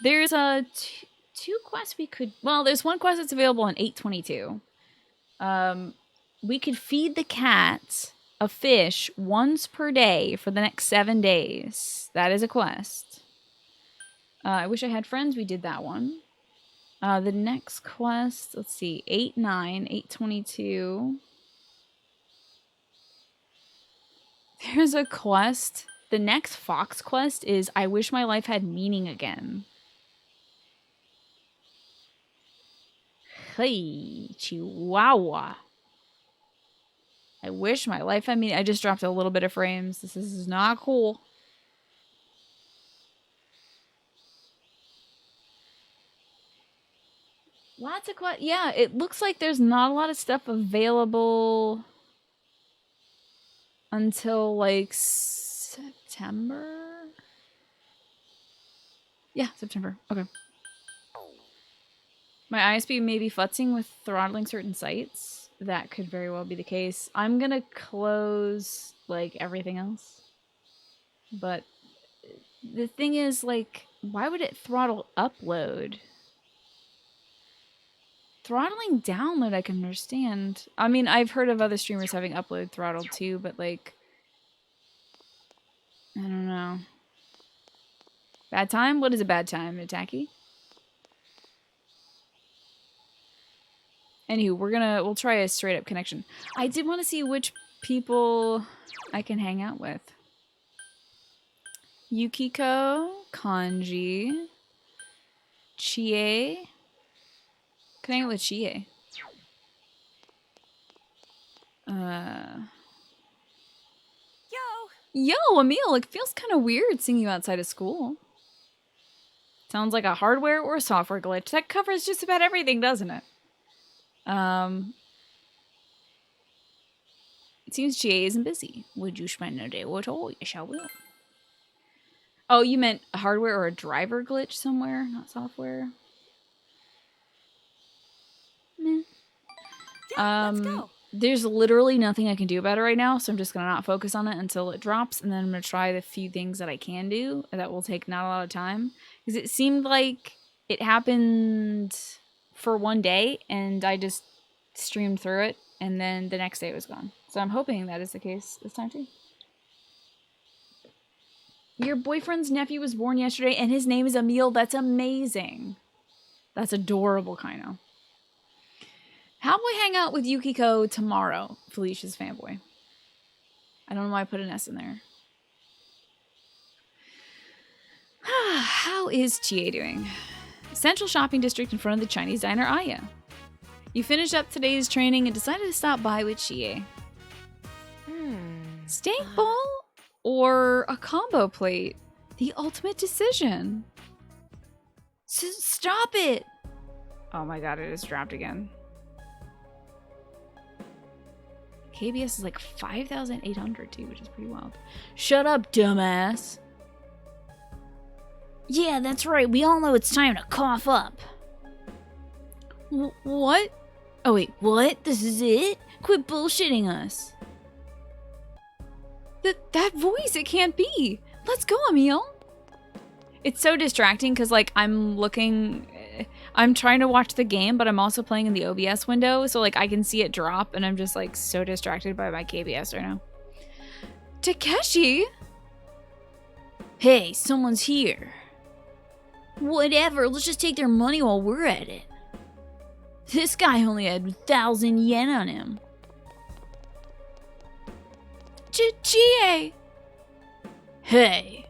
There's two quests we could... Well, there's one quest that's available on 822. We could feed the cat a fish once per day for the next 7 days. That is a quest. I wish I had friends. We did that one. The next quest, let's see, 8-9, 822. There's a quest. The next Fox quest is I wish my life had meaning again. Hey, Chihuahua. I wish my life had meaning. I just dropped a little bit of frames. This is not cool. Lots of quests. Yeah, it looks like there's not a lot of stuff available until like September. Yeah, September. Okay. My ISP may be futzing with throttling certain sites. That could very well be the case. I'm gonna close like everything else. But the thing is, like, why would it throttle upload? Throttling download I can understand. I mean, I've heard of other streamers having upload throttled too, but like, I don't know. Bad time? What is a bad time, Attacky? Anywho, we'll try a straight up connection. I did want to see which people I can hang out with. Yukiko, Kanji, Chie. Can I hang out with Chie? Yo, Emil, it feels kind of weird seeing you outside of school. Sounds like a hardware or software glitch. That covers just about everything, doesn't it? It seems Chie isn't busy. Would you spend a day with all? Yes, I will. Oh, you meant a hardware or a driver glitch somewhere, not software? Meh. Yeah, let's go. There's literally nothing I can do about it right now, so I'm just gonna not focus on it until it drops, and then I'm gonna try the few things that I can do that will take not a lot of time. Because it seemed like it happened for one day, and I just streamed through it, and then the next day it was gone. So I'm hoping that is the case this time too. Your boyfriend's nephew was born yesterday, and his name is Emil. That's amazing. That's adorable, Kaino. How will we hang out with Yukiko tomorrow? Felicia's fanboy. I don't know why I put an S in there. How is Chie doing? Central shopping district in front of the Chinese diner Aya. You finished up today's training and decided to stop by with Chie. Steak bowl or a combo plate? The ultimate decision. Stop it! Oh my god, it has dropped again. KBS is like 5,800 too, which is pretty wild. Shut up, dumbass. Yeah, that's right. We all know it's time to cough up. What? Oh wait, what? This is it? Quit bullshitting us. That voice, it can't be. Let's go, Emil. It's so distracting because like I'm trying to watch the game, but I'm also playing in the OBS window, so like I can see it drop, and I'm just like so distracted by my KBS right now. Takeshi? Hey, someone's here. Whatever, let's just take their money while we're at it. This guy only had 1,000 yen on him. Chie! Hey.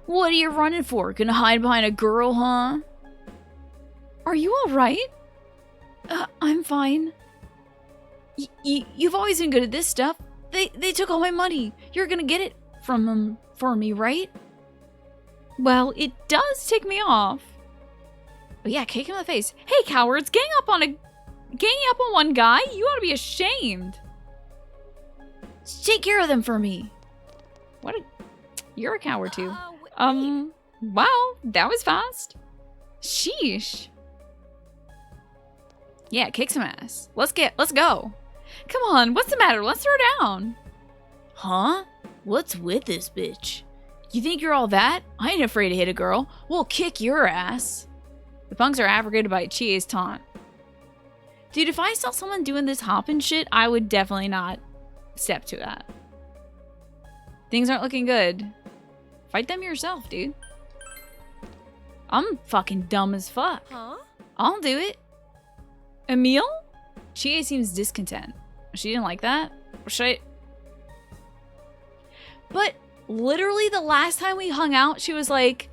What are you running for? Gonna hide behind a girl, huh? Are you alright? I'm fine. You've always been good at this stuff. They took all my money. You're gonna get it from them for me, right? Well, it does tick me off. But yeah, kick him in the face. Hey, cowards, ganging up on one guy? You ought to be ashamed. Take care of them for me. You're a coward too. Wow, that was fast. Sheesh. Yeah, kick some ass. Let's go. Come on, what's the matter? Let's throw down. Huh? What's with this bitch? You think you're all that? I ain't afraid to hit a girl. We'll kick your ass. The punks are abrogated by Chie's taunt. Dude, if I saw someone doing this hopping shit, I would definitely not step to that. Things aren't looking good. Fight them yourself, dude. I'm fucking dumb as fuck. Huh? I'll do it. Emil? Chie seems discontent. She didn't like that? Or should I... But literally the last time we hung out, she was like,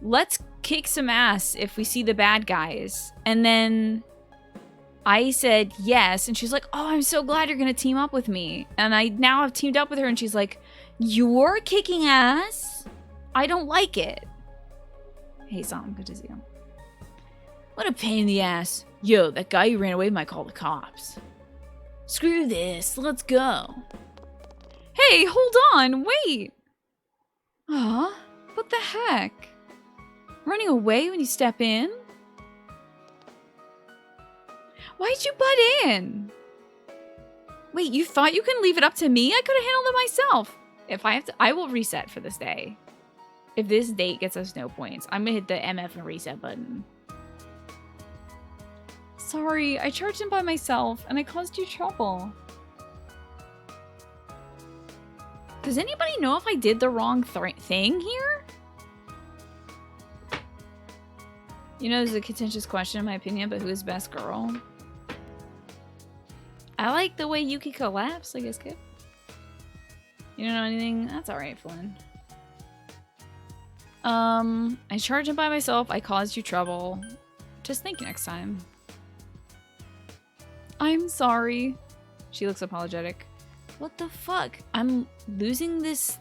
let's kick some ass if we see the bad guys. And then I said yes. And she's like, oh, I'm so glad you're going to team up with me. And I now have teamed up with her. And she's like, you're kicking ass? I don't like it. Hey, Sam, good to see you. What a pain in the ass. Yo, that guy who ran away might call the cops. Screw this, let's go. Hey, hold on, wait. Aw, what the heck? Running away when you step in? Why'd you butt in? Wait, you thought you can leave it up to me? I could have handled it myself. If I have to, I will reset for this day. If this date gets us no points, I'm gonna hit the MF and reset button. Sorry, I charged him by myself and I caused you trouble. Does anybody know if I did the wrong thing here? You know, this is a contentious question in my opinion, but who is best girl? I like the way Yuki collapsed, I guess, kid. You don't know anything? That's alright, Flynn. I charged him by myself. I caused you trouble. Just think next time. I'm sorry. She looks apologetic. What the fuck? I'm losing this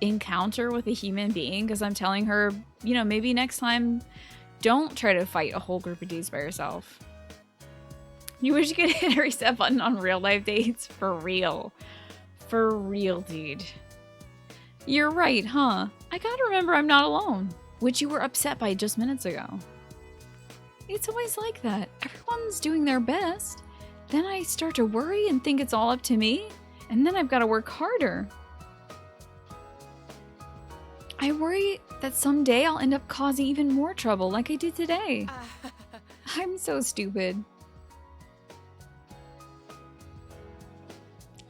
encounter with a human being because I'm telling her, you know, maybe next time don't try to fight a whole group of dudes by yourself. You wish you could hit a reset button on real life dates? For real. For real, dude. You're right, huh? I gotta remember I'm not alone. Which you were upset by just minutes ago. It's always like that. Everyone's doing their best. Then I start to worry and think it's all up to me. And then I've got to work harder. I worry that someday I'll end up causing even more trouble like I did today. I'm so stupid.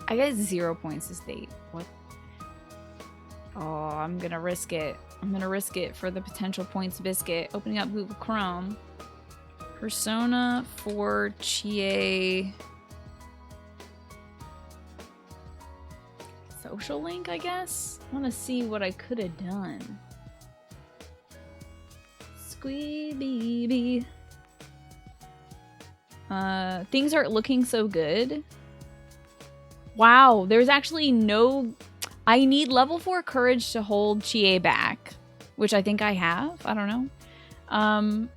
I got 0 points this date. What? Oh, I'm gonna risk it. I'm gonna risk it for the potential points biscuit. Opening up Google Chrome. Persona 4 Chie. Social link, I guess? I want to see what I could have done. Squeebee. Things aren't looking so good. Wow, there's actually no... I need level 4 courage to hold Chie back, which I think I have. I don't know.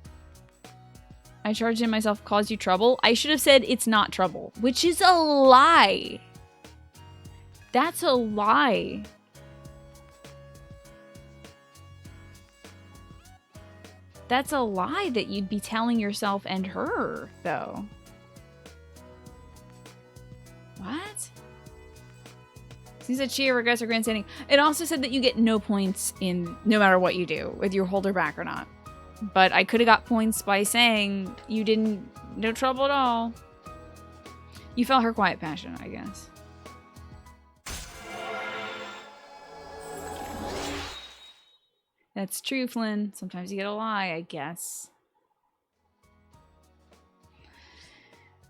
I charged in myself, caused you trouble. I should have said it's not trouble, which is a lie. That's a lie. That's a lie that you'd be telling yourself and her, though. What? Seems that Chie regrets her grandstanding. It also said that you get no points in no matter what you do, whether you hold her back or not. But I could have got points by saying you didn't, no trouble at all. You felt her quiet passion, I guess. That's true, Flynn. Sometimes you get a lie, I guess.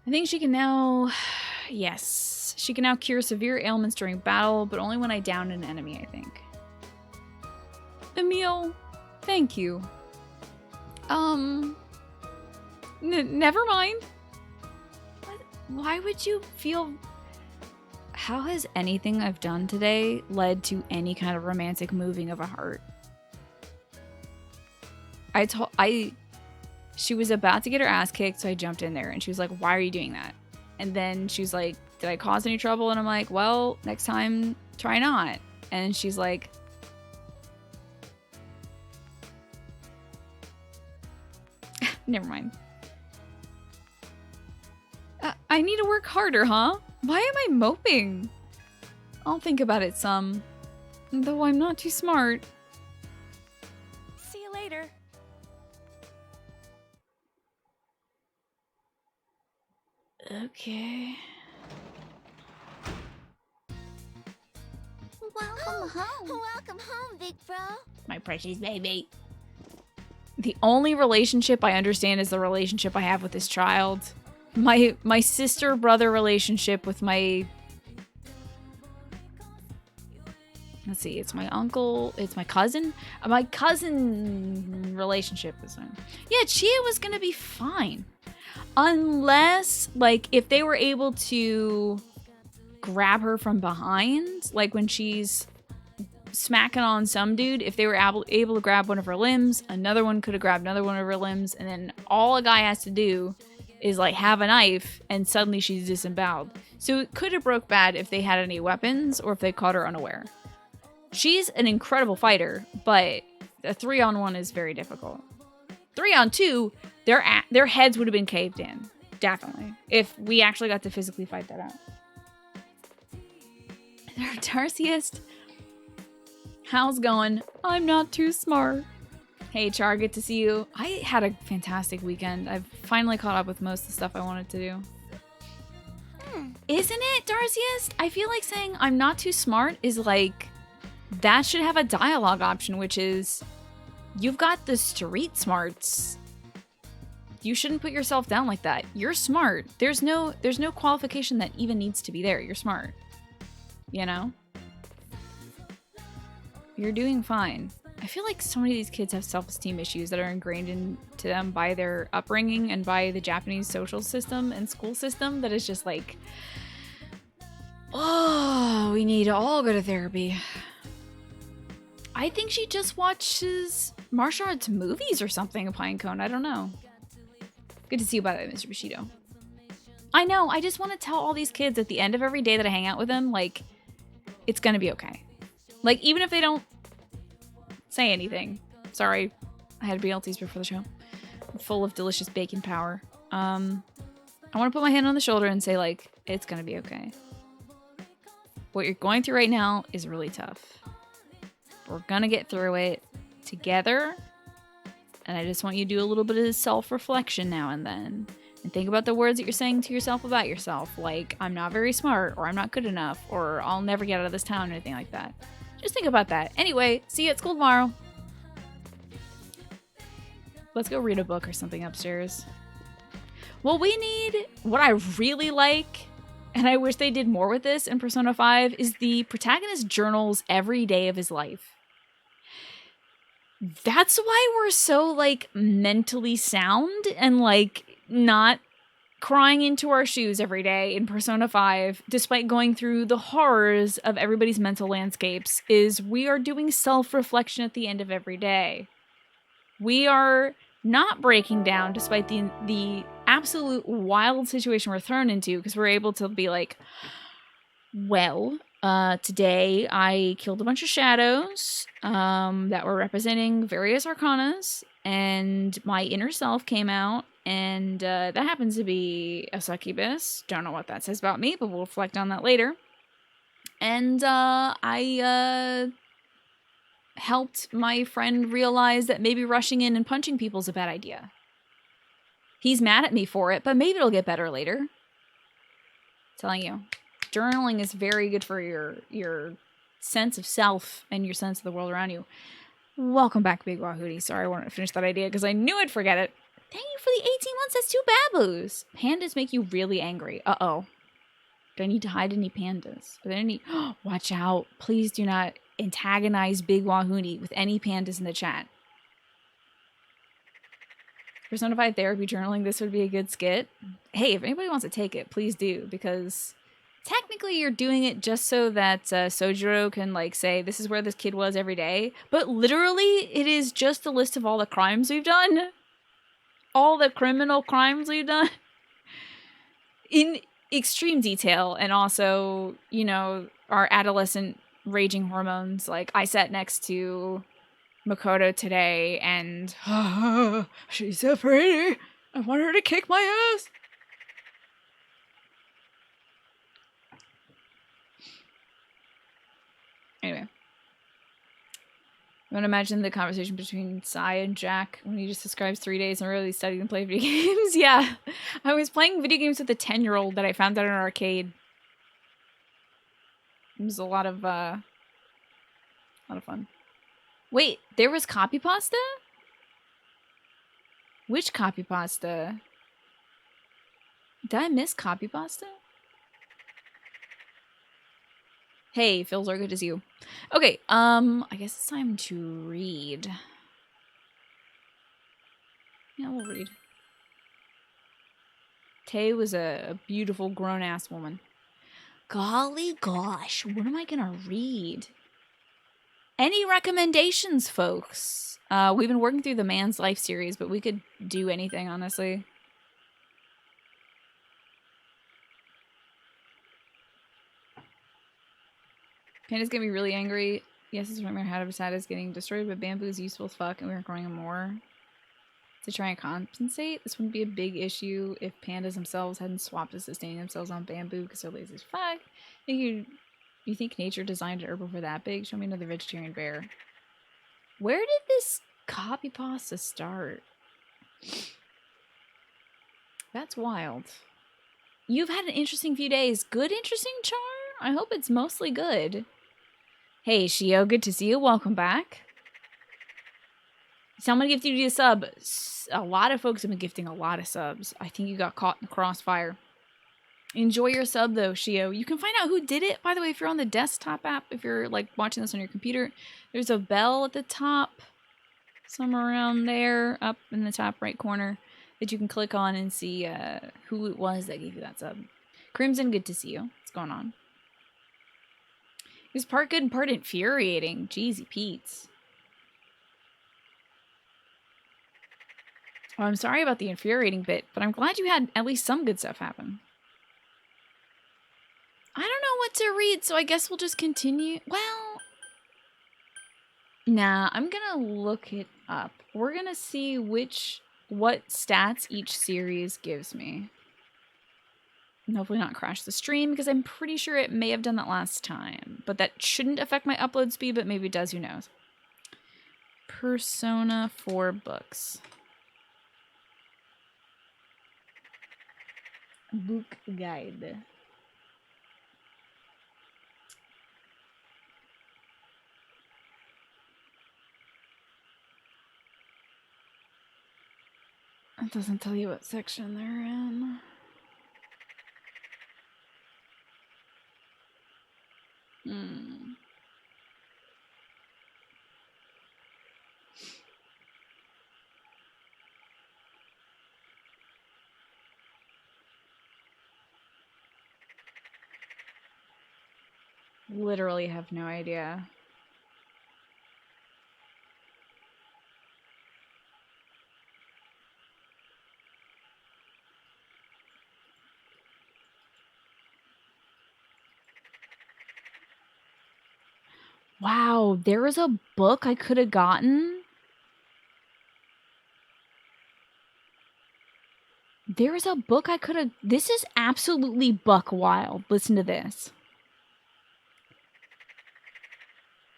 I think she can now... Yes. She can now cure severe ailments during battle, but only when I down an enemy, I think. Emil, thank you. Never mind. What? Why would you feel... How has anything I've done today led to any kind of romantic moving of a heart? She was about to get her ass kicked, so I jumped in there, and she was like, why are you doing that? And then she was like, did I cause any trouble? And I'm like, well, next time, try not. And she's like, never mind. I need to work harder, huh? Why am I moping? I'll think about it some. Though I'm not too smart. See you later. Okay. Welcome home. Welcome home, big bro. My precious baby. The only relationship I understand is the relationship I have with this child. My sister-brother relationship with my... Let's see, it's my uncle, it's my cousin. My cousin relationship is fine. Yeah, Chia was gonna be fine. Unless, like, if they were able to grab her from behind, like when she's smacking on some dude, if they were able to grab one of her limbs, another one could have grabbed another one of her limbs, and then all a guy has to do is like have a knife and suddenly she's disemboweled. So it could have broke bad if they had any weapons or if they caught her unaware. She's an incredible fighter, but a 3-on-1 is very difficult. 3-on-2, their heads would have been caved in, definitely, if we actually got to physically fight that out. Darciest, how's going? I'm not too smart. Hey Char, good to see you. I had a fantastic weekend. I've finally caught up with most of the stuff I wanted to do. Isn't it, Darciest? I feel like saying I'm not too smart is like, that should have a dialogue option, which is, you've got the street smarts. You shouldn't put yourself down like that. You're smart. There's no qualification that even needs to be there. You're smart. You know? You're doing fine. I feel like so many of these kids have self-esteem issues that are ingrained into them by their upbringing and by the Japanese social system and school system that is just like, oh, we need to all go to therapy. I think she just watches martial arts movies or something, Pinecone. I don't know. Good to see you, by the way, Mr. Bushido. I know. I just want to tell all these kids at the end of every day that I hang out with them, like, it's going to be okay. Like, even if they don't say anything. Sorry. I had BLTs before the show. I'm full of delicious bacon power. I want to put my hand on the shoulder and say, like, it's going to be okay. What you're going through right now is really tough. We're going to get through it together. And I just want you to do a little bit of self-reflection now and then. And think about the words that you're saying to yourself about yourself. Like, I'm not very smart, or I'm not good enough, or I'll never get out of this town, or anything like that. Just think about that. Anyway, see you at school tomorrow. Let's go read a book or something upstairs. Well, we need, what I really like, and I wish they did more with this in Persona 5, is the protagonist journals every day of his life. That's why we're so, like, mentally sound and, like, not crying into our shoes every day in Persona 5, despite going through the horrors of everybody's mental landscapes, is we are doing self-reflection at the end of every day. We are not breaking down despite the absolute wild situation we're thrown into, because we're able to be like, well, today I killed a bunch of shadows that were representing various arcanas, and my inner self came out, and that happens to be a succubus. Don't know what that says about me, but we'll reflect on that later. And I helped my friend realize that maybe rushing in and punching people is a bad idea. He's mad at me for it, but maybe it'll get better later. Telling you. Journaling is very good for your sense of self and your sense of the world around you. Welcome back, Big Wahootie. Sorry, I wanted to finish that idea because I knew I'd forget it. Thank you for the 18 months. That's 2 babus. Pandas make you really angry. Uh-oh. Do I need to hide any pandas? Are there any... Watch out. Please do not antagonize Big Wahootie with any pandas in the chat. Personified therapy journaling, this would be a good skit. Hey, if anybody wants to take it, please do, because technically you're doing it just so that Sojiro can, like, say, this is where this kid was every day. But literally, it is just a list of all the crimes we've done. All the criminal crimes we've done. In extreme detail, and also, you know, our adolescent raging hormones. Like, I sat next to Makoto today, and she's so pretty. I want her to kick my ass. Anyway, want to imagine the conversation between Sai and Jack when he just describes 3 days and really studying and play video games? Yeah. I was playing video games with a 10-year-old that I found at an arcade. It was a lot of fun. Wait, there was copy pasta? Which copy pasta? Did I miss copy pasta? Hey, Philzor, good to see you. Okay, I guess it's time to read. Yeah, we'll read. Tay was a beautiful grown-ass woman. Golly gosh, what am I gonna read? Any recommendations, folks? We've been working through the Man's Life series, but we could do anything, honestly. Panda's gonna be really angry. Yes, his nightmare habitat is getting destroyed, but bamboo is useful as fuck, and we're growing more to try and compensate. This wouldn't be a big issue if pandas themselves hadn't swapped to sustaining themselves on bamboo because they're lazy as fuck. You think nature designed an herbivore that big? Show me another vegetarian bear. Where did this copy pasta start? That's wild. You've had an interesting few days. Good interesting, Char? I hope it's mostly good. Hey, Shio, good to see you. Welcome back. Someone gifted you a sub. A lot of folks have been gifting a lot of subs. I think you got caught in the crossfire. Enjoy your sub, though, Shio. You can find out who did it, by the way, if you're on the desktop app. If you're, like, watching this on your computer, there's a bell at the top. Somewhere around there, up in the top right corner, that you can click on and see who it was that gave you that sub. Crimson, good to see you. What's going on? It was part good and part infuriating. Jeezy Pete's. Well, I'm sorry about the infuriating bit, but I'm glad you had at least some good stuff happen. I don't know what to read, so I guess we'll just continue. Well, nah, I'm gonna look it up. We're gonna see what stats each series gives me. And hopefully not crash the stream, because I'm pretty sure it may have done that last time. But that shouldn't affect my upload speed, but maybe it does, who knows. Persona 4 books. Book guide. It doesn't tell you what section they're in. Literally have no idea. Wow, there was a book I could have gotten. There was a book I could have... This is absolutely buck wild. Listen to this.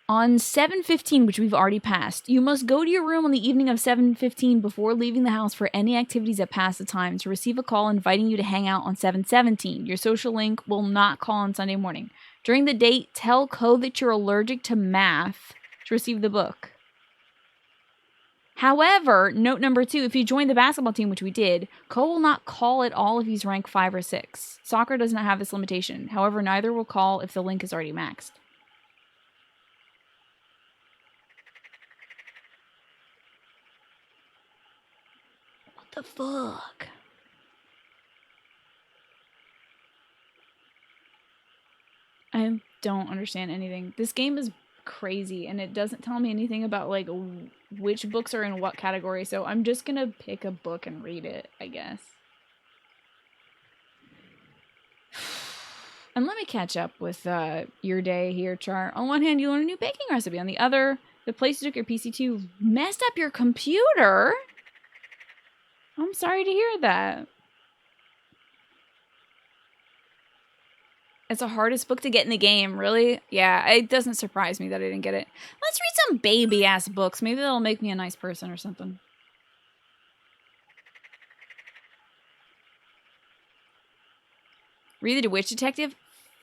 On 7/15, which we've already passed, you must go to your room on the evening of 7/15 before leaving the house for any activities that pass the time to receive a call inviting you to hang out on 7/17. Your social link will not call on Sunday morning. During the date, tell Co that you're allergic to math to receive the book. However, note number 2, if you join the basketball team, which we did, Co will not call at all if he's rank 5 or 6. Soccer does not have this limitation. However, neither will call if the link is already maxed. What the fuck? I don't understand anything. This game is crazy, and it doesn't tell me anything about, like, which books are in what category, so I'm just gonna pick a book and read it, I guess. And let me catch up with your day here, Char. On one hand, you learn a new baking recipe. On the other, the place you took your PC to messed up your computer. I'm sorry to hear that. It's the hardest book to get in the game, really? Yeah, it doesn't surprise me that I didn't get it. Let's read some baby-ass books. Maybe that'll make me a nice person or something. Read The Witch Detective?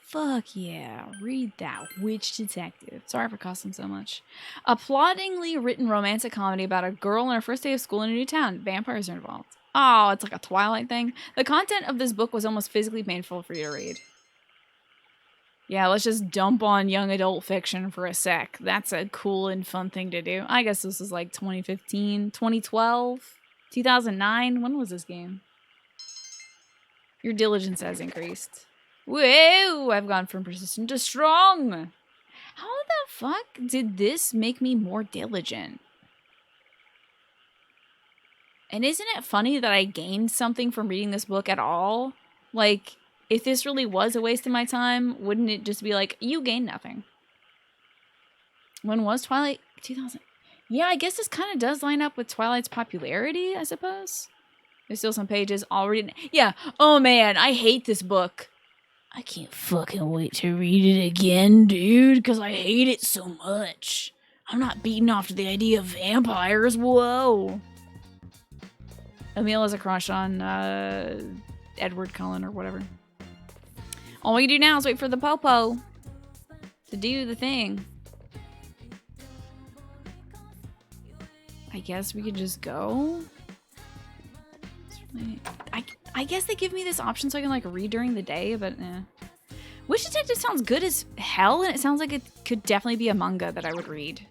Fuck yeah, read that Witch Detective. Sorry for costing so much. A ploddingly written romantic comedy about a girl on her first day of school in a new town. Vampires are involved. Oh, it's like a Twilight thing. The content of this book was almost physically painful for you to read. Yeah, let's just dump on young adult fiction for a sec. That's a cool and fun thing to do. I guess this was like 2015, 2012, 2009. When was this game? Your diligence has increased. Whoa, I've gone from persistent to strong. How the fuck did this make me more diligent? And isn't it funny that I gained something from reading this book at all? Like, if this really was a waste of my time, wouldn't it just be like, you gained nothing? When was Twilight? 2000. Yeah, I guess this kind of does line up with Twilight's popularity, I suppose. There's still some pages already. Yeah. Oh, man, I hate this book. I can't fucking wait to read it again, dude, because I hate it so much. I'm not beaten off to the idea of vampires. Whoa. Emil has a crush on Edward Cullen or whatever. All we can do now is wait for the popo to do the thing. I guess we could just go. I guess they give me this option so I can like read during the day, but eh. Witch Detective sounds good as hell, and it sounds like it could definitely be a manga that I would read.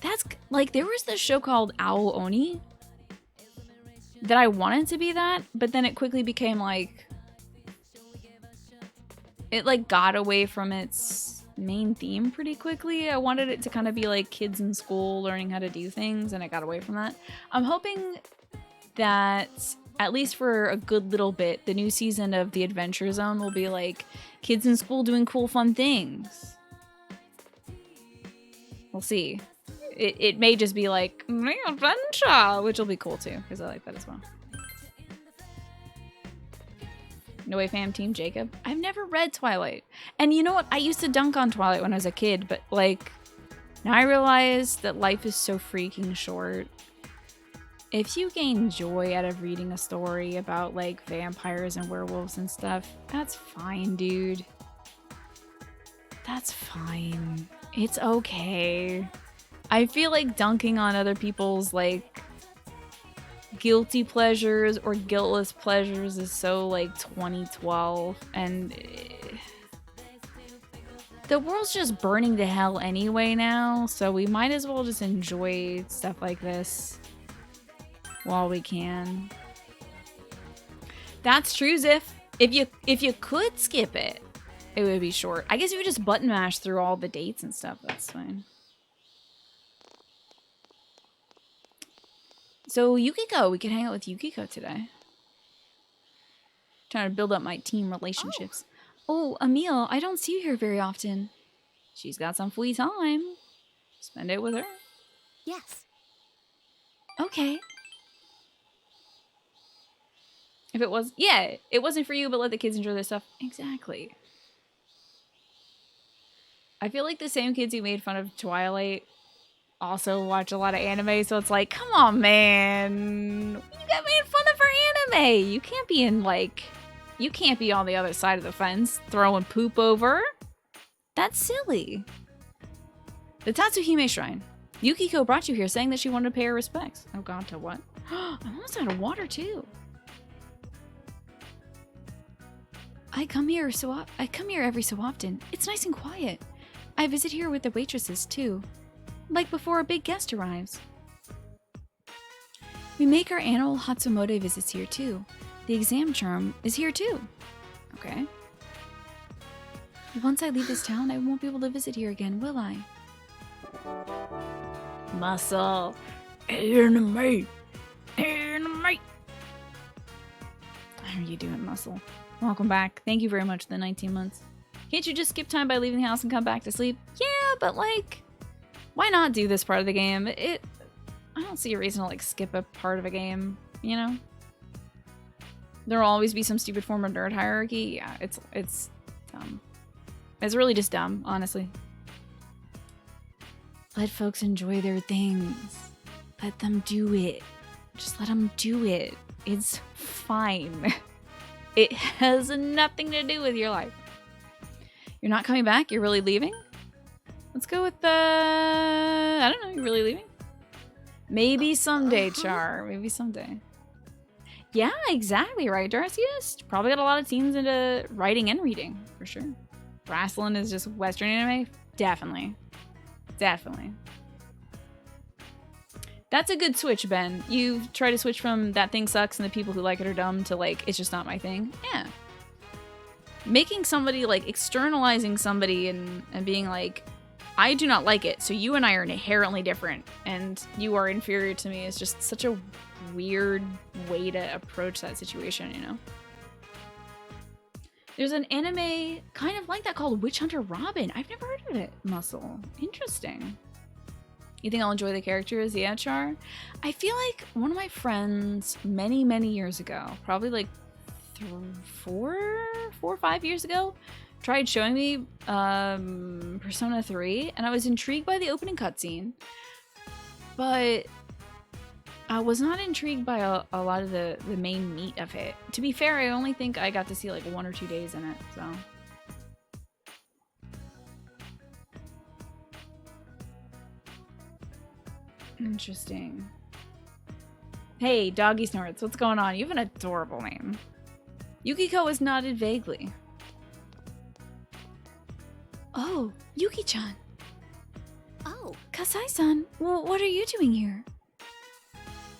That's like, there was this show called Owl Oni that I wanted to be that, but then it quickly became like, it like got away from its main theme pretty quickly. I wanted it to kind of be like kids in school learning how to do things, and it got away from that. I'm hoping that at least for a good little bit, the new season of The Adventure Zone will be like kids in school doing cool, fun things. We'll see. It may just be like, adventure, which will be cool too, because I like that as well. No Way Fam Team Jacob. I've never read Twilight. And you know what? I used to dunk on Twilight when I was a kid, but like, now I realize that life is so freaking short. If you gain joy out of reading a story about like vampires and werewolves and stuff, that's fine, dude. That's fine. It's okay. I feel like dunking on other people's like guilty pleasures or guiltless pleasures is so like 2012, and the world's just burning to hell anyway now, so we might as well just enjoy stuff like this while we can. That's true, Ziff. If you could skip it, it would be short. I guess if you just button mash through all the dates and stuff, that's fine. So Yukiko, we can hang out with Yukiko today. Trying to build up my team relationships. Oh, Emil, I don't see you here very often. She's got some free time. Spend it with her. Yes. Okay. If it was, yeah, it wasn't for you, but let the kids enjoy their stuff. Exactly. I feel like the same kids who made fun of Twilight also watch a lot of anime, so it's like, come on, man. You got made fun of for anime. You can't be in, like, you can't be on the other side of the fence throwing poop over. That's silly. The Tatsuhime Shrine. Yukiko brought you here saying that she wanted to pay her respects. Oh god, to what? I'm almost out of water, too. I come here every so often. It's nice and quiet. I visit here with the waitresses, too. Like before a big guest arrives. We make our annual Hatsumode visits here too. The exam term is here too. Okay. Once I leave this town, I won't be able to visit here again, will I? Muscle. Enemy. Enemy. How are you doing, Muscle? Welcome back. Thank you very much for the 19 months. Can't you just skip time by leaving the house and come back to sleep? Yeah, but like, why not do this part of the game? I don't see a reason to like skip a part of a game, you know? There'll always be some stupid form of nerd hierarchy. Yeah, it's dumb. It's really just dumb, honestly. Let folks enjoy their things. Let them do it. Just let them do it. It's fine. It has nothing to do with your life. You're not coming back? You're really leaving? Let's go with the... I don't know. You're really leaving? Maybe someday, Char. Maybe someday. Yeah, exactly right, Darcius. Probably got a lot of teens into writing and reading, for sure. Rasslin is just Western anime? Definitely. Definitely. That's a good switch, Ben. You try to switch from that thing sucks and the people who like it are dumb to like, it's just not my thing. Yeah. Making somebody, like, externalizing somebody and being like, I do not like it, so you and I are inherently different, and you are inferior to me is just such a weird way to approach that situation, you know? There's an anime kind of like that called Witch Hunter Robin. I've never heard of it, Muscle. Interesting. You think I'll enjoy the characters? Yeah, Char? I feel like one of my friends many, many years ago, probably like 4 or 5 years ago, tried showing me Persona 3, and I was intrigued by the opening cutscene, but I was not intrigued by a lot of the main meat of it. To be fair, I only think I got to see like 1 or 2 days in it, so. Interesting. Hey, Doggy Snorts, what's going on? You have an adorable name. Yukiko is nodded vaguely. Oh, Yuki-chan. Oh, Kasai-san, what are you doing here?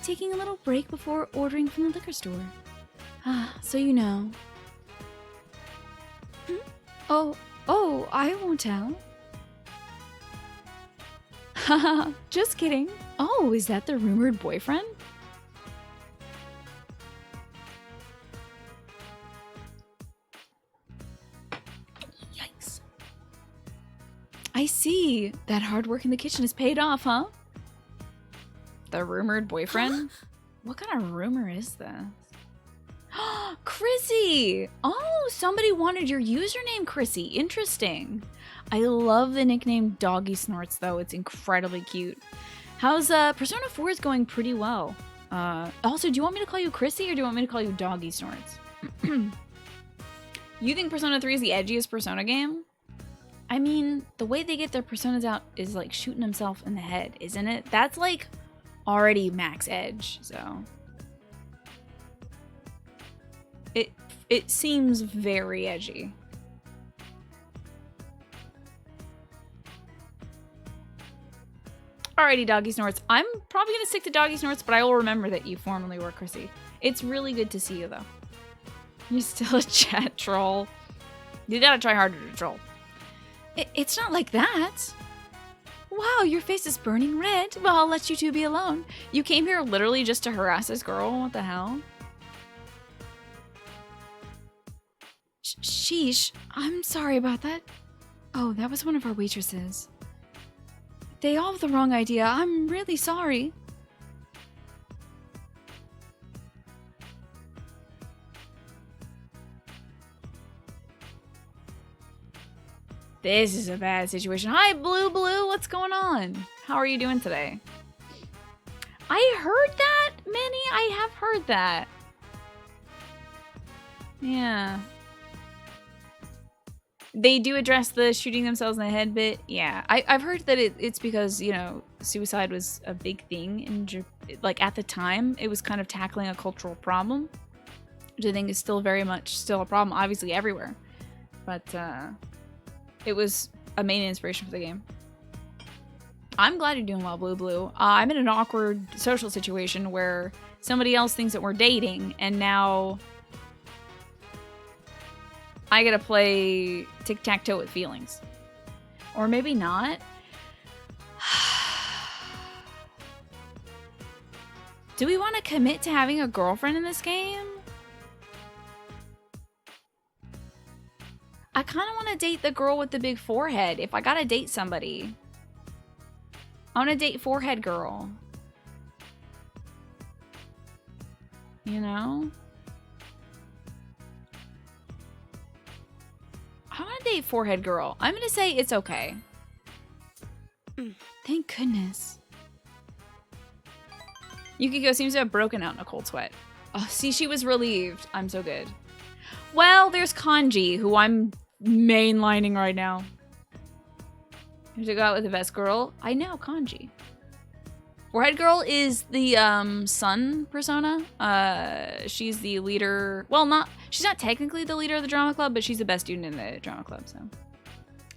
Taking a little break before ordering from the liquor store. Ah, so you know. Oh, I won't tell. Haha, just kidding. Oh, is that the rumored boyfriend? Yikes. I see. That hard work in the kitchen has paid off, huh? The rumored boyfriend? What kind of rumor is this? Chrissy! Oh, somebody wanted your username, Chrissy. Interesting. I love the nickname Doggy Snorts, though. It's incredibly cute. How's Persona 4 is going pretty well. Also, do you want me to call you Chrissy or do you want me to call you Doggy Snorts? You think Persona 3 is the edgiest Persona game? I mean, the way they get their personas out is like shooting himself in the head, isn't it? That's like already max edge, so. It seems very edgy. Alrighty, Doggy Snorts. I'm probably gonna stick to Doggy Snorts, but I will remember that you formerly were Chrissy. It's really good to see you, though. You're still a chat troll. You gotta try harder to troll. It's not like that. Wow, your face is burning red. Well, I'll let you two be alone. You came here literally just to harass this girl? What the hell? Sheesh, I'm sorry about that. Oh, that was one of our waitresses. They all have the wrong idea. I'm really sorry. This is a bad situation. Hi, Blue Blue. What's going on? How are you doing today? I heard that, Minnie. I have heard that. Yeah. They do address the shooting themselves in the head bit. Yeah, I've heard that it's because, you know, suicide was a big thing in like at the time. It was kind of tackling a cultural problem, which I think is still very much still a problem, obviously everywhere. But it was a main inspiration for the game. I'm glad you're doing well, Blue Blue. I'm in an awkward social situation where somebody else thinks that we're dating, and now I gotta play tic-tac-toe with feelings. Or maybe not. Do we want to commit to having a girlfriend in this game? I kind of want to date the girl with the big forehead. If I gotta date somebody, I want to date forehead girl. You know? I want to date Forehead Girl. I'm going to say it's okay. Thank goodness. Yukiko seems to have broken out in a cold sweat. Oh, see, she was relieved. I'm so good. Well, there's Kanji, who I'm mainlining right now. You have to go out with the best girl. I know, Kanji. Forehead Girl is the sun persona. She's the leader. Well, she's not technically the leader of the drama club, but she's the best student in the drama club. So,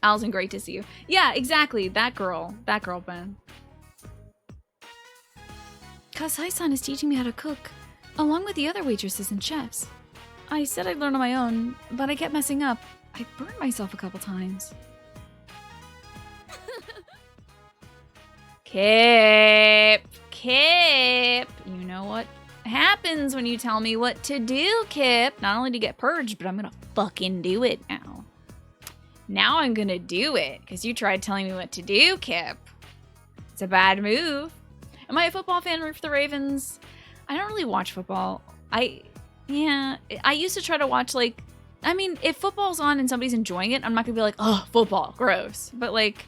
Allison, great to see you. Yeah, exactly. That girl, Ben. Kasai-san is teaching me how to cook, along with the other waitresses and chefs. I said I'd learn on my own, but I kept messing up. I burned myself a couple times. Kip. You know what happens when you tell me what to do, Kip. Not only to get purged, but I'm gonna fucking do it now. Now I'm gonna do it, because you tried telling me what to do, Kip. It's a bad move. Am I a football fan? Root for the Ravens? I don't really watch football. I used to try to watch, like, I mean, if football's on and somebody's enjoying it, I'm not gonna be like, oh, football, gross. But, like,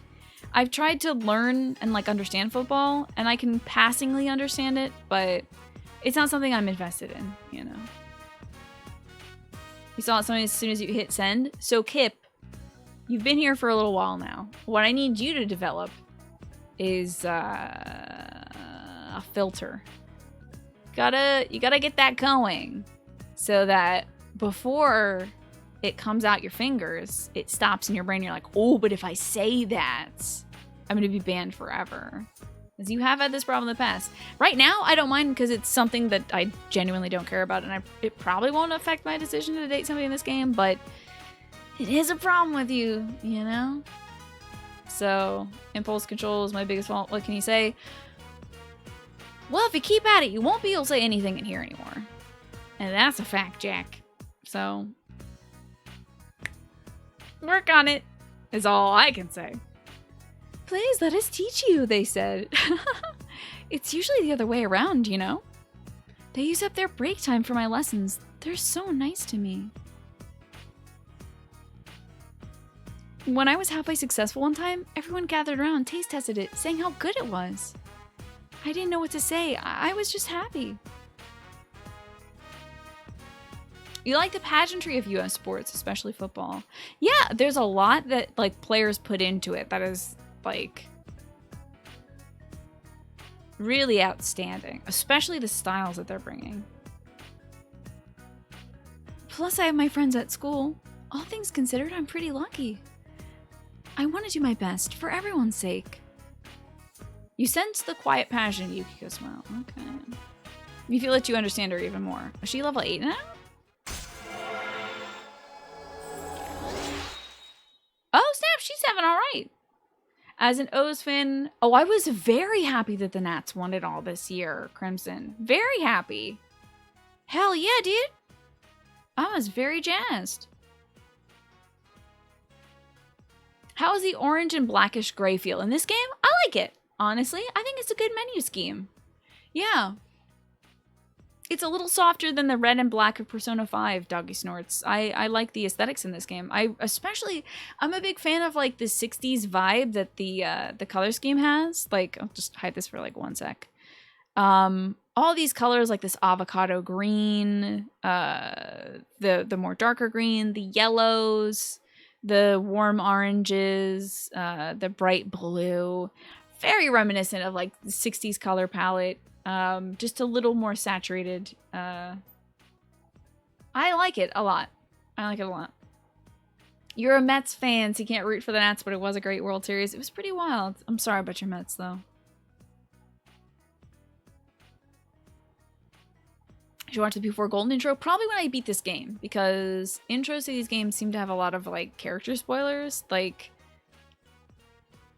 I've tried to learn and, like, understand football, and I can passingly understand it, but it's not something I'm invested in, you know? You saw it as soon as you hit send. So, Kip, you've been here for a little while now. What I need you to develop is a filter. You gotta get that going so that before it comes out your fingers, it stops in your brain. You're like, oh, but if I say that, I'm gonna be banned forever. Because you have had this problem in the past. Right now, I don't mind because it's something that I genuinely don't care about, and it probably won't affect my decision to date somebody in this game, but it is a problem with you, you know? So, impulse control is my biggest fault. What can you say? Well, if you keep at it, you won't be able to say anything in here anymore. And that's a fact, Jack. So, work on it, is all I can say. Please let us teach you, they said. It's usually the other way around, you know? They use up their break time for my lessons. They're so nice to me. When I was halfway successful one time, everyone gathered around and taste tested it, saying how good it was. I didn't know what to say. I was just happy. You like the pageantry of US sports, especially football. Yeah, there's a lot that, like, players put into it that is, like, really outstanding, especially the styles that they're bringing. Plus, I have my friends at school. All things considered, I'm pretty lucky. I want to do my best for everyone's sake. You sense the quiet passion in Yukiko's smile. Okay. You feel that you understand her even more. Is she level 8 now? Oh, snap! She's having all right. As an O's fan, oh, I was very happy that the Nats won it all this year, Crimson. Very happy. Hell yeah, dude. I was very jazzed. How does the orange and blackish gray feel in this game? I like it. Honestly, I think it's a good menu scheme. Yeah. It's a little softer than the red and black of Persona 5, Doggy Snorts. I like the aesthetics in this game. I'm a big fan of, like, the 60s vibe that the color scheme has. Like, I'll just hide this for, like, 1 sec. All these colors, like this avocado green, the more darker green, the yellows, the warm oranges, the bright blue. Very reminiscent of, like, the 60s color palette. Just a little more saturated. I like it a lot. You're a Mets fan, so you can't root for the Nats, but it was a great World Series. It was pretty wild. I'm sorry about your Mets, though. Did you watch the Before Golden intro? Probably when I beat this game, because intros to these games seem to have a lot of, like, character spoilers. Like,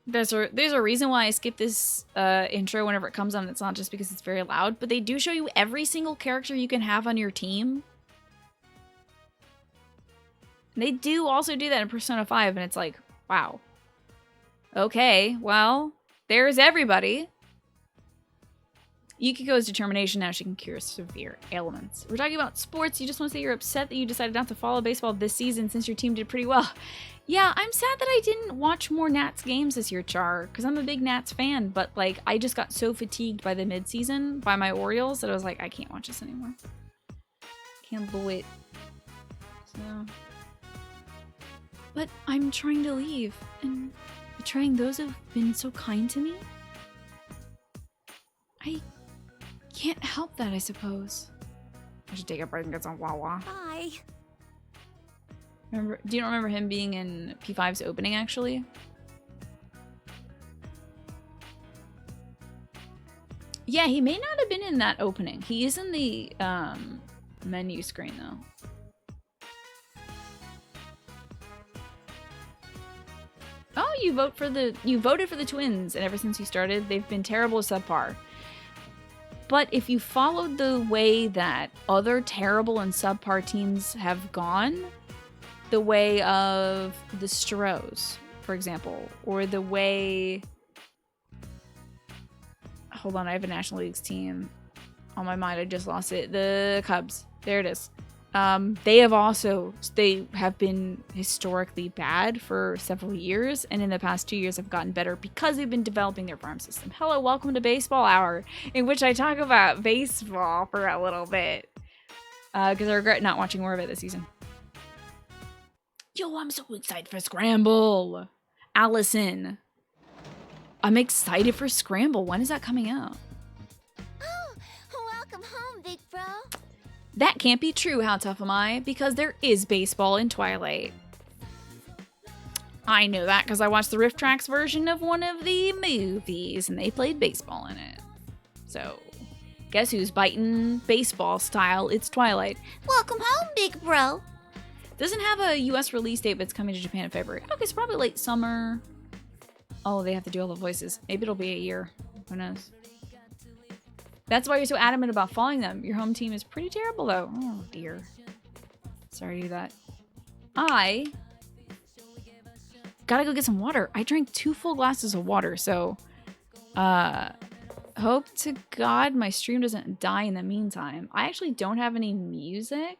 there's a reason why I skip this intro whenever it comes on. It's not just because it's very loud, but they do show you every single character you can have on your team. And they do also do that in Persona 5, and it's like, wow. Okay, well, there's everybody. Yukiko's determination now she can cure severe ailments. We're talking about sports. You just want to say you're upset that you decided not to follow baseball this season since your team did pretty well. Yeah, I'm sad that I didn't watch more Nats games this year, Char, because I'm a big Nats fan, but like I just got so fatigued by the midseason by my Orioles that I was like, I can't watch this anymore. Can't do it. So, but I'm trying to leave and betraying those who've been so kind to me. I can't help that, I suppose. I should take a break and get some Wawa. Bye. Remember? Do you not remember him being in P5's opening, actually? Yeah, he may not have been in that opening. He is in the menu screen, though. Oh, you voted for the Twins, and ever since you started, they've been terrible subpar. But if you followed the way that other terrible and subpar teams have gone, the way of the Stros, for example, or the way... Hold on, I have a National Leagues team on my mind. I just lost it. The Cubs. There it is. They have been historically bad for several years, and in the past 2 years have gotten better because they've been developing their farm system. Hello, welcome to Baseball Hour, in which I talk about baseball for a little bit. Because I regret not watching more of it this season. Yo, I'm so excited for Scramble! Allison. I'm excited for Scramble. When is that coming out? Oh, welcome home, big bro. That can't be true, how tough am I? Because there is baseball in Twilight. I know that because I watched the Rift Tracks version of one of the movies and they played baseball in it. So, guess who's biting baseball style? It's Twilight. Welcome home, big bro. Doesn't have a US release date, but it's coming to Japan in February. Okay, so probably late summer. Oh, they have to do all the voices. Maybe it'll be a year. Who knows? That's why you're so adamant about following them. Your home team is pretty terrible, though. Oh, dear. Sorry to hear that. I gotta go get some water. I drank 2 full glasses of water, so hope to God my stream doesn't die in the meantime. I actually don't have any music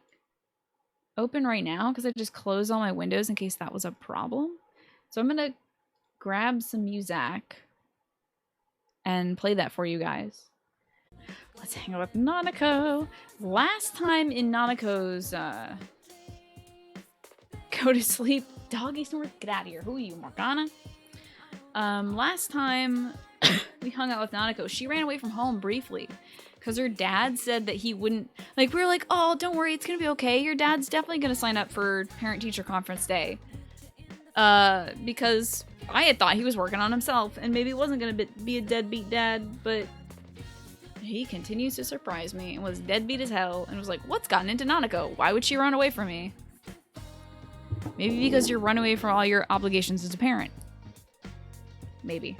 open right now because I just closed all my windows in case that was a problem. So I'm gonna grab some music and play that for you guys. Let's hang out with Nanako. Last time in Nanako's go to sleep doggy snore, get out of here. Who are you, Morgana? Last time we hung out with Nanako, she ran away from home briefly because her dad said that he wouldn't, like, we were like, oh, don't worry, it's gonna be okay. Your dad's definitely gonna sign up for parent-teacher conference day. Because I had thought he was working on himself and maybe wasn't gonna be a deadbeat dad, but he continues to surprise me and was deadbeat as hell and was like, what's gotten into Nanako? Why would she run away from me? Maybe because you're running away from all your obligations as a parent. Maybe.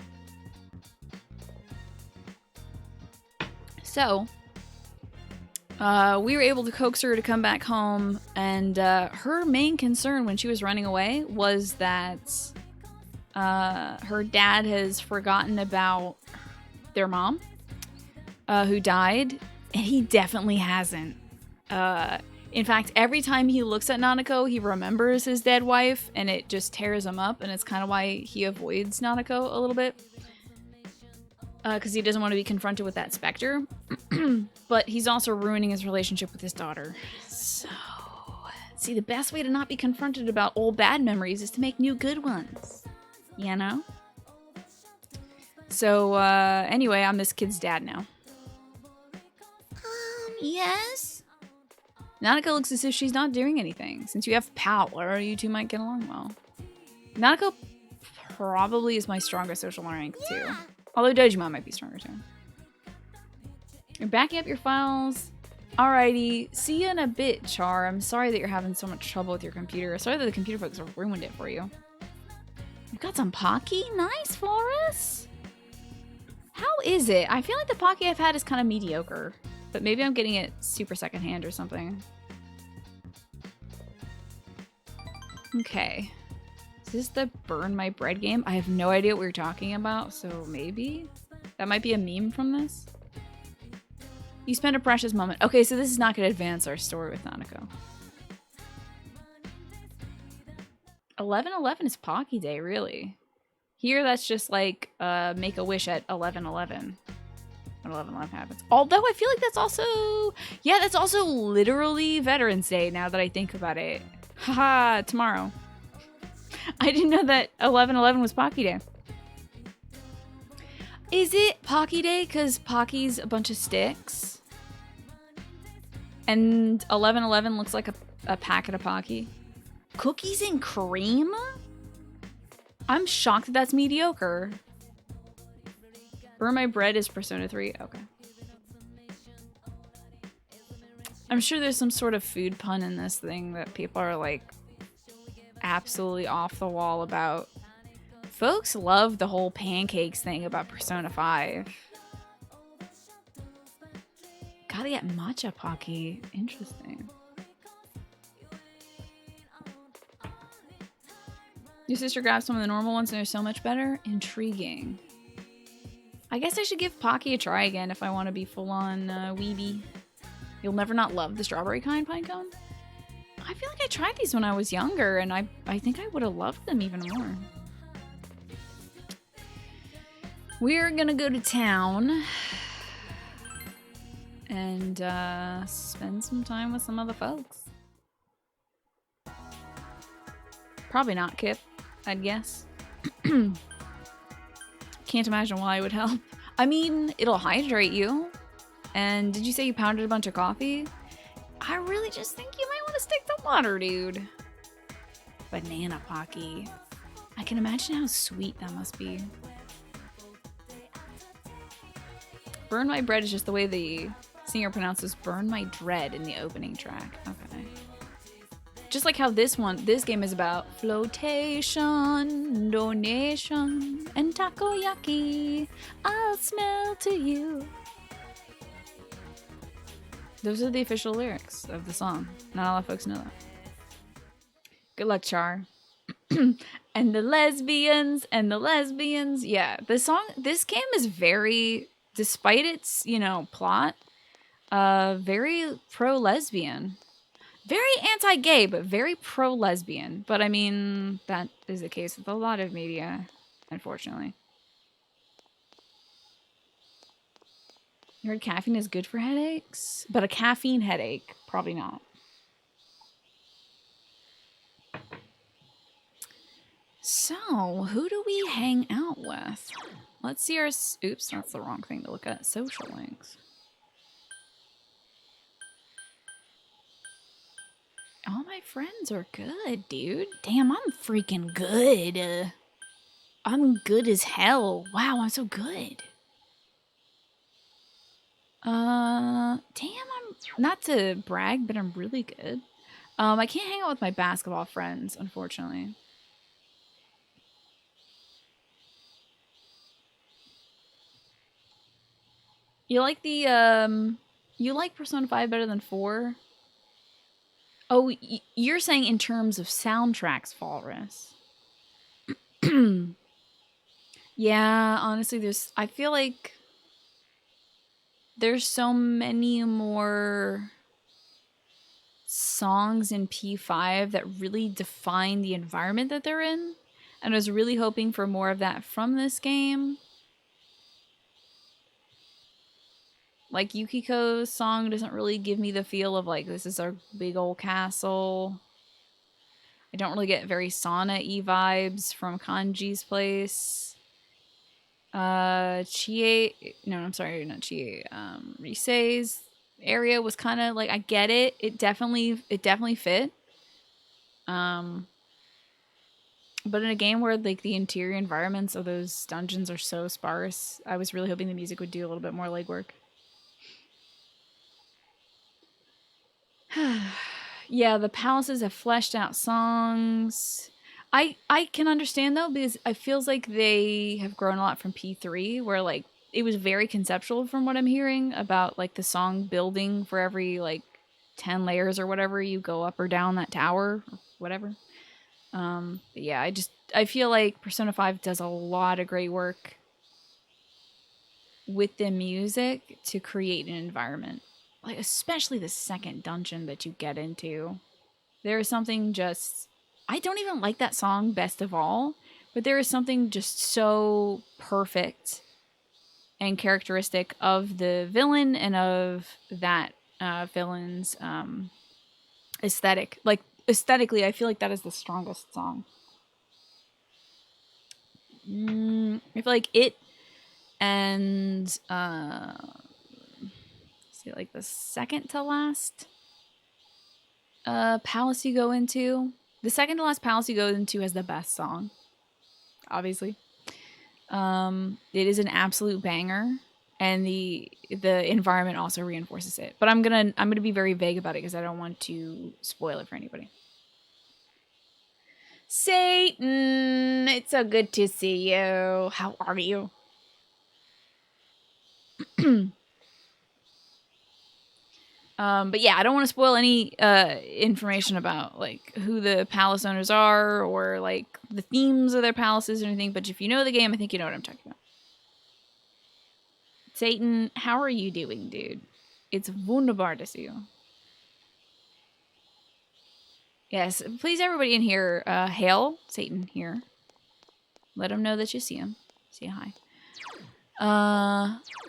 So, we were able to coax her to come back home, and her main concern when she was running away was that her dad has forgotten about their mom, who died, and he definitely hasn't. In fact, every time he looks at Nanako, he remembers his dead wife, and it just tears him up, and it's kind of why he avoids Nanako a little bit. Because he doesn't want to be confronted with that specter. But he's also ruining his relationship with his daughter. So, see, the best way to not be confronted about old bad memories is to make new good ones. You know? So, anyway, I'm this kid's dad now. Yes? Nanako looks as if she's not doing anything. Since you have power, you two might get along well. Nanako probably is my strongest social rank, too. Yeah. Although Dojima might be stronger, too. You're backing up your files. Alrighty. See you in a bit, Char. I'm sorry that you're having so much trouble with your computer. Sorry that the computer folks have ruined it for you. You've got some Pocky? Nice, Flores. How is it? I feel like the Pocky I've had is kind of mediocre. But maybe I'm getting it super secondhand or something. Okay. Is this the burn my bread game? I have no idea what we're talking about, so maybe? That might be a meme from this. You spend a precious moment. Okay, so this is not going to advance our story with Nanako. 11:11 is Pocky Day, really. Here, that's just like make a wish at 11:11. When 11:11 happens. Although I feel like that's also... Yeah, that's also literally Veterans Day now that I think about it. Haha, tomorrow. I didn't know that 11:11 was Pocky Day. Is it Pocky Day because Pocky's a bunch of sticks? And 11:11 looks like a packet of Pocky? Cookies and cream? I'm shocked that that's mediocre. Burn My Bread is Persona 3? Okay. I'm sure there's some sort of food pun in this thing that people are like absolutely off the wall about. Folks love the whole pancakes thing about Persona 5. Gotta get matcha Pocky. Interesting. Your sister grabbed some of the normal ones and they're so much better? Intriguing. I guess I should give Pocky a try again if I want to be full-on weeby. You'll never not love the strawberry kind pinecone? I feel like I tried these when I was younger and I think I would have loved them even more. We're gonna go to town and spend some time with some other folks. Probably not Kip, I'd guess. Can't imagine why it would help. I mean, it'll hydrate you. And did you say you pounded a bunch of coffee? I really just think you might want to stick to water, dude. Banana Pocky. I can imagine how sweet that must be. Burn My Bread is just the way the singer pronounces Burn My Dread in the opening track. Okay. Just like how this game is about flotation, donation, and takoyaki. I'll smell to you. Those are the official lyrics of the song. Not a lot of folks know that. Good luck, Char. And the lesbians. Yeah, this game is very, despite its, plot, very pro-lesbian. Very anti-gay, but very pro-lesbian. But I mean, that is the case with a lot of media, unfortunately. You heard caffeine is good for headaches? But a caffeine headache, probably not. So, who do we hang out with? Let's see our... Oops, that's the wrong thing to look at. Social links. All my friends are good, dude. Damn, I'm freaking good. I'm good as hell. Wow, I'm so good. Damn, I'm... Not to brag, but I'm really good. I can't hang out with my basketball friends, unfortunately. You like the, you like Persona 5 better than 4? Oh, you're saying in terms of soundtracks, Falrus. Yeah, honestly, I feel like there's so many more songs in P5 that really define the environment that they're in. And I was really hoping for more of that from this game. Like, Yukiko's song doesn't really give me the feel of, like, this is our big old castle. I don't really get very Sauna-y vibes from Kanji's place. Chie... No, I'm sorry, not Chie. Risei's area was kind of, like, I get it. It definitely fit. But in a game where, like, the interior environments of those dungeons are so sparse, I was really hoping the music would do a little bit more legwork. Yeah, the palaces have fleshed out songs. I can understand though, because it feels like they have grown a lot from P3, where like it was very conceptual from what I'm hearing about like the song building for every like 10 layers or whatever you go up or down that tower or whatever. Yeah, I feel like Persona 5 does a lot of great work with the music to create an environment. Like, especially the second dungeon that you get into. There is something just... I don't even like that song, Best of All, but there is something just so perfect and characteristic of the villain and of that villain's aesthetic. Like, aesthetically, I feel like that is the strongest song. I feel like it and see, like the second to last palace you go into. The second to last palace you go into has the best song, obviously. It is an absolute banger, and the environment also reinforces it. But I'm gonna be very vague about it because I don't want to spoil it for anybody. Satan, it's so good to see you. How are you? But yeah, I don't want to spoil any information about like who the palace owners are or like the themes of their palaces or anything. But if you know the game, I think you know what I'm talking about. Satan, how are you doing, dude? It's wunderbar to see you. Yes, please everybody in here, hail Satan here. Let him know that you see him. Say hi.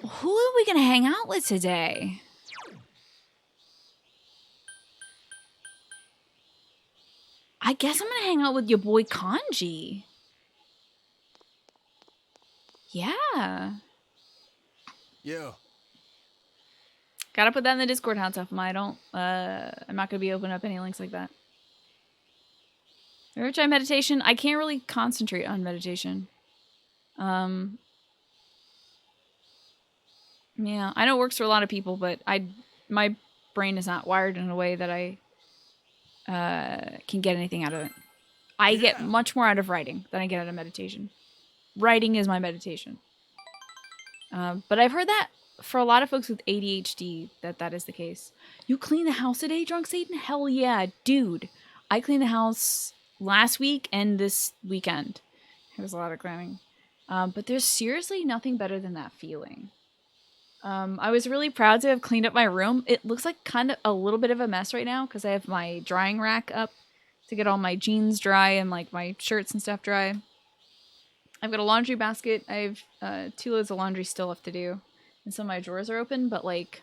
Who are we gonna hang out with today? I guess I'm gonna hang out with your boy Kanji. Yeah. Yeah. Gotta put that in the Discord, how tough am I? I'm not gonna be opening up any links like that. Ever try meditation? I can't really concentrate on meditation. Yeah, I know it works for a lot of people, but my brain is not wired in a way that I can get anything out of it. I get much more out of writing than I get out of meditation. Writing is my meditation. But I've heard that for a lot of folks with ADHD that is the case. You clean the house today, Drunk Satan? Hell yeah, dude. I cleaned the house last week and this weekend. It was a lot of cleaning. But there's seriously nothing better than that feeling. I was really proud to have cleaned up my room. It looks like kind of a little bit of a mess right now because I have my drying rack up to get all my jeans dry and like my shirts and stuff dry. I've got a laundry basket. I have 2 loads of laundry still left to do. And some of my drawers are open, but like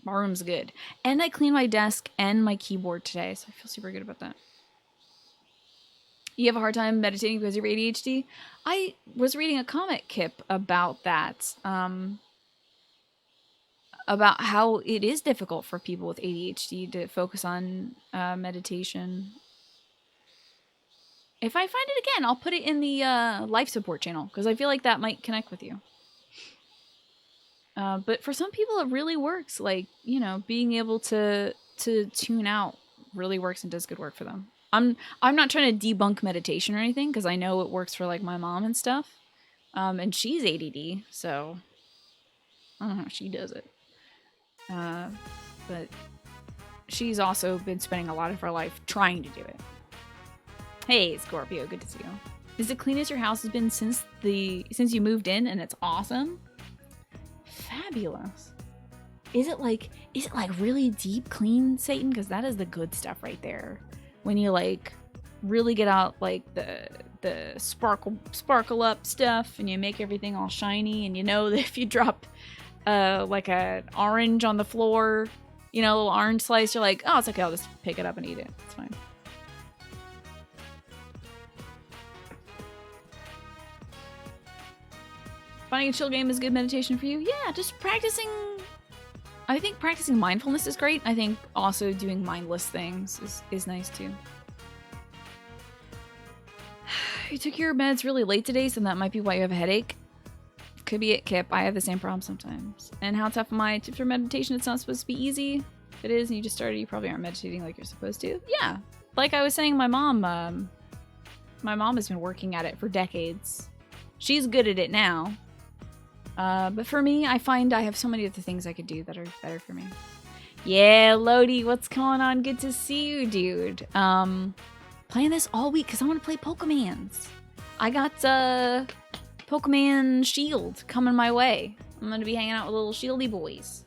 my room's good. And I cleaned my desk and my keyboard today, so I feel super good about that. You have a hard time meditating because of your ADHD? I was reading a comic, Kip, about that. About how it is difficult for people with ADHD to focus on meditation. If I find it again, I'll put it in the life support channel because I feel like that might connect with you. But for some people, it really works. Like, you know, being able to tune out really works and does good work for them. I'm not trying to debunk meditation or anything because I know it works for like my mom and stuff. And she's ADD, so I don't know how she does it. But she's also been spending a lot of her life trying to do it. Hey, Scorpio, good to see you. Is it clean as your house has been since you moved in and it's awesome? Fabulous. Is it like really deep clean, Satan? Because that is the good stuff right there. When you like really get out like the sparkle up stuff and you make everything all shiny and you know that if you drop like an orange on the floor, you know, a little orange slice, you're like, oh, it's okay, I'll just pick it up and eat it. It's fine. Finding a chill game is good meditation for you? Yeah, just practicing. I think practicing mindfulness is great. I think also doing mindless things is nice too. You took your meds really late today, so that might be why you have a headache. Could be it, Kip. I have the same problem sometimes. And how tough am I? Tips for meditation, it's not supposed to be easy. If it is and you just started, you probably aren't meditating like you're supposed to. Yeah. Like I was saying, my mom has been working at it for decades. She's good at it now. But for me, I find I have so many other things I could do that are better for me. Yeah, Lodi, what's going on? Good to see you, dude. Playing this all week because I want to play Pokemans. I got Pokemon Shield coming my way. I'm gonna be hanging out with little shieldy boys.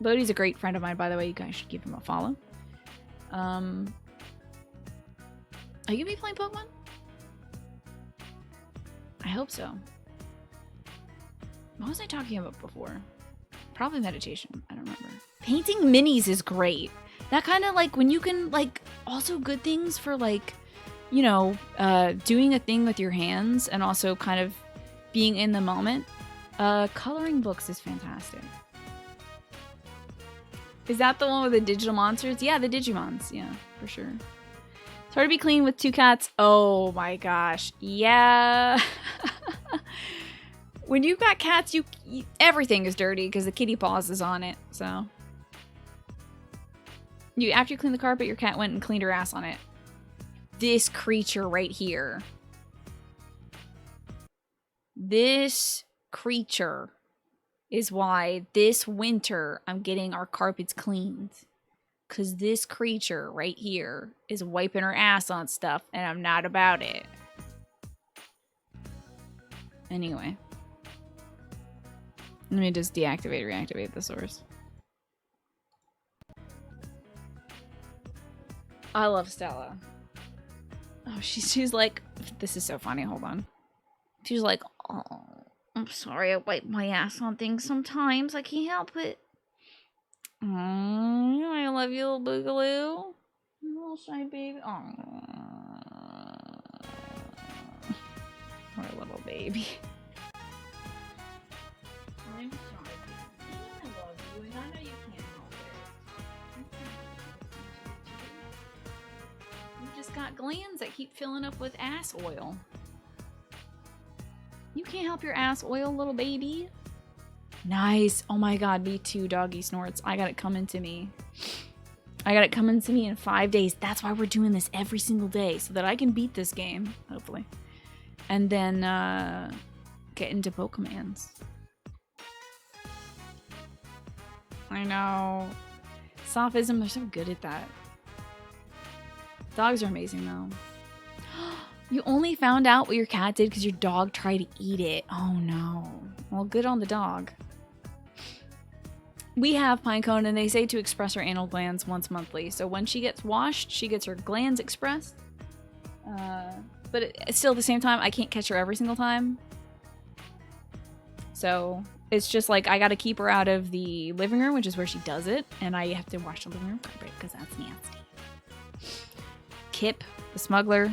Bodhi's a great friend of mine, by the way. You guys should give him a follow. Are you gonna be playing Pokemon? I hope so. What was I talking about before? Probably meditation. I don't remember. Painting minis is great. That kind of like when you can like also good things for like, you know, doing a thing with your hands and also kind of being in the moment. Coloring books is fantastic. Is that the one with the digital monsters? Yeah, the Digimons. Yeah, for sure. It's hard to be clean with 2 cats. Oh my gosh. Yeah. When you've got cats, you everything is dirty because the kitty paws is on it. So, after you clean the carpet, your cat went and cleaned her ass on it. This creature right here. This creature is why this winter I'm getting our carpets cleaned. Because this creature right here is wiping her ass on stuff and I'm not about it. Anyway. Let me just reactivate the source. I love Stella. Oh, she's like, this is so funny. Hold on. She's like, oh, I'm sorry. I wipe my ass on things sometimes. I can't help it. Oh, I love you, little boogaloo. Little shy baby. Oh, poor little baby. I'm sorry. I love you, and I know you can't help it. You just got glands that keep filling up with ass oil. You can't help your ass oil, little baby. Nice. Oh my god, me too, doggy snorts. I got it coming to me. I got it coming to me in 5 days. That's why we're doing this every single day, so that I can beat this game, hopefully. And then, get into Pokemons. I know. Sophism, they're so good at that. Dogs are amazing, though. You only found out what your cat did because your dog tried to eat it. Oh, no. Well, good on the dog. We have Pinecone, and they say to express her anal glands once monthly. So when she gets washed, she gets her glands expressed. But it's still at the same time, I can't catch her every single time. So it's just like I got to keep her out of the living room, which is where she does it. And I have to wash the living room carpet because that's nasty. Kip, the smuggler.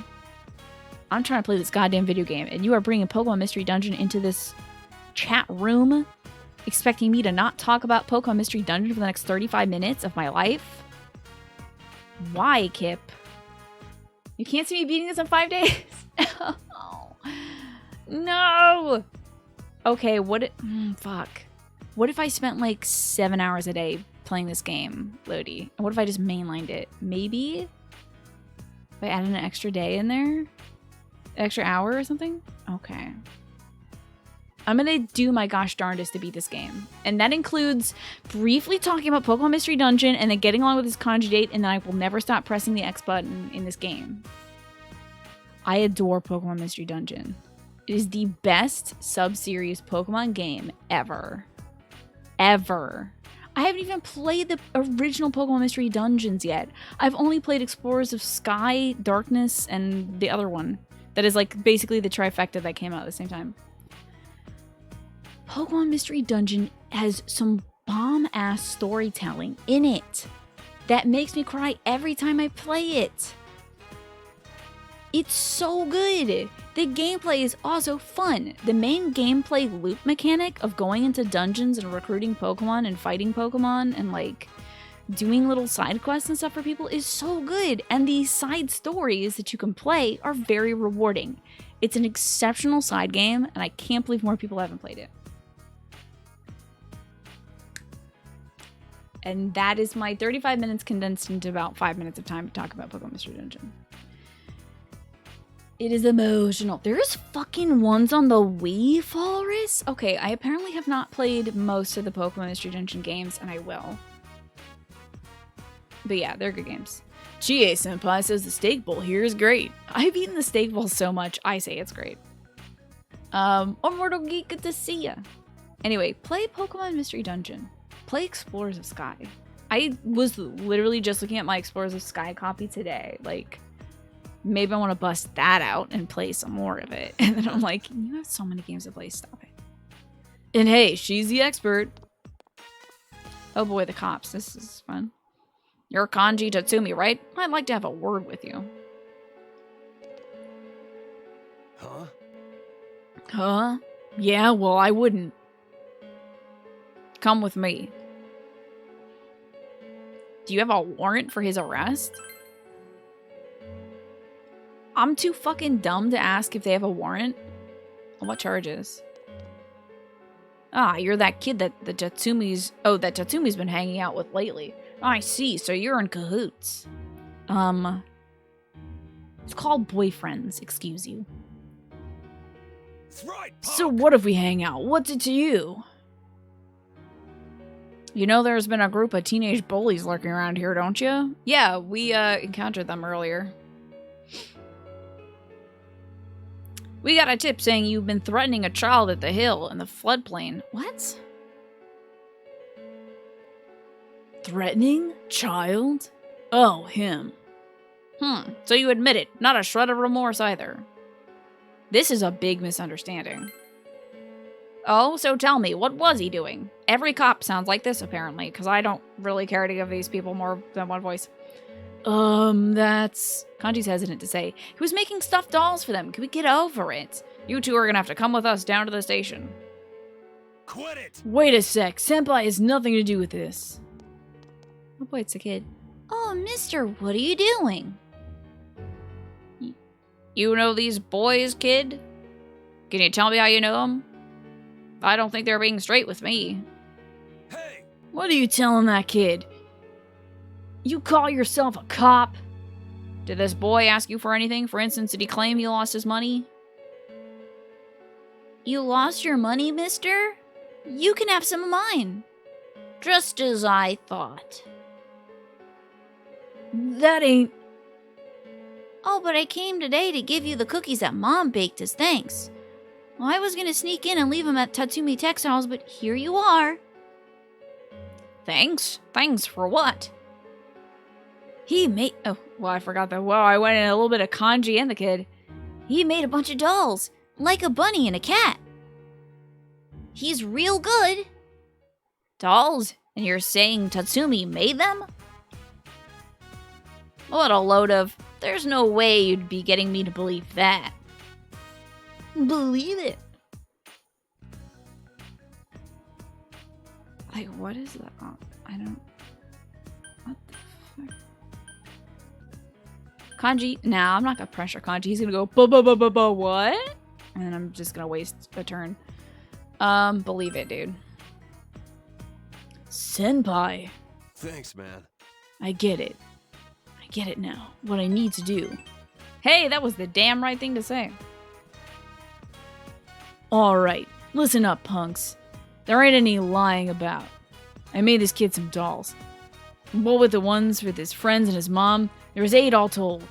I'm trying to play this goddamn video game, and you are bringing Pokemon Mystery Dungeon into this chat room, expecting me to not talk about Pokemon Mystery Dungeon for the next 35 minutes of my life? Why, Kip? You can't see me beating this in 5 days? No! Okay, fuck. What if I spent like 7 hours a day playing this game, Lodi? And what if I just mainlined it? Maybe? If I added an extra day in there? Extra hour or something? Okay. I'm gonna do my gosh darndest to beat this game. And that includes briefly talking about Pokemon Mystery Dungeon and then getting along with this Conjugate, and then I will never stop pressing the X button in this game. I adore Pokemon Mystery Dungeon. It is the best sub-series Pokemon game ever. Ever. I haven't even played the original Pokemon Mystery Dungeons yet. I've only played Explorers of Sky, Darkness, and the other one. That is like basically the trifecta that came out at the same time. Pokemon Mystery Dungeon has some bomb-ass storytelling in it that makes me cry every time I play it. It's so good. The gameplay is also fun. The main gameplay loop mechanic of going into dungeons and recruiting Pokemon and fighting Pokemon and like doing little side quests and stuff for people is so good. And these side stories that you can play are very rewarding. It's an exceptional side game, and I can't believe more people haven't played it. And that is my 35 minutes condensed into about 5 minutes of time to talk about Pokemon Mystery Dungeon. It is emotional. There's fucking ones on the Wii, Falrus? Okay, I apparently have not played most of the Pokemon Mystery Dungeon games, and I will. But yeah, they're good games. Chie-senpai says the steak bowl here is great. I've eaten the steak bowl so much, I say it's great. Immortal Geek, good to see ya. Anyway, play Pokemon Mystery Dungeon. Play Explorers of Sky. I was literally just looking at my Explorers of Sky copy today. Like, maybe I want to bust that out and play some more of it. And then I'm like, you have so many games to play, stop it. And hey, she's the expert. Oh boy, the cops. This is fun. You're Kanji Tatsumi, right? I'd like to have a word with you. Huh? Huh? Yeah, well, I wouldn't. Come with me. Do you have a warrant for his arrest? I'm too fucking dumb to ask if they have a warrant. What charges? Ah, you're that kid that Tatsumi's been hanging out with lately. I see, so you're in cahoots. It's called boyfriends, excuse you. That's right, punk. So what if we hang out? What's it to you? You know there's been a group of teenage bullies lurking around here, don't you? Yeah, we encountered them earlier. We got a tip saying you've been threatening a child at the hill in the floodplain. What? Threatening? Child? Oh, him. So you admit it. Not a shred of remorse either. This is a big misunderstanding. Oh, so tell me, what was he doing? Every cop sounds like this, apparently, because I don't really care to give these people more than one voice. That's... Kanji's hesitant to say. He was making stuffed dolls for them. Can we get over it? You two are gonna have to come with us down to the station. Quit it! Wait a sec. Senpai has nothing to do with this. Oh boy, it's a kid. Oh, mister, what are you doing? You know these boys, kid? Can you tell me how you know them? I don't think they're being straight with me. Hey! What are you telling that kid? You call yourself a cop? Did this boy ask you for anything? For instance, did he claim he lost his money? You lost your money, mister? You can have some of mine. Just as I thought. That ain't... Oh, but I came today to give you the cookies that Mom baked as thanks. Well, I was gonna sneak in and leave them at Tatsumi Textiles, but here you are. Thanks? Thanks for what? He made... Oh, well, I forgot that. Wow, I went in a little bit of Kanji and the kid. He made a bunch of dolls, like a bunny and a cat. He's real good. Dolls? And you're saying Tatsumi made them? What a load of... There's no way you'd be getting me to believe that. Believe it. Like, what is that? Oh, I don't... What the fuck? Kanji... Nah, I'm not gonna pressure Kanji. He's gonna go, what? And then I'm just gonna waste a turn. Believe it, dude. Senpai. Thanks, man. I get it. I get it now. What I need to do. Hey, that was the damn right thing to say. Alright, listen up, punks. There ain't any lying about. I made this kid some dolls. What with the ones with his friends and his mom, there was 8 all told.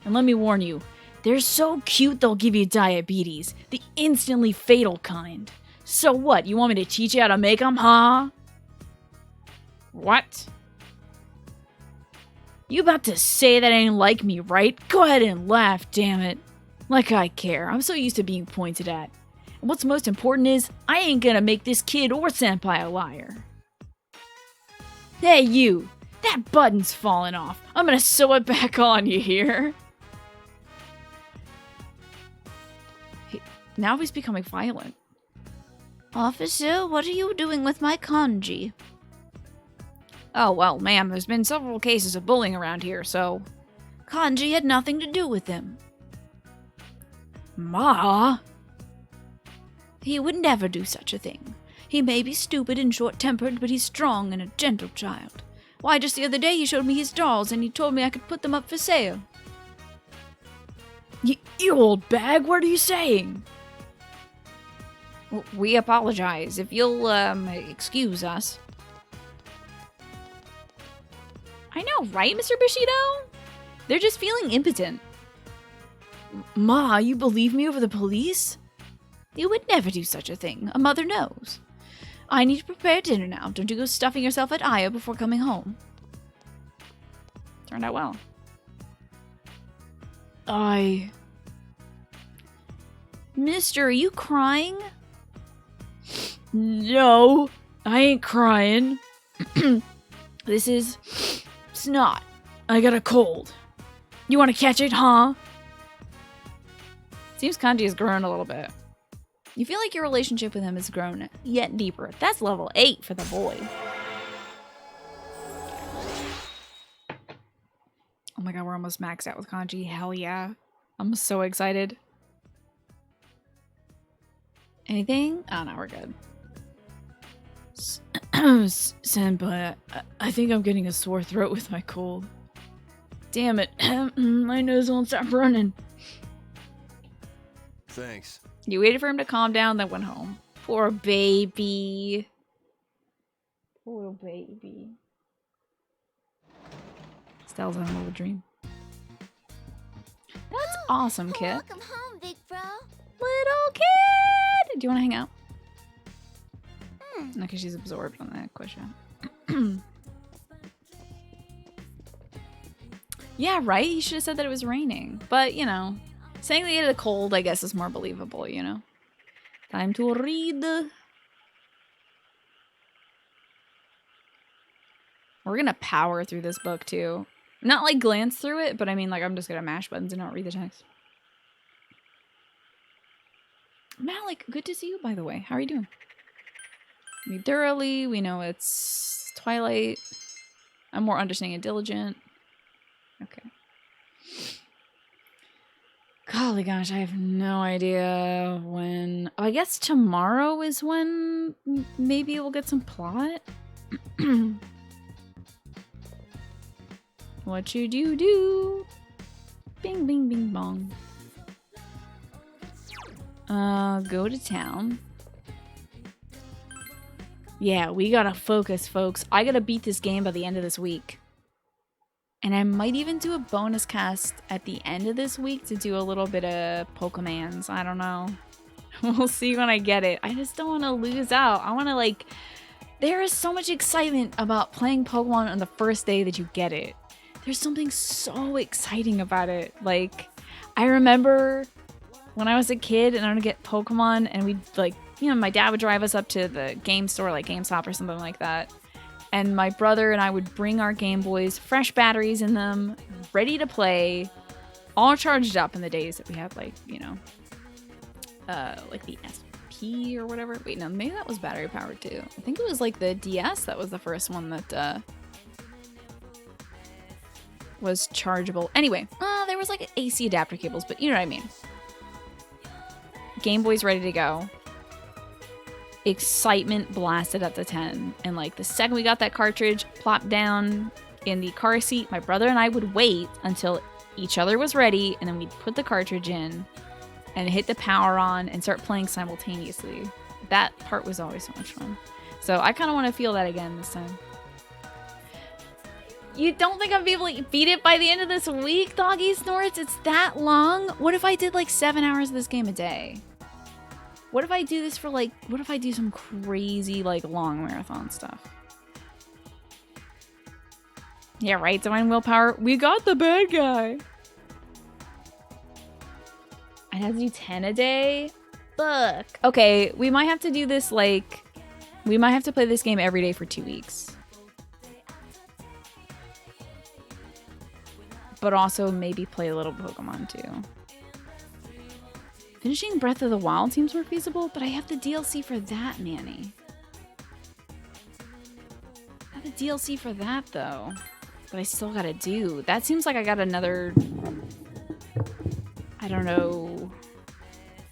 And let me warn you, they're so cute they'll give you diabetes. The instantly fatal kind. So what, you want me to teach you how to make them, huh? What? You about to say that ain't like me, right? Go ahead and laugh, damn it. Like I care. I'm so used to being pointed at. And what's most important is, I ain't gonna make this kid or senpai a liar. Hey you! That button's falling off. I'm gonna sew it back on, you hear? Now he's becoming violent. Officer, what are you doing with my kanji? Oh, well, ma'am, there's been several cases of bullying around here, so... Kanji had nothing to do with them. Ma? He would never do such a thing. He may be stupid and short-tempered, but he's strong and a gentle child. Why, just the other day he showed me his dolls and he told me I could put them up for sale. You old bag, what are you saying? We apologize. If you'll, excuse us. I know, right, Mr. Bushido? They're just feeling impotent. Ma, you believe me over the police? You would never do such a thing. A mother knows. I need to prepare dinner now. Don't you go stuffing yourself at Aya before coming home. Turned out well. Mister, are you crying? No, I ain't crying. This is snot. I got a cold. You want to catch it, huh? Seems Kanji has grown a little bit. You feel like your relationship with him has grown yet deeper. That's level 8 for the boy. Oh my god, we're almost maxed out with Kanji. Hell yeah. I'm so excited. Anything? Oh no, we're good. Senpai, I think I'm getting a sore throat with my cold. Damn it. My nose won't stop running. Thanks. You waited for him to calm down, then went home. Poor baby. Poor baby. Stella's having a little dream. That's awesome, kid. Welcome home, big bro. Little kid! Do you want to hang out? No, because she's absorbed on that question. Yeah, right? You should have said that it was raining. But, you know, saying they had a cold, I guess, is more believable, you know? Time to read. We're gonna power through this book, too. Not, like, glance through it, but I mean, like, I'm just gonna mash buttons and not read the text. Malik, good to see you, by the way. How are you doing? Read thoroughly. We know it's Twilight. I'm more understanding and diligent. Okay. Golly gosh, I have no idea when... Oh, I guess tomorrow is when maybe we'll get some plot. What you do? Bing, bing, bing, bong. Go to town. Yeah, we gotta focus, folks. I gotta beat this game by the end of this week. And I might even do a bonus cast at the end of this week to do a little bit of Pokemans. I don't know. We'll see when I get it. I just don't want to lose out. I want to, like... There is so much excitement about playing Pokemon on the first day that you get it. There's something so exciting about it. Like, I remember when I was a kid and I would get Pokemon and we'd, like... You know, my dad would drive us up to the game store, like GameStop or something like that. And my brother and I would bring our Game Boys, fresh batteries in them, ready to play, all charged up in the days that we had, like, you know, like the SP or whatever. Wait, no, maybe that was battery powered too. I think it was like the DS that was the first one that was chargeable. Anyway, there was like AC adapter cables, but you know what I mean. Game Boy's ready to go. Excitement blasted up to 10, and like the second we got that cartridge plopped down in the car seat, my brother and I would wait until each other was ready, and then we'd put the cartridge in and hit the power on and start playing simultaneously. That part was always so much fun. So I kind of want to feel that again this time. You don't think I'll be able to beat it by the end of this week, Doggy Snorts? It's that long? What if I did like 7 hours of this game a day? What if I do this for like, what if I do some crazy like long marathon stuff? Yeah, right, Divine Willpower. We got the bad guy. I'd have to do 10 a day? Fuck. Okay, we might have to do this like, we might have to play this game every day for 2 weeks. But also maybe play a little Pokemon too. Finishing Breath of the Wild seems more feasible, but I have the DLC for that, Manny. I have the DLC for that, though. But I still gotta do. That seems like I got another... I don't know...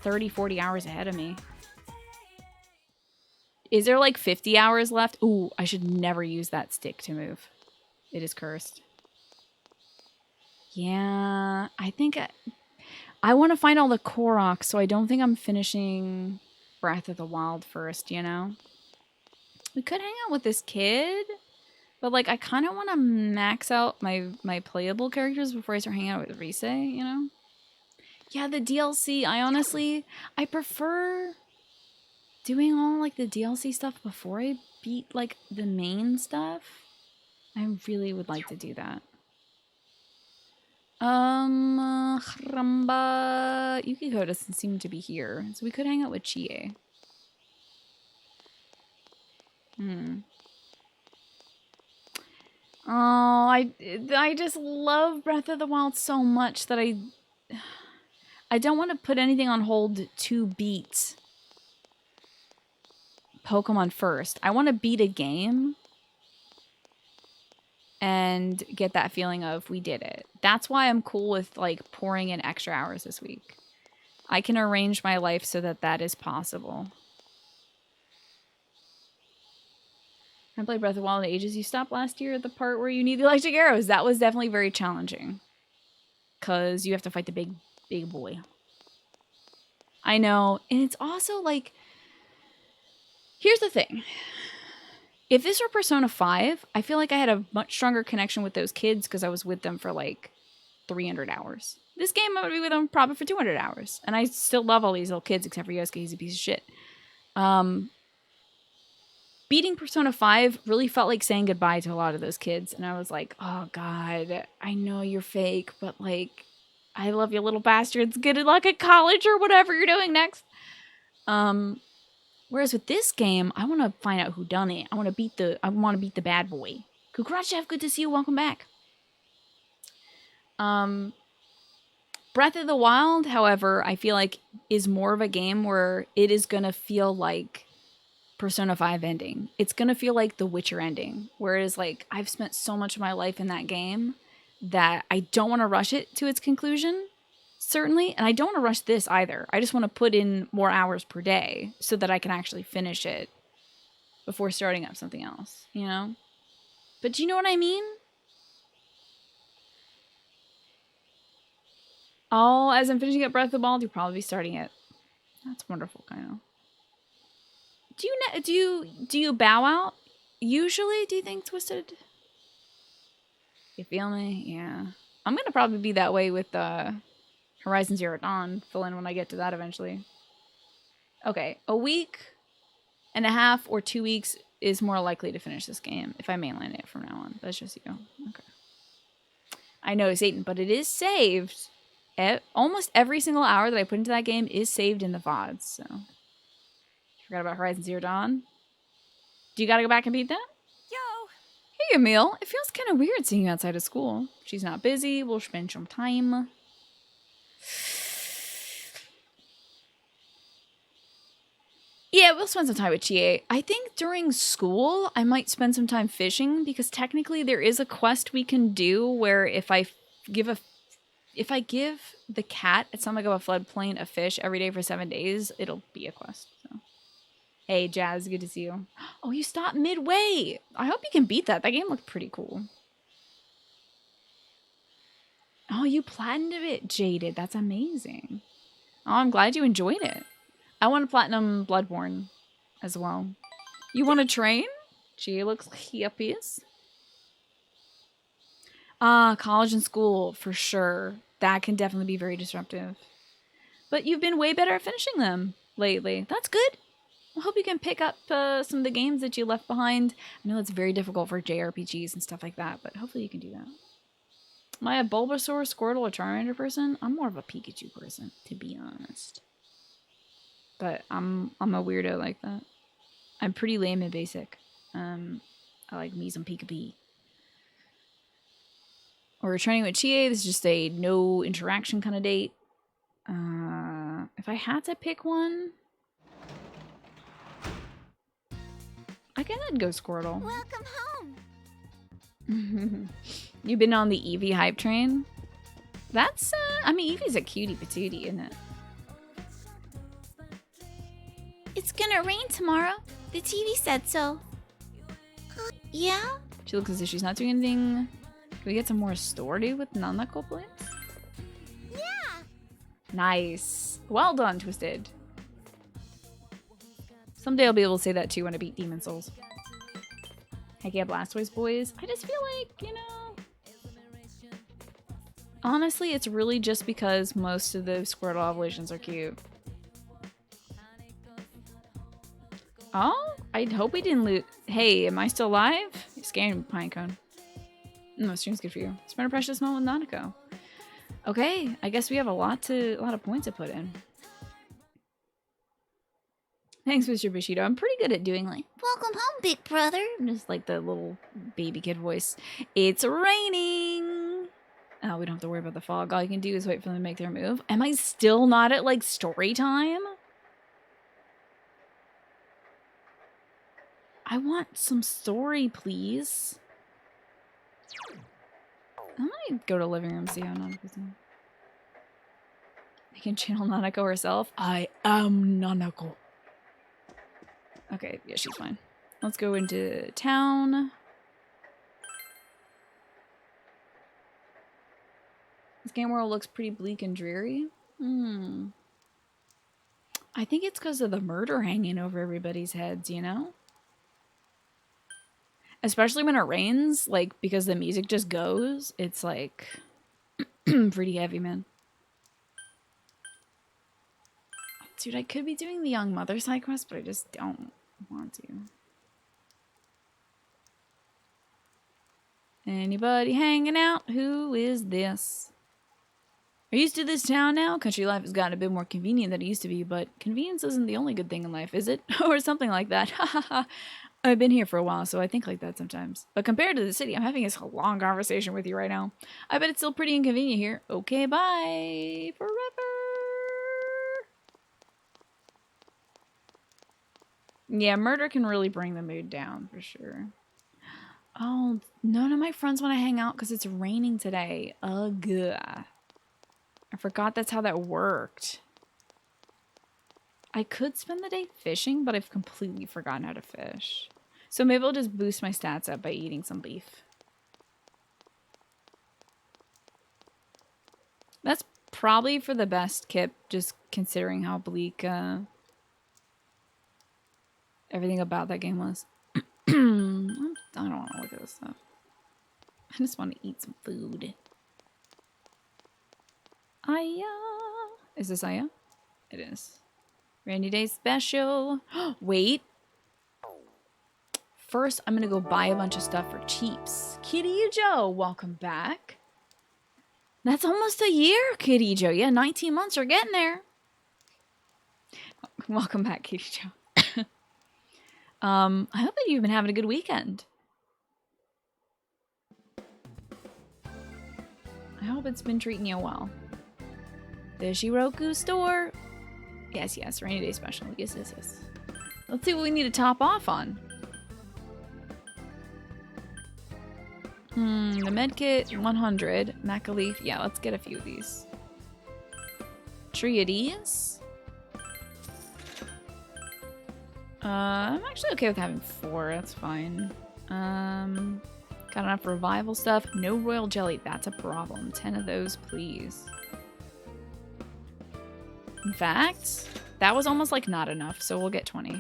30, 40 hours ahead of me. Is there like 50 hours left? Ooh, I should never use that stick to move. It is cursed. Yeah, I think... I want to find all the Koroks, so I don't think I'm finishing Breath of the Wild first, you know? We could hang out with this kid, But like, I kind of want to max out my playable characters before I start hanging out with Rise, you know? Yeah, the DLC, I prefer doing all like the DLC stuff before I beat like the main stuff. I really would like to do that. Ramba Yukiko doesn't seem to be here, so we could hang out with Chie. Oh, I just love Breath of the Wild so much that I don't want to put anything on hold to beat Pokemon first. I want to beat a game and get that feeling of we did it. That's why I'm cool with like pouring in extra hours this week. I can arrange my life so that that is possible. I played Breath of the Wild in ages. You stopped last year at the part where you need the electric arrows. That was definitely very challenging. Because you have to fight the big boy. I know. And it's also like... Here's the thing. If this were Persona 5, I feel like I had a much stronger connection with those kids because I was with them for like 300 hours. This game, I would be with them probably for 200 hours. And I still love all these little kids except for Yosuke. He's a piece of shit. Beating Persona 5 really felt like saying goodbye to a lot of those kids. And I was like, oh God, I know you're fake, but like, I love you little bastards. Good luck at college or whatever you're doing next. Whereas with this game, I want to find out who done it. I want to beat the bad boy. Kukrachef, good to see you. Welcome back. Breath of the Wild, however, I feel like is more of a game where it is going to feel like Persona 5 ending. It's going to feel like The Witcher ending. Whereas like I've spent so much of my life in that game that I don't want to rush it to its conclusion. Certainly, and I don't want to rush this either. I just want to put in more hours per day so that I can actually finish it before starting up something else, you know? But do you know what I mean? Oh, as I'm finishing up Breath of the Wild, you'll probably be starting it. That's wonderful, Kyle. Do you bow out? Usually, do you think, Twisted? You feel me? Yeah. I'm gonna probably be that way with Horizon Zero Dawn. Fill in when I get to that eventually. Okay, a week and a half or 2 weeks is more likely to finish this game if I mainline it from now on. That's just you. Okay. I know, Satan, but it is saved. Almost every single hour that I put into that game is saved in the VODs, so. Forgot about Horizon Zero Dawn. Do you gotta go back and beat that? Yo! Hey, Emil. It feels kind of weird seeing you outside of school. She's not busy. We'll spend some time. Yeah, we'll spend some time with Chie. I think during school, I might spend some time fishing because technically there is a quest we can do where if I give the cat at Summit of a Floodplain a fish every day for 7 days, it'll be a quest. So. Hey, Jazz, good to see you. Oh, you stopped midway. I hope you can beat that. That game looked pretty cool. Oh, you platinumed it, Jaded. That's amazing. Oh, I'm glad you enjoyed it. I want to platinum Bloodborne as well. You want to train? Gee, looks like hippies. College and school, for sure. That can definitely be very disruptive. But you've been way better at finishing them lately. That's good. I hope you can pick up some of the games that you left behind. I know it's very difficult for JRPGs and stuff like that, but hopefully you can do that. Am I a Bulbasaur, Squirtle, or Charmander person? I'm more of a Pikachu person, to be honest. But I'm a weirdo like that. I'm pretty lame and basic. I like me some Pika-Pee. We're training with Chie. This is just a no interaction kind of date. If I had to pick one, I guess I'd go Squirtle. Welcome home. You've been on the Eevee hype train? That's, I mean, Eevee's a cutie patootie, isn't it? It's gonna rain tomorrow. The TV said so. Yeah? She looks as if she's not doing anything. Can we get some more story with Nanako, please? Yeah! Nice. Well done, Twisted. Someday I'll be able to say that too when I beat Demon Souls. Heck yeah, Blastoise boys. I just feel like, you know... Honestly, it's really just because most of the Squirtle evolutions are cute. Oh, I hope we didn't loot. Hey, am I still alive? You're scaring me, Pinecone. No, stream's good for you. Spend a precious moment with Nanako. Okay, I guess we have a lot of points to put in. Thanks, Mr. Bushido. I'm pretty good at doing like, Welcome home, big brother. just like the little baby kid voice. It's raining. Oh, we don't have to worry about the fog. All you can do is wait for them to make their move. Am I still not at like story time? I want some story, please. I might go to living room, see how Nanako's doing. I can channel Nanako herself. I am Nanako. Okay, yeah, she's fine. Let's go into town. This game world looks pretty bleak and dreary. I think it's because of the murder hanging over everybody's heads, you know? Especially when it rains, like, because the music just goes. It's, like, pretty heavy, man. Dude, I could be doing the Young Mother side quest, but I just don't want to. Anybody hanging out? Who is this? Are you used to this town now? Country life has gotten a bit more convenient than it used to be, but convenience isn't the only good thing in life, is it? Or something like that. Ha ha ha. I've been here for a while, so I think like that sometimes. But compared to the city, I'm having this long conversation with you right now. I bet it's still pretty inconvenient here. Okay, bye. Forever. Yeah, murder can really bring the mood down, for sure. Oh, none of my friends want to hang out because it's raining today. Ugh. I forgot that's how that worked. I could spend the day fishing, but I've completely forgotten how to fish. So maybe I'll just boost my stats up by eating some beef. That's probably for the best, Kip, just considering how bleak everything about that game was. I don't want to look at this stuff. I just want to eat some food. Aya. Is this Aya? It is. Rainy Day special. Wait. First, I'm gonna go buy a bunch of stuff for cheaps. Kirijo, welcome back. That's almost a year, Kirijo. Yeah, 19 months. We're getting there. Welcome back, Kirijo. I hope that you've been having a good weekend. I hope it's been treating you well. The Shiroku store. Yes, yes. Rainy Day special. Yes, yes, yes. Let's see what we need to top off on. The medkit, 100. Macaleaf. Yeah, let's get a few of these. Triades. I'm actually okay with having 4. That's fine. Got enough revival stuff. No royal jelly. That's a problem. 10 of those, please. In fact, that was almost like not enough, so we'll get 20.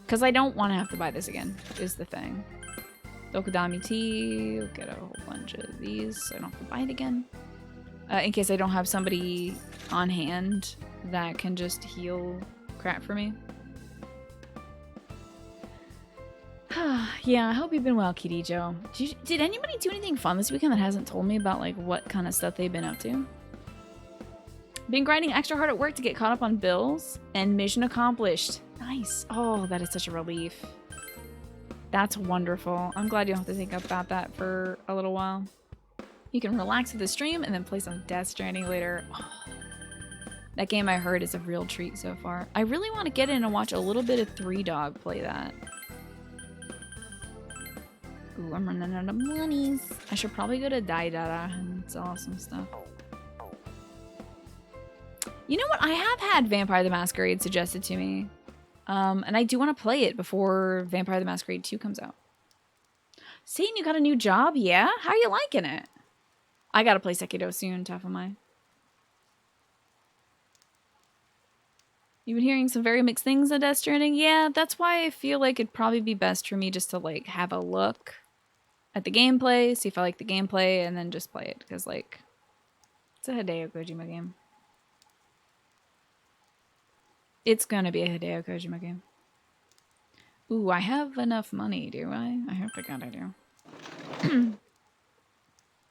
Because I don't want to have to buy this again, is the thing. Dokudami tea. We'll get a whole bunch of these so I don't have to buy it again. In case I don't have somebody on hand that can just heal crap for me. Yeah, I hope you've been well, Kirijo. Did anybody do anything fun this weekend that hasn't told me about like what kind of stuff they've been up to? Been grinding extra hard at work to get caught up on bills, and mission accomplished. Nice. Oh, that is such a relief. That's wonderful. I'm glad you don't have to think about that for a little while. You can relax with the stream and then play some Death Stranding later. Oh, that game I heard is a real treat so far. I really want to get in and watch a little bit of Three Dog play that. Ooh, I'm running out of monies. I should probably go to Daidara and sell some stuff. You know what? I have had Vampire the Masquerade suggested to me. And I do want to play it before Vampire the Masquerade 2 comes out. Satan, you got a new job? Yeah? How are you liking it? I gotta play Sekiro soon, Tafamai. You've been hearing some very mixed things on Death Stranding. Yeah, that's why I feel like it'd probably be best for me just to like have a look at the gameplay, see if I like the gameplay, and then just play it. Because like, it's a Hideo Kojima game. It's gonna be a Hideo Kojima game. Ooh, I have enough money, do I? I hope to God I do.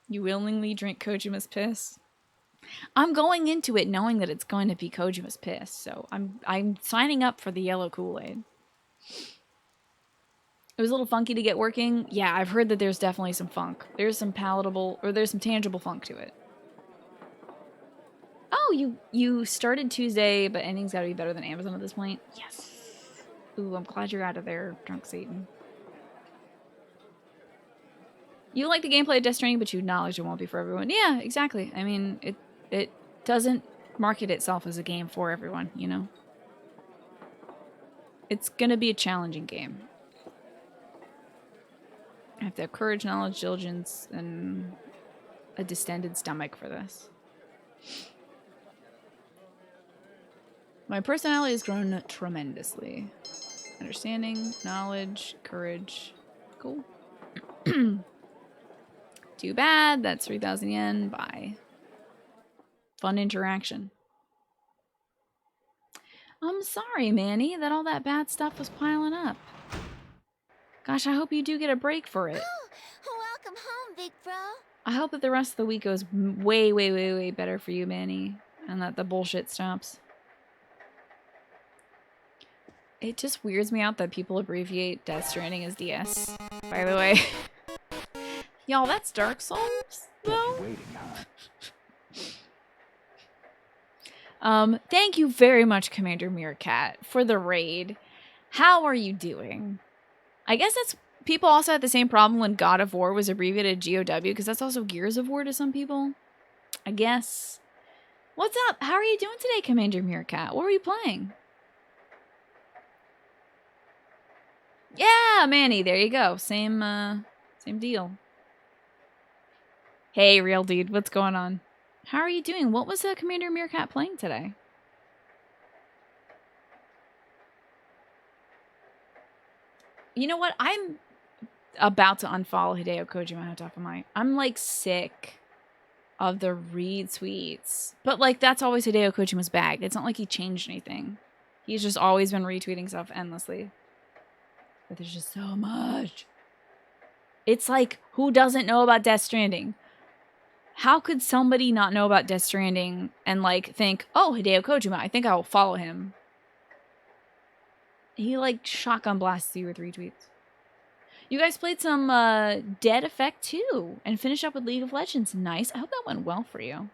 You willingly drink Kojima's piss? I'm going into it knowing that it's going to be Kojima's piss, so I'm signing up for the yellow Kool-Aid. It was a little funky to get working. Yeah, I've heard that there's definitely some funk. There's some palatable, or there's some tangible funk to it. Oh, you started Tuesday, but ending's got to be better than Amazon at this point. Yes. Ooh, I'm glad you're out of there, Drunk Satan. You like the gameplay of Death Stranding, but you acknowledge it won't be for everyone. Yeah, exactly. I mean, it doesn't market itself as a game for everyone, you know? It's gonna be a challenging game. I have to have courage, knowledge, diligence, and a distended stomach for this. My personality has grown tremendously. Understanding, knowledge, courage. Cool. Too bad. That's 3,000 yen. Bye. Fun interaction. I'm sorry, Manny, that all that bad stuff was piling up. Gosh, I hope you do get a break for it. Oh, welcome home, big bro. I hope that the rest of the week goes way, way, way, way better for you, Manny. And that the bullshit stops. It just weirds me out that people abbreviate Death Stranding as DS, by the way. Y'all, that's Dark Souls, though? Thank you very much, Commander Meerkat, for the raid. How are you doing? I guess that's... People also had the same problem when God of War was abbreviated GOW, because that's also Gears of War to some people. I guess. What's up? How are you doing today, Commander Meerkat? What were you playing? Yeah, Manny, there you go. Same deal. Hey, real dude, what's going on? How are you doing? What was Commander Meerkat playing today? You know what? I'm about to unfollow Hideo Kojima on top of my... I'm like sick of the retweets. But like that's always Hideo Kojima's bag. It's not like he changed anything. He's just always been retweeting stuff endlessly. But there's just so much. It's like, who doesn't know about Death Stranding? How could somebody not know about Death Stranding and like think, oh, Hideo Kojima, I think I will follow him. He like shotgun blasts you with retweets. You guys played some Dead Effect 2 and finished up with League of Legends. Nice. I hope that went well for you.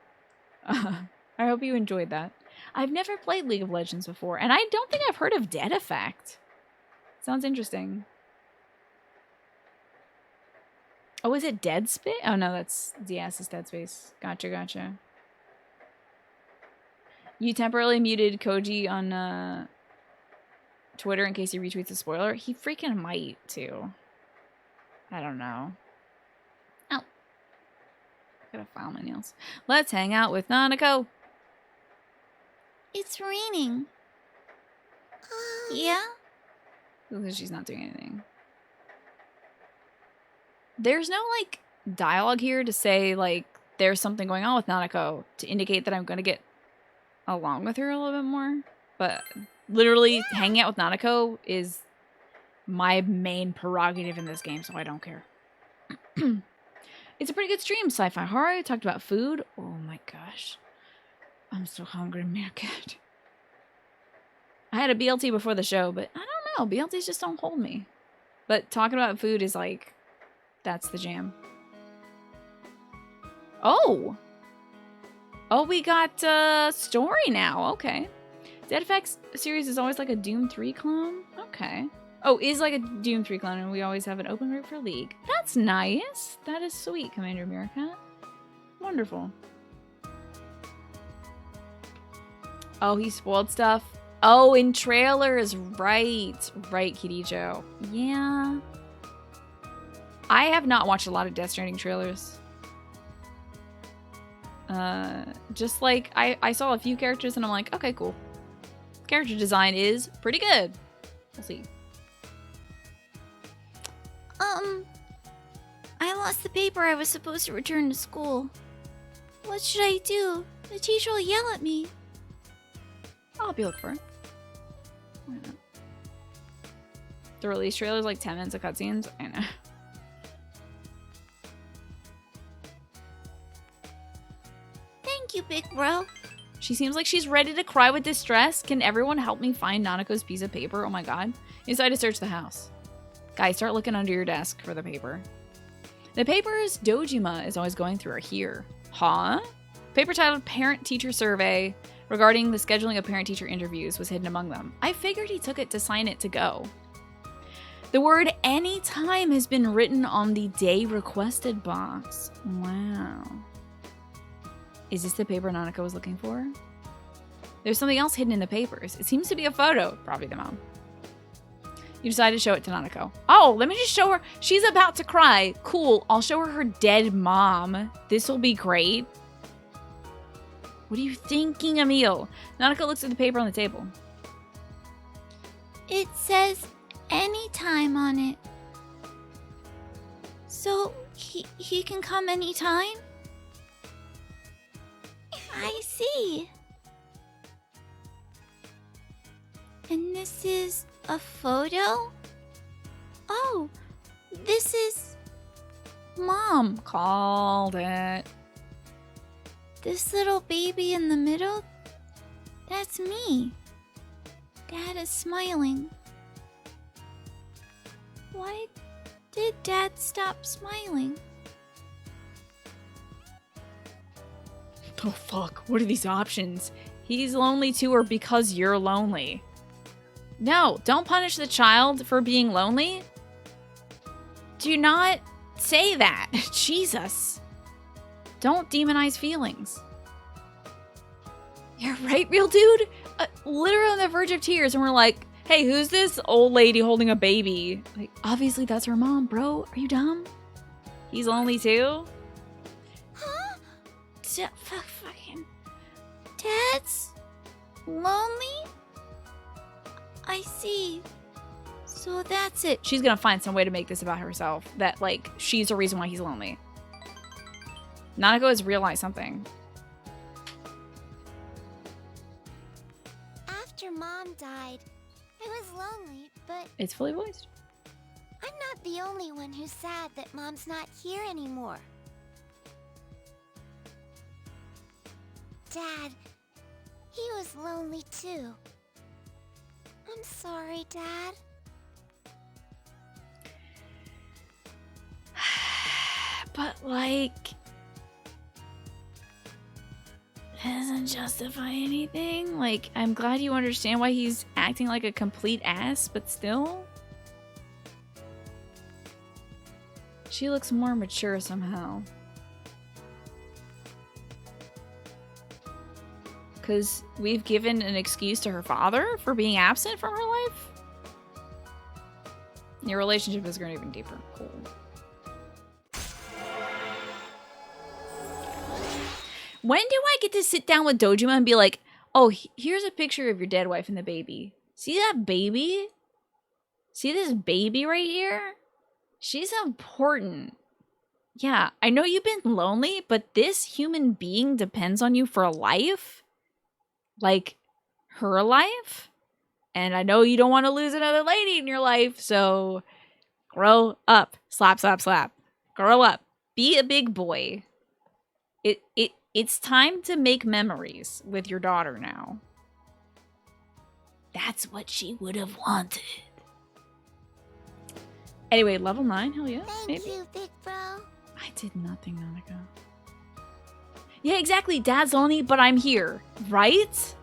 I hope you enjoyed that. I've never played League of Legends before, and I don't think I've heard of Dead Effect. Sounds interesting. Oh, is it Dead Space? Oh, no, that's... Yes, it's Dead Space. Gotcha, gotcha. You temporarily muted Koji on Twitter in case he retweets a spoiler. He freaking might, too. I don't know. Ow. Gotta file my nails. Let's hang out with Nanako. It's raining. Yeah? Because she's not doing anything. There's no, like, dialogue here to say, like, there's something going on with Nanako to indicate that I'm going to get along with her a little bit more. But literally, hanging out with Nanako is my main prerogative in this game, so I don't care. It's a pretty good stream, Sci-Fi Horror. Talked about food. Oh my gosh. I'm so hungry, Meerkat. I had a BLT before the show, but I don't know. BLTs just don't hold me. But talking about food is like... That's the jam. Oh! Oh, we got story now. Okay. Dead Effects series is always like a Doom 3 clone? Okay. Oh, is like a Doom 3 clone, and we always have an open group for League. That's nice. That is sweet, Commander Meerkat. Wonderful. Oh, he spoiled stuff. Oh, in trailers. Right. Right, Kirijo. Yeah. I have not watched a lot of Death Stranding trailers. Just like, I saw a few characters and I'm like, okay, cool. Character design is pretty good. We'll see. I lost the paper I was supposed to return to school. What should I do? The teacher will yell at me. I'll help you look for it. Why not? The release trailer is like 10 minutes of cutscenes. I know. Thank you, big bro. She seems like she's ready to cry with distress. Can everyone help me find Nanako's piece of paper? Oh my god. You decide to search the house. Guys, start looking under your desk for the paper. The papers Dojima is always going through are here. Huh? Paper titled Parent Teacher Survey regarding the scheduling of parent-teacher interviews was hidden among them. I figured he took it to sign it to go. The word anytime has been written on the day requested box. Wow. Is this the paper Nanako was looking for? There's something else hidden in the papers. It seems to be a photo. Probably the mom. You decide to show it to Nanako. Oh, let me just show her. She's about to cry. Cool. I'll show her her dead mom. This will be great. What are you thinking, Emil? Nanako looks at the paper on the table. It says anytime on it. So he can come anytime? I see. And this is a photo? Oh, this is Mom called it. this little baby in the middle. That's me. Dad is smiling. Why did Dad stop smiling? Oh fuck, what are these options? He's lonely too, or because you're lonely? No, don't punish the child for being lonely. Do not say that. Jesus. Don't demonize feelings. You're right, real dude. Literally on the verge of tears, and we're like, hey, who's this old lady holding a baby? Like, obviously that's her mom, bro. Are you dumb? He's lonely too? Huh? Fucking. Dad's lonely? I see. So that's it. She's gonna find some way to make this about herself. That, like, she's the reason why he's lonely. Nanako has realized something. After Mom died, I was lonely, but It's fully voiced. I'm not the only one who's sad that Mom's not here anymore. Dad, he was lonely too. I'm sorry, Dad. But, like, that doesn't justify anything. Like, I'm glad you understand why he's acting like a complete ass, but still. She looks more mature somehow. Because we've given an excuse to her father for being absent from her life? Your relationship is going even deeper. Cool. When do I get to sit down with Dojima and be like, oh, here's a picture of your dead wife and the baby. See that baby? See this baby right here? She's important. Yeah, I know you've been lonely, but this human being depends on you for life. Like, her life. And I know you don't want to lose another lady in your life, so grow up. Slap, slap, slap. Grow up. Be a big boy. It's time to make memories with your daughter now. That's what she would have wanted. Anyway, level 9, hell yeah. Thank Maybe. you, Big Bro. I did nothing, Nanako. Yeah, exactly. Dad's lonely, but I'm here. Right?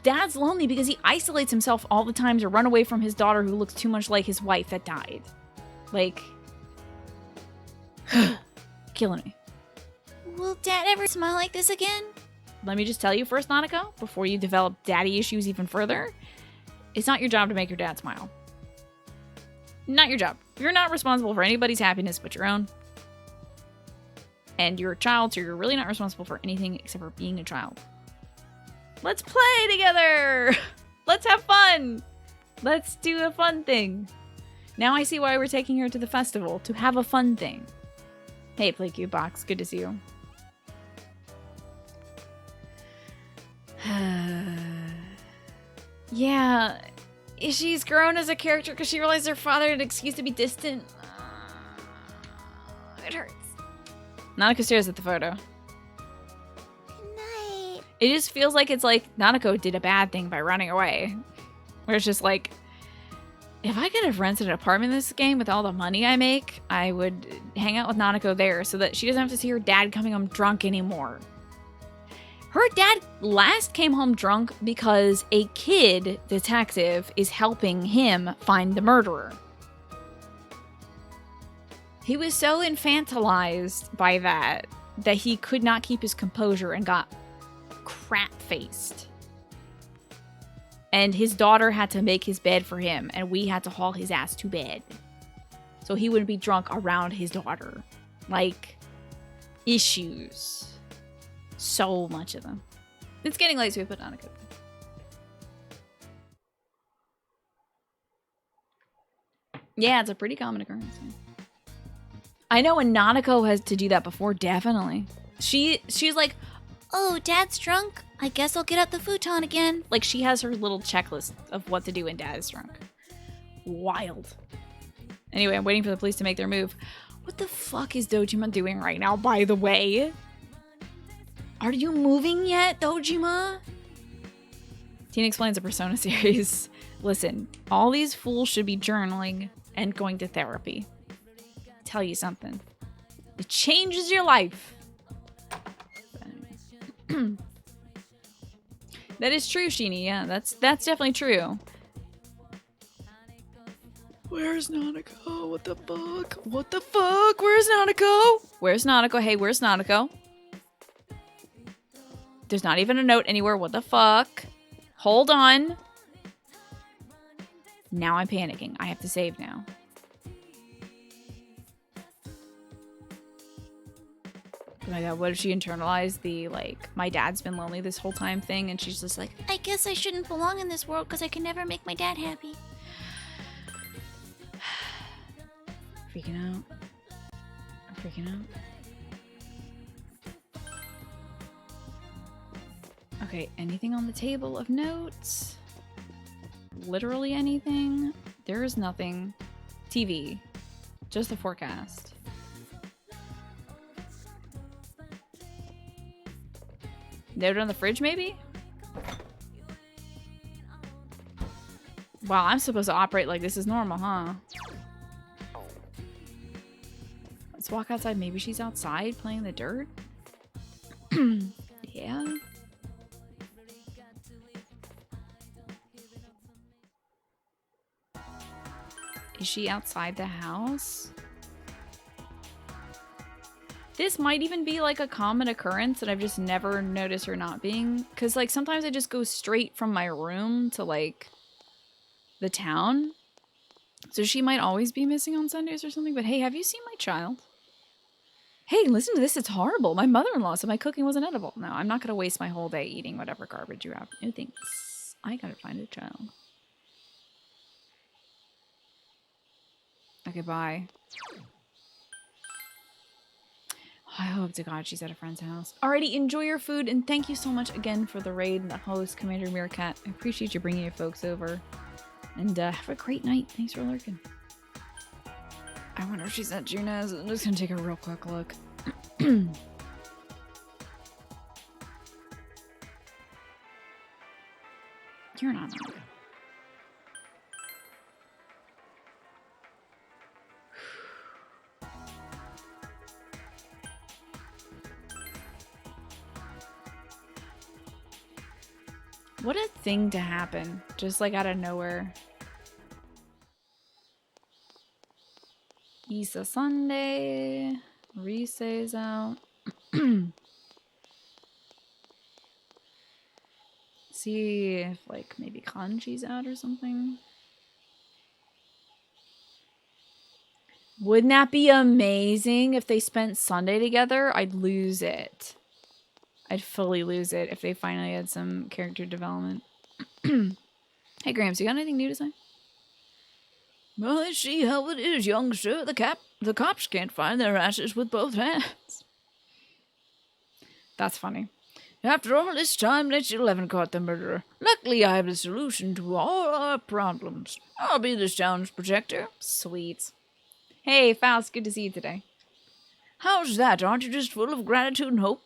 Dad's lonely because he isolates himself all the time to run away from his daughter who looks too much like his wife that died. Like... killing me. Will Dad ever smile like this again? Let me just tell you first, Nanako, before you develop daddy issues even further, it's not your job to make your dad smile. Not your job. You're not responsible for anybody's happiness but your own. And you're a child, so you're really not responsible for anything except for being a child. Let's play together. Let's have fun. Let's do a fun thing. Now I see why we're taking her to the festival, to have a fun thing. Hey, PlayCube Box, good to see you. Yeah, she's grown as a character because she realized her father had an excuse to be distant. It hurts. Nanako stares at the photo. Good night. It just feels like it's like Nanako did a bad thing by running away. Where it's just like, if I could have rented an apartment in this game with all the money I make, I would hang out with Nanako there so that she doesn't have to see her dad coming home drunk anymore. Her dad last came home drunk because a kid detective is helping him find the murderer. He was so infantilized by that he could not keep his composure and got crap-faced. And his daughter had to make his bed for him, and we had to haul his ass to bed. So he wouldn't be drunk around his daughter. Like, issues. So much of them. It's getting late, so we put Nanako. Yeah, it's a pretty common occurrence. I know when Nanako has to do that before, definitely. She's like, Oh, Dad's drunk? I guess I'll get out the futon again. like she has her little checklist of what to do when Dad is drunk. Wild. Anyway, I'm waiting for the police to make their move. What the fuck is Dojima doing right now, by the way? Are you moving yet, Dojima? Teen explains a Persona series. Listen, all these fools should be journaling and going to therapy. Tell you something. It changes your life. That is true, Sheenie. Yeah, that's definitely true. Where's Nanako? What the fuck? What the fuck? Where's Nanako? Where's Nanako? Hey, where's Nanako? There's not even a note anywhere. What the fuck? Hold on. Now I'm panicking. I have to save now. Oh my god, what if she internalized the, like, my dad's been lonely this whole time thing, and she's just like, I guess I shouldn't belong in this world because I can never make my dad happy. freaking out. I'm freaking out. Okay, anything on the table of notes? Literally anything? There is nothing. TV. Just the forecast. Note on the fridge, maybe? Wow, I'm supposed to operate like this is normal, huh? Let's walk outside. Maybe she's outside playing in the dirt? Yeah. Is she outside the house? This might even be like a common occurrence that I've just never noticed her not being. Because like sometimes I just go straight from my room to like the town. So she might always be missing on Sundays or something. But hey, have you seen my child? Hey, listen to this. It's horrible. My mother-in-law said my cooking wasn't edible. No, I'm not going to waste my whole day eating whatever garbage you have. No thanks. I gotta find a child. Okay, bye. I hope to God she's at a friend's house. Alrighty, enjoy your food, and thank you so much again for the raid and the host, Commander Meerkat. I appreciate you bringing your folks over. And have a great night. Thanks for lurking. I wonder if she's at Juna's. I'm just gonna take a real quick look. You're not on. What a thing to happen, just like out of nowhere. Easter Sunday, Rise's out. See if like maybe Kanji's out or something. Wouldn't that be amazing if they spent Sunday together? I'd lose it. I'd fully lose it if they finally had some character development. Hey, Gramps, you got anything new to say? Well, I see how it is, youngster. The cops can't find their asses with both hands. That's funny. After all this time, they still haven't caught the murderer. Luckily, I have the solution to all our problems. I'll be this town's protector. Sweet. Hey, Faust, good to see you today. How's that? Aren't you just full of gratitude and hope?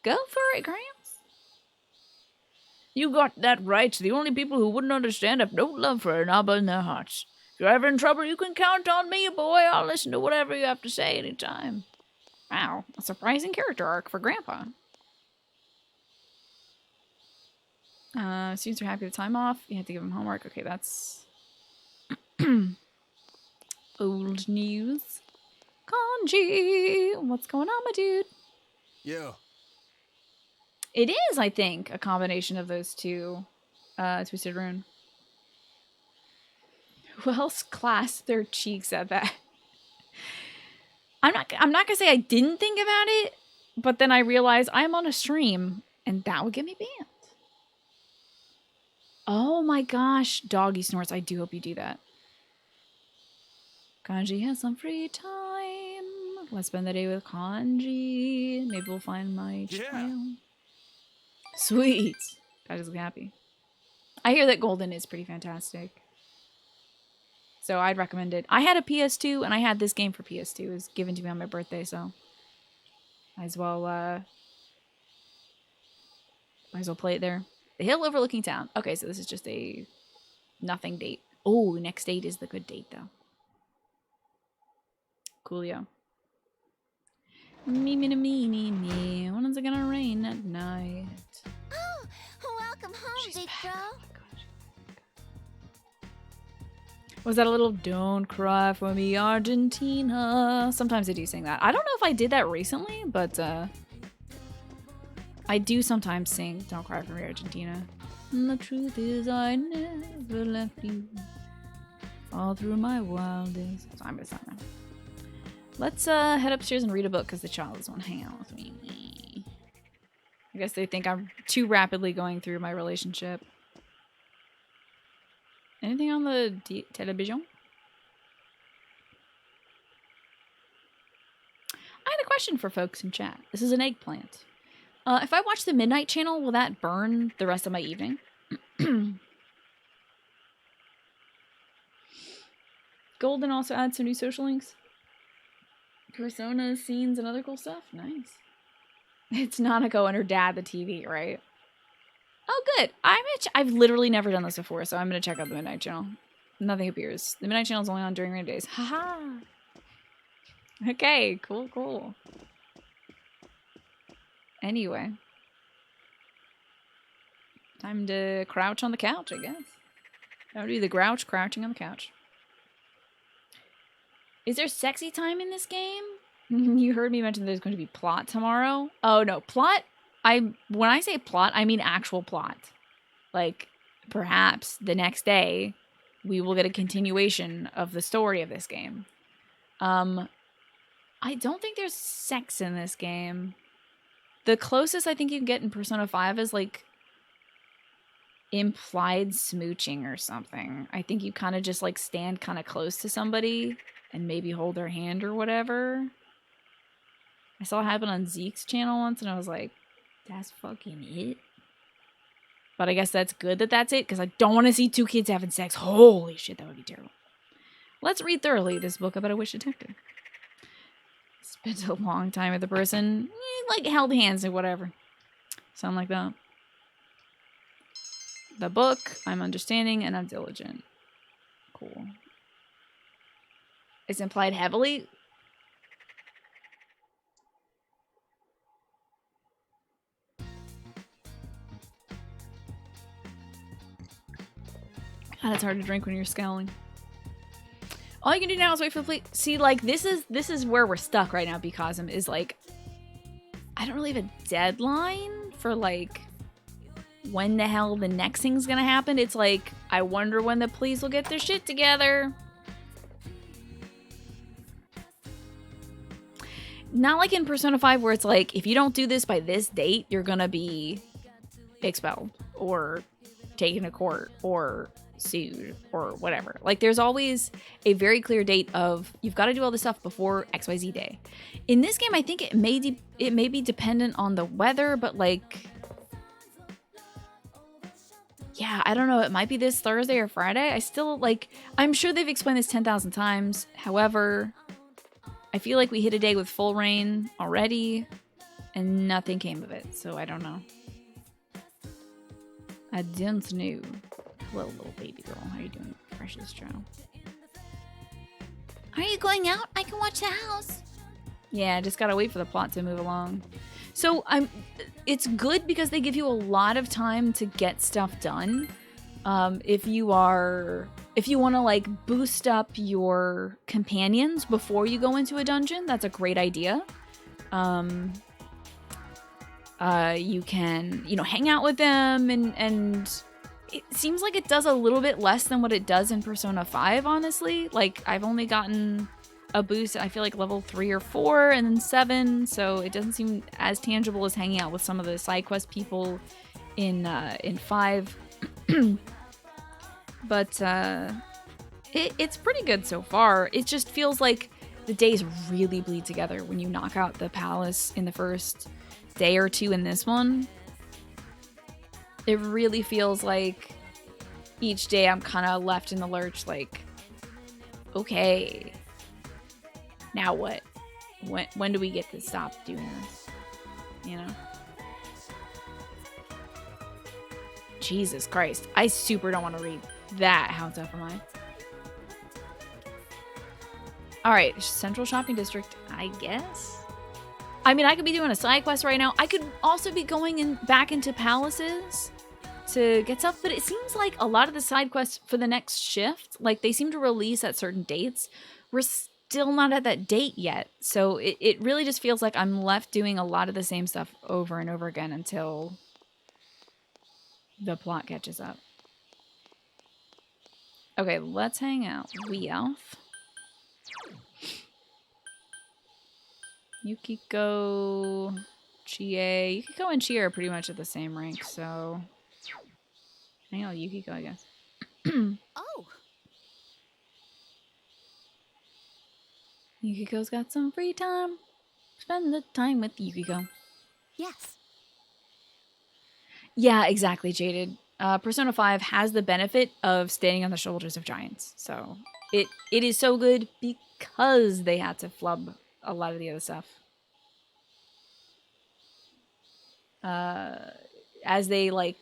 Go for it, Gramps. You got that right. The only people who wouldn't understand have no love for an Abba in their hearts. If you're ever in trouble, you can count on me, boy. I'll listen to whatever you have to say anytime. Wow, a surprising character arc for Grandpa. Students are happy with time off. You have to give them homework. Okay, that's old news. Kanji, what's going on, my dude? Yo. It is, I think, a combination of those two. Twisted Rune. Who else clasped their cheeks at that? I'm not gonna say I didn't think about it, but then I realized I'm on a stream, and that would get me banned. Oh my gosh, doggy snorts. I do hope you do that. Kanji has some free time. Let's spend the day with Kanji. Maybe we'll find my child. Sweet. Guys will be happy. I hear that Golden is pretty fantastic. So I'd recommend it. I had a PS2 and I had this game for PS2. It was given to me on my birthday, so might as well play it there. The hill overlooking town. Okay, so this is just a nothing date. Oh, next date is the good date though. Coolio. Me. When is it gonna rain at night? Oh, welcome home, big bro. Was that a little "Don't Cry for Me, Argentina"? Sometimes I do sing that. I don't know if I did that recently, but I do sometimes sing "Don't Cry for Me, Argentina." And the truth is, I never left you all through my wildest. So I'm gonna sign that. Let's head upstairs and read a book because the child doesn't want to hang out with me. I guess they think I'm too rapidly going through my relationship. Anything on the television? I had a question for folks in chat. This is an eggplant. If I watch the Midnight Channel, will that burn the rest of my evening? Golden also adds some new social links. Personas, scenes, and other cool stuff. Nice. It's Nanako and her dad, the TV, right? Oh, good. I've literally never done this before, so I'm gonna check out the Midnight Channel. Nothing appears. The Midnight Channel is only on during rainy days. Haha. Okay, cool. Anyway. Time to crouch on the couch, I guess. That would be the grouch crouching on the couch. Is there sexy time in this game? You heard me mention there's going to be plot tomorrow. Oh, no. Plot? When I say plot, I mean actual plot. Like, perhaps the next day, we will get a continuation of the story of this game. I don't think there's sex in this game. The closest I think you can get in Persona 5 is, like, implied smooching or something. I think you kind of just, like, stand kind of close to somebody and maybe hold their hand or whatever. I saw it happen on Zeke's channel once, and I was like, that's fucking it. But I guess that's good that that's it, because I don't want to see two kids having sex. Holy shit, that would be terrible. Let's read thoroughly this book about a witch detective. Spent a long time with the person, like held hands or whatever. Sound like that. The book, I'm understanding and I'm diligent. Cool. It's implied heavily. God, it's hard to drink when you're scowling. All you can do now is wait for the plate. See, like, this is where we're stuck right now, because is like, I don't really have a deadline for, like, when the hell the next thing's gonna happen. It's like, I wonder when the police will get their shit together. not like in Persona 5 where it's like, if you don't do this by this date, you're gonna be expelled or taken to court or sued or whatever. Like, there's always a very clear date of you've got to do all this stuff before XYZ day. In this game, I think it may be dependent on the weather, but like, yeah, I don't know. It might be this Thursday or Friday. I still like, I'm sure they've explained this 10,000 times. However, I feel like we hit a day with full rain already and nothing came of it. So I don't know. I don't know. Hello, little baby girl. How you doing, precious child? Are you going out? I can watch the house. Yeah, I just gotta wait for the plot to move along. So it's good because they give you a lot of time to get stuff done. If you want to like boost up your companions before you go into a dungeon, that's a great idea. You can, hang out with them and it seems like it does a little bit less than what it does in Persona 5, honestly. Like, I've only gotten a boost, I feel like level 3 or 4 and then 7, so it doesn't seem as tangible as hanging out with some of the side quest people in 5. But it's pretty good so far. It just feels like the days really bleed together when you knock out the palace in the first day or two in this one. It really feels like each day I'm kind of left in the lurch, like, okay, now what? When do we get to stop doing this? You know? Jesus Christ. I super don't want to read that. How tough am I? Alright, Central Shopping District, I guess? I mean, I could be doing a side quest right now. I could also be going back into palaces to get stuff, but it seems like a lot of the side quests for the next shift, like they seem to release at certain dates. We're still not at that date yet. So it really just feels like I'm left doing a lot of the same stuff over and over again until the plot catches up. Okay, let's hang out. Wee Elf. Yukiko, Chie. Yukiko and Chie are pretty much at the same rank, so hang out with Yukiko, I guess. Oh. Yukiko's got some free time. Spend the time with Yukiko. Yes. Yeah, exactly, Jaded. Persona 5 has the benefit of standing on the shoulders of giants. So it is so good because they had to flub a lot of the other stuff. As they, like,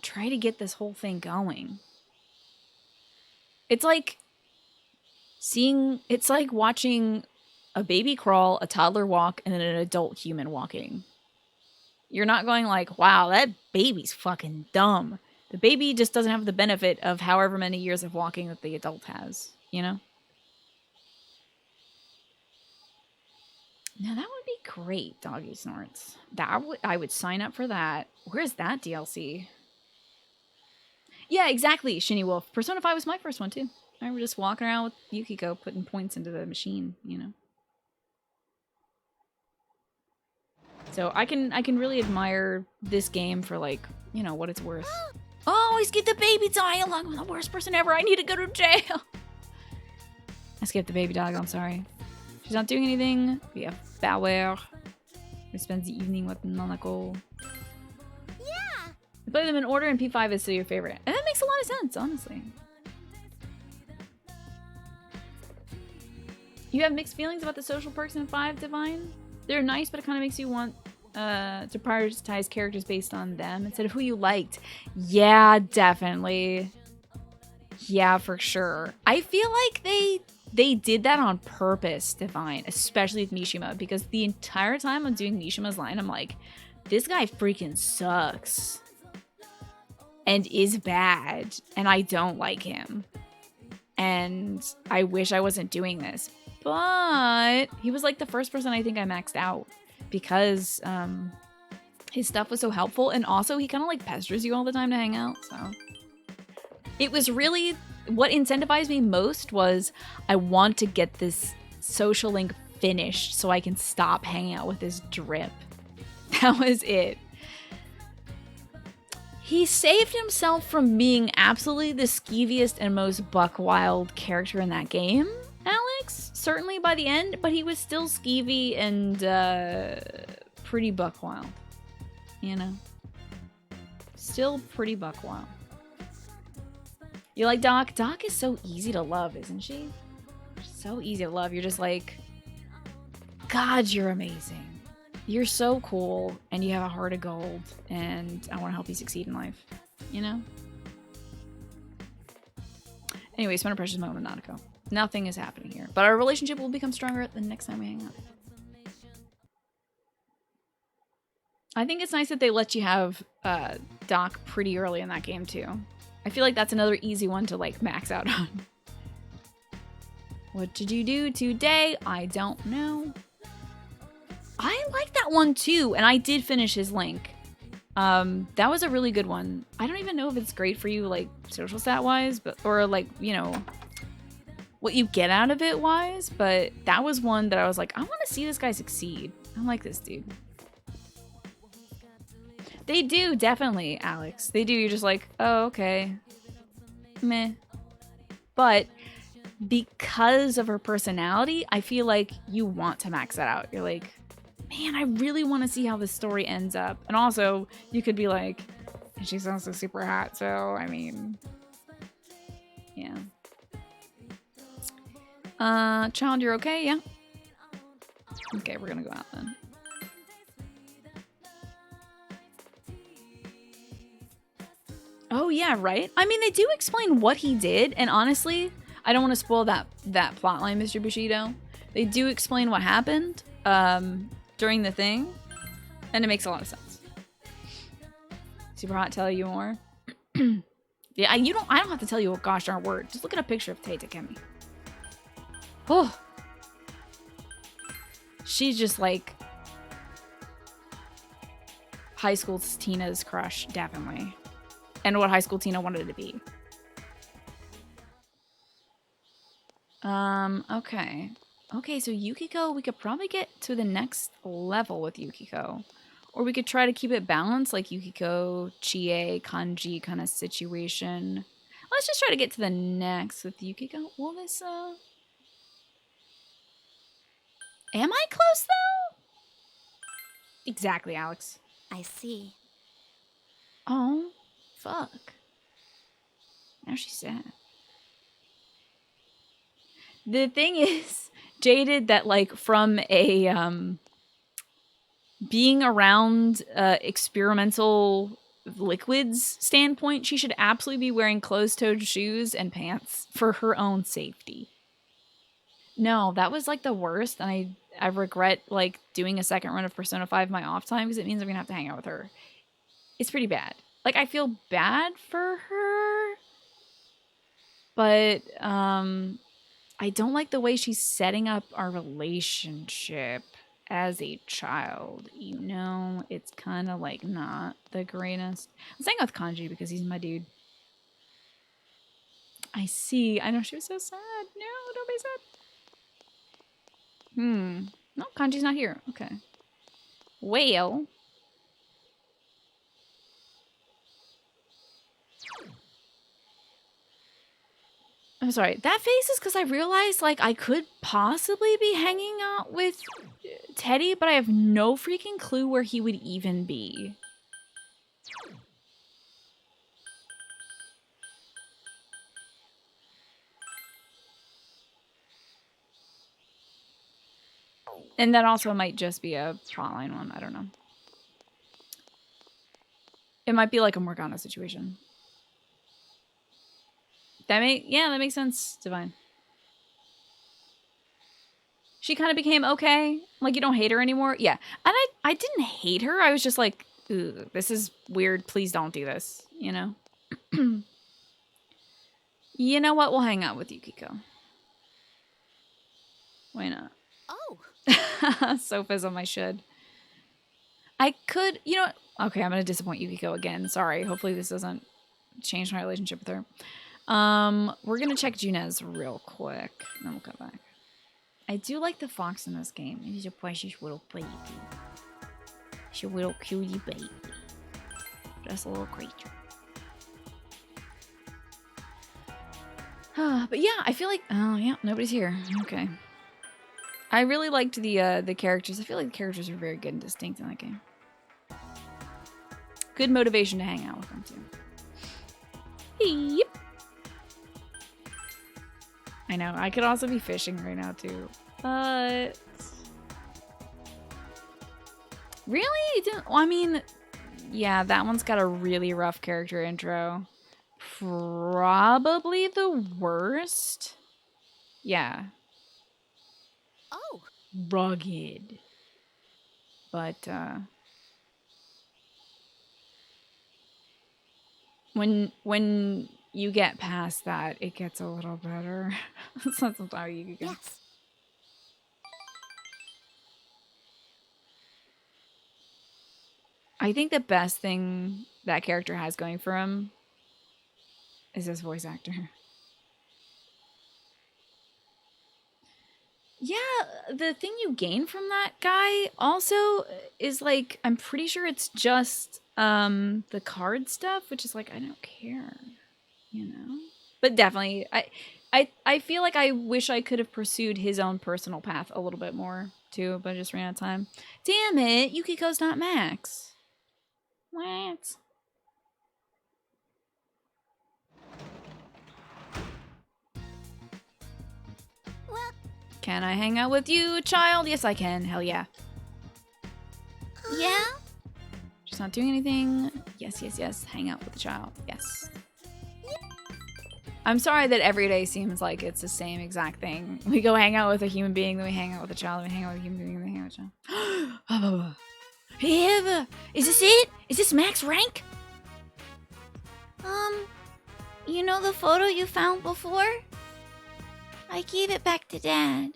try to get this whole thing going. It's like watching a baby crawl, a toddler walk, and then an adult human walking. You're not going like, wow, that baby's fucking dumb. The baby just doesn't have the benefit of however many years of walking that the adult has, Now that would be great, Doggy Snorts. I would sign up for that. Where's that DLC? Yeah, exactly, Shinny Wolf. Persona 5 was my first one too. I remember just walking around with Yukiko, putting points into the machine, So I can really admire this game for, like, what it's worth. Oh, I skipped the baby dialogue. I'm the worst person ever. I need to go to jail. I skipped the baby dialogue. I'm sorry. She's not doing anything. We have Bauer, who spends the evening with Nanako. Yeah. You play them in order, and P5 is still your favorite. And that makes a lot of sense, honestly. You have mixed feelings about the social perks in 5, Divine? They're nice, but it kind of makes you want to prioritize characters based on them instead of who you liked. Yeah, definitely. Yeah, for sure. I feel like they did that on purpose, Divine, especially with Mishima, because the entire time I'm doing Mishima's line, I'm like, this guy freaking sucks and is bad, and I don't like him. And I wish I wasn't doing this. But he was like the first person I think I maxed out because his stuff was so helpful, and also he kind of like pesters you all the time to hang out. So it was really what incentivized me most was I want to get this social link finished so I can stop hanging out with this drip. That was it. He saved himself from being absolutely the skeeviest and most buck wild character in that game, Alex. Certainly by the end, but he was still skeevy and pretty buck wild. You know? Still pretty buck wild. You like Doc? Doc is so easy to love, isn't she? So easy to love. You're just like, God, you're amazing. You're so cool, and you have a heart of gold, and I want to help you succeed in life. You know? Anyway, spend a precious moment with Nanako. Nothing is happening here, but our relationship will become stronger the next time we hang out. I think it's nice that they let you have Doc pretty early in that game, too. I feel like that's another easy one to, like, max out on. What did you do today? I don't know. I like that one, too, and I did finish his Link. That was a really good one. I don't even know if it's great for you, like, social stat-wise, but or, like, you know, what you get out of it wise, but that was one that I was like, I want to see this guy succeed. I like this dude. They do, definitely, Alex. They do. You're just like, oh, okay. Meh. But because of her personality, I feel like you want to max that out. You're like, man, I really want to see how this story ends up. And also, you could be like, she's also super hot, so, I mean, yeah. Child, you're okay? Yeah? Okay, we're gonna go out then. Oh, yeah, right? I mean, they do explain what he did, and honestly, I don't want to spoil that plotline, Mr. Bushido. They do explain what happened during the thing, and it makes a lot of sense. Super hot, tell you more? Yeah, I don't have to tell you a gosh darn word. Just look at a picture of Tei Takemi. Oh. She's just like high school Tina's crush, definitely. And what high school Tina wanted to be. Okay. Okay, so Yukiko, we could probably get to the next level with Yukiko. Or we could try to keep it balanced, like Yukiko, Chie, Kanji kind of situation. Let's just try to get to the next with Yukiko. Will this, Am I close, though? Exactly, Alex. I see. Oh. Fuck. Now she's sad. The thing is, Jaded, that like from a being around experimental liquids standpoint, she should absolutely be wearing closed-toed shoes and pants for her own safety. No, that was like the worst, and I regret like doing a second run of Persona 5 my off time because it means I'm gonna have to hang out with her. It's pretty bad. Like, I feel bad for her, but I don't like the way she's setting up our relationship as a child, you know? It's kind of, like, not the greatest. I'm saying with Kanji because he's my dude. I see. I know she was so sad. No, don't be sad. No, Kanji's not here. Okay. Well... I'm sorry. That face is because I realized, like, I could possibly be hanging out with Teddy, but I have no freaking clue where he would even be. And that also might just be a plotline one. I don't know. It might be like a Morgana situation. That makes sense, Divine. She kind of became okay. Like, you don't hate her anymore. Yeah. And I didn't hate her. I was just like, ugh, this is weird. Please don't do this. You know? You know what? We'll hang out with Yukiko. Why not? Oh. Sophism, I should. I could, you know what? Okay, I'm going to disappoint Yukiko again. Sorry. Hopefully this doesn't change my relationship with her. We're going to check Junez real quick. And then we'll come back. I do like the fox in this game. He's a precious little baby. He's a little cutie baby. Just a little creature. But yeah, I feel like... Oh, yeah, nobody's here. Okay. I really liked the characters. I feel like the characters are very good and distinct in that game. Good motivation to hang out with them, too. Yep. I know. I could also be fishing right now, too. But... Really? It didn't... Well, I mean... Yeah, that one's got a really rough character intro. Probably the worst. Yeah. Oh, Rugged. But, when you get past that, it gets a little better. So that's how you can. yes. I think the best thing that character has going for him is his voice actor. Yeah, the thing you gain from that guy also is like, I'm pretty sure it's just the card stuff, which is like, I don't care, you know? But definitely, I feel like I wish I could have pursued his own personal path a little bit more too, but I just ran out of time. Damn it, Yukiko's not Max. What? Well, Can I hang out with you, child? Yes, I can. Hell yeah. yeah? She's not doing anything. Yes, yes, yes. Hang out with the child. Yes. I'm sorry that every day seems like it's the same exact thing. We go hang out with a human being, then we hang out with a child, then we hang out with a human being, then we hang out with a child. Hey, Eva! Is this it? Is this max rank? You know the photo you found before? I gave it back to Dad.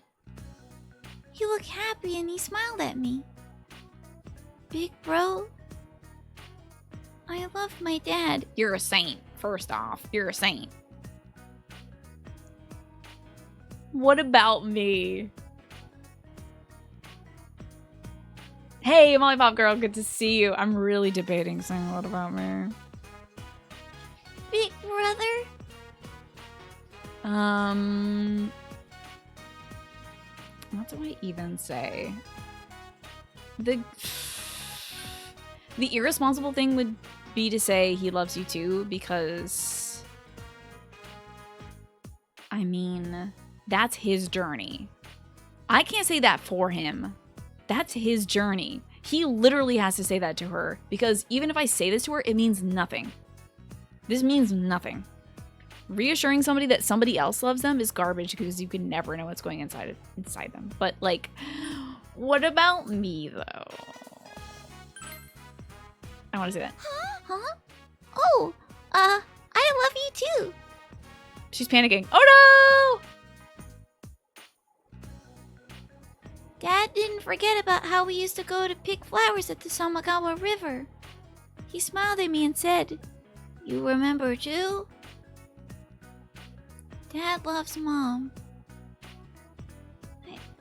He looked happy and he smiled at me. Big bro, I love my dad. You're a saint, first off. You're a saint. What about me? Hey, Lollipop Girl, good to see you. I'm really debating saying what about me. Big brother? What do I even say? The irresponsible thing would be to say he loves you too, because I mean, that's his journey. I can't say that for him. That's his journey. He literally has to say that to her, because even if I say this to her, it means nothing. This means nothing. Reassuring somebody that somebody else loves them is garbage, because you can never know what's going inside them. But like, what about me though? I want to say that. Huh? Oh, I love you too. She's panicking. Oh no! Dad didn't forget about how we used to go to pick flowers at the Samagawa River. He smiled at me and said, "You remember too?" Dad loves Mom.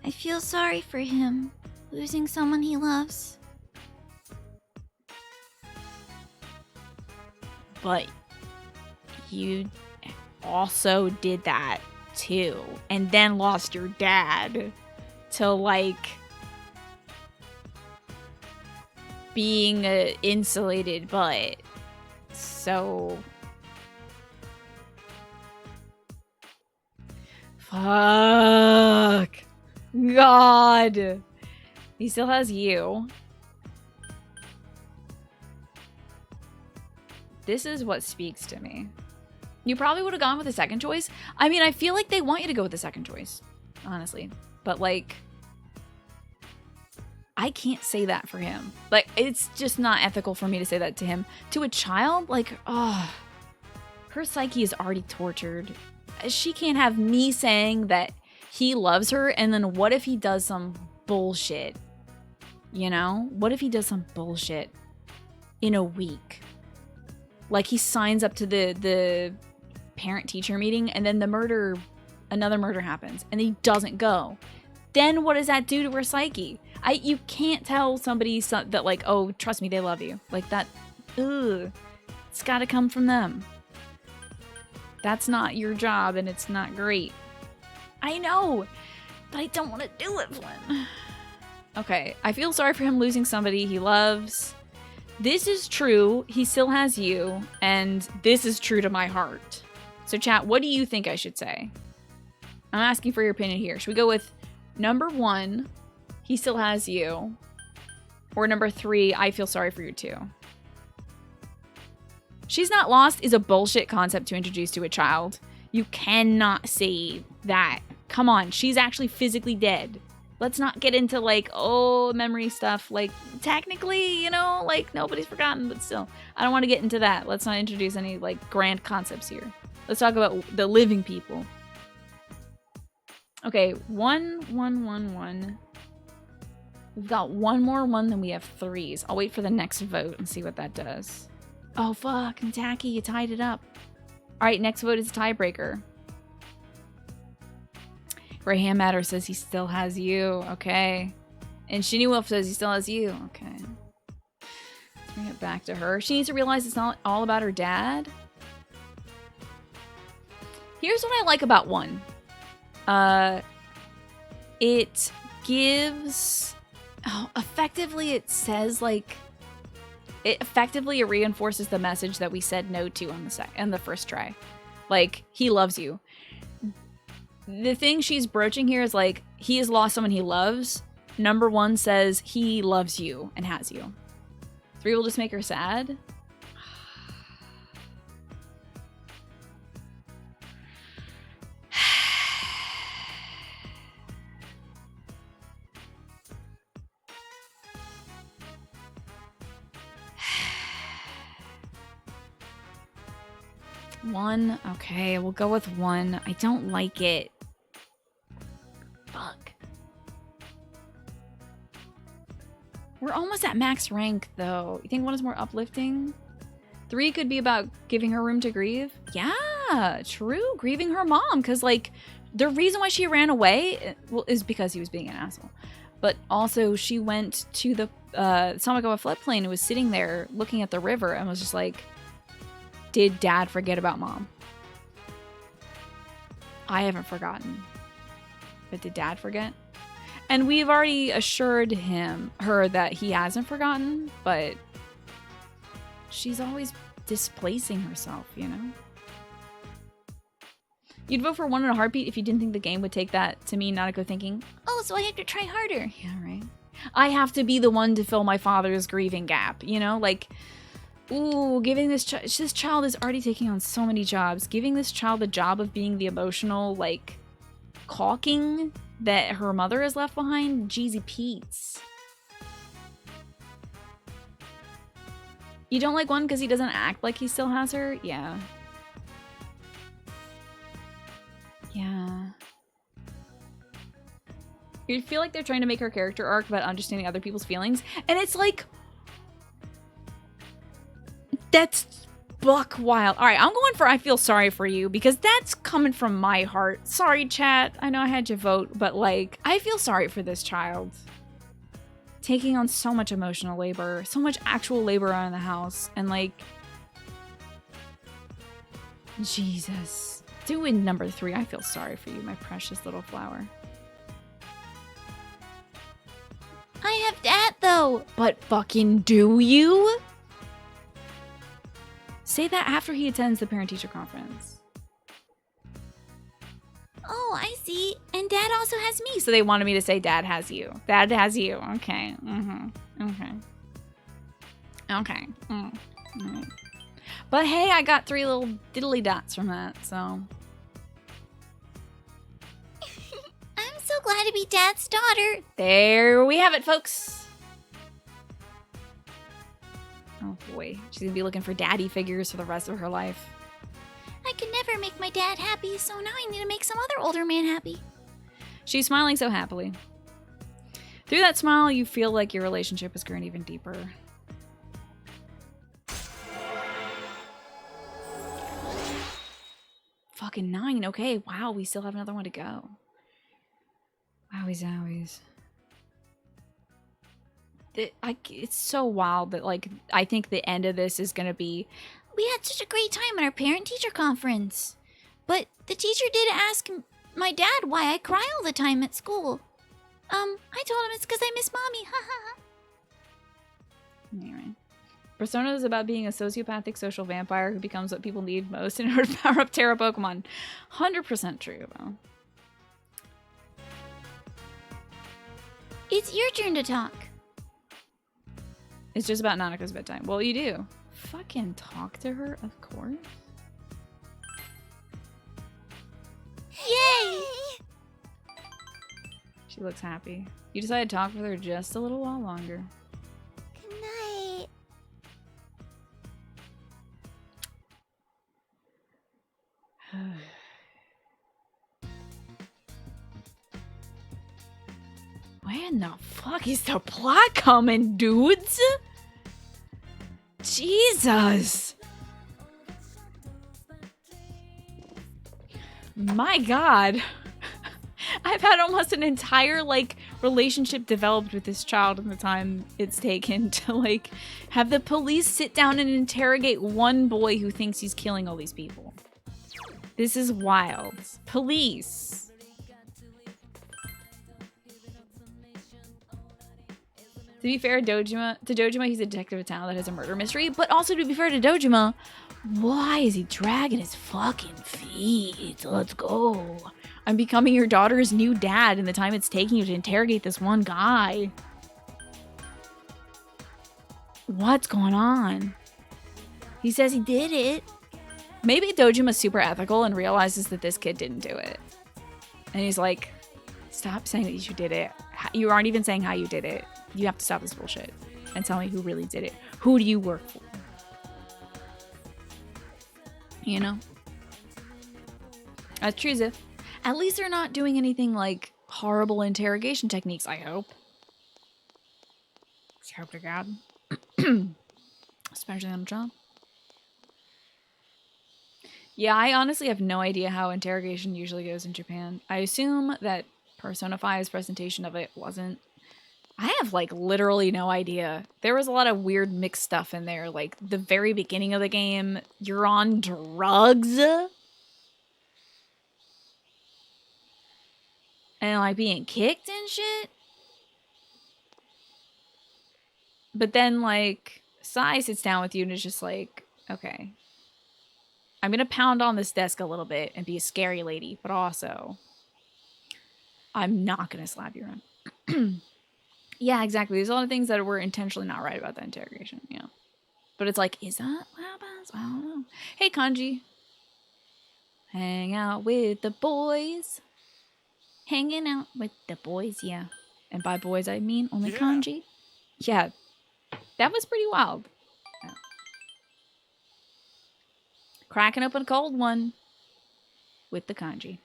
I feel sorry for him, losing someone he loves. But you also did that too, and then lost your dad to like being a insulated butt. So fuck. God. He still has you. This is what speaks to me. You probably would have gone with the second choice. I mean, I feel like they want you to go with the second choice, honestly. But like, I can't say that for him. Like, it's just not ethical for me to say that to him. To a child, like, oh, her psyche is already tortured. She can't have me saying that he loves her, and then what if he does some bullshit? You know? What if he does some bullshit in a week? Like, he signs up to the parent-teacher meeting, and then another murder happens, and he doesn't go. then what does that do to her psyche? You can't tell somebody that like, oh, trust me, they love you. Like that, ugh. It's gotta come from them. That's not your job and it's not great. I know, but I don't want to do it, Flynn. Okay, I feel sorry for him losing somebody he loves. This is true, he still has you, and this is true to my heart. So chat, what do you think I should say? I'm asking for your opinion here. Should we go with number 1, he still has you, or number 3, I feel sorry for you too? She's not lost is a bullshit concept to introduce to a child. You cannot say that. Come on, she's actually physically dead. Let's not get into like, oh, memory stuff. Like, technically, you know, like nobody's forgotten, but still. I don't want to get into that. Let's not introduce any like grand concepts here. Let's talk about the living people. Okay, 1, 1, 1, 1. We've got one more 1 than we have 3s. I'll wait for the next vote and see what that does. Oh, fuck, Tacky, you tied it up. All right, next vote is tiebreaker. Graham Matter says he still has you. Okay. And Shinny Wolf says he still has you. Okay. Let's bring it back to her. She needs to realize it's not all about her dad. Here's what I like about 1. It gives... Oh, effectively, it says, like... It reinforces the message that we said no to on the first try. Like, he loves you. The thing she's broaching here is like, he has lost someone he loves. Number 1 says he loves you and has you. 3 will just make her sad. One. Okay, we'll go with 1. I don't like it. Fuck. We're almost at max rank, though. You think 1 is more uplifting? 3 could be about giving her room to grieve? Yeah, true. Grieving her mom, because, like, the reason why she ran away is because he was being an asshole. But also, she went to the Samagawa floodplain and was sitting there looking at the river and was just like, did Dad forget about Mom? I haven't forgotten. But did Dad forget? And we've already assured her that he hasn't forgotten, but she's always displacing herself, you know? You'd vote for 1 in a heartbeat if you didn't think the game would take that to mean Nanako thinking, oh, so I have to try harder. Yeah, right. I have to be the one to fill my father's grieving gap, you know? Like, ooh, giving this child is already taking on so many jobs. Giving this child the job of being the emotional, like, caulking that her mother has left behind? Jeezy Pete's. You don't like 1 because he doesn't act like he still has her? Yeah. Yeah. You feel like they're trying to make her character arc about understanding other people's feelings, and it's like... That's buck wild. All right, I'm going for I feel sorry for you because that's coming from my heart. Sorry, chat. I know I had you vote, but like, I feel sorry for this child. Taking on so much emotional labor, so much actual labor around the house, and like, Jesus. Doing number 3, I feel sorry for you, my precious little flower. I have Dad, though. But fucking do you? Say that after he attends the parent-teacher conference. Oh, I see. And Dad also has me. So they wanted me to say Dad has you. Dad has you. Okay. Okay. Okay. Right. But hey, I got 3 little diddly dots from that, so. I'm so glad to be Dad's daughter. There we have it, folks. Oh boy, she's gonna be looking for daddy figures for the rest of her life. I could never make my dad happy, so now I need to make some other older man happy. She's smiling so happily. Through that smile, you feel like your relationship has grown even deeper. Fucking 9, okay. Wow, we still have another one to go. Owies. It's so wild that, like, I think the end of this is gonna be, We had such a great time at our parent-teacher conference. But the teacher did ask my dad why I cry all the time at school. I told him it's because I miss mommy. Ha ha ha. anyway. Persona is about being a sociopathic social vampire who becomes what people need most in order to power up Terra Pokemon. 100% true, though. It's your turn to talk. It's just about Nanaka's bedtime. Well, you do. Fucking talk to her, of course. Yay! She looks happy. You decided to talk with her just a little while longer. Good night. Where in the fuck is the plot coming, dudes? Jesus. My God. I've had almost an entire, like, relationship developed with this child in the time it's taken to, like, have the police sit down and interrogate one boy who thinks he's killing all these people. This is wild. Police. To be fair, to Dojima, he's a detective of town that has a murder mystery. But also, to be fair to Dojima, why is he dragging his fucking feet? Let's go. I'm becoming your daughter's new dad in the time it's taking you to interrogate this one guy. What's going on? He says he did it. Maybe Dojima's super ethical and realizes that this kid didn't do it. And he's like, stop saying that you did it. You aren't even saying how you did it. You have to stop this bullshit and tell me who really did it. Who do you work for? You know? That's true, Ziff. At least they're not doing anything like horrible interrogation techniques, I hope. I hope to God. Especially on a job. Yeah, I honestly have no idea how interrogation usually goes in Japan. I assume that Persona 5's presentation of it wasn't. I have, like, literally no idea. There was a lot of weird mixed stuff in there. Like, the very beginning of the game, you're on drugs. And, like, being kicked and shit. But then, like, Sai sits down with you and is just like, okay. I'm gonna pound on this desk a little bit and be a scary lady, but also, I'm not gonna slap you around. Yeah, exactly. There's a lot of things that were intentionally not right about that interrogation, you know. But it's like, is that what happens? I don't know. Hey, Kanji. Hang out with the boys. Hanging out with the boys, yeah. And by boys, I mean only Yeah. Kanji. Yeah, that was pretty wild. Yeah. Cracking open a cold one with the Kanji.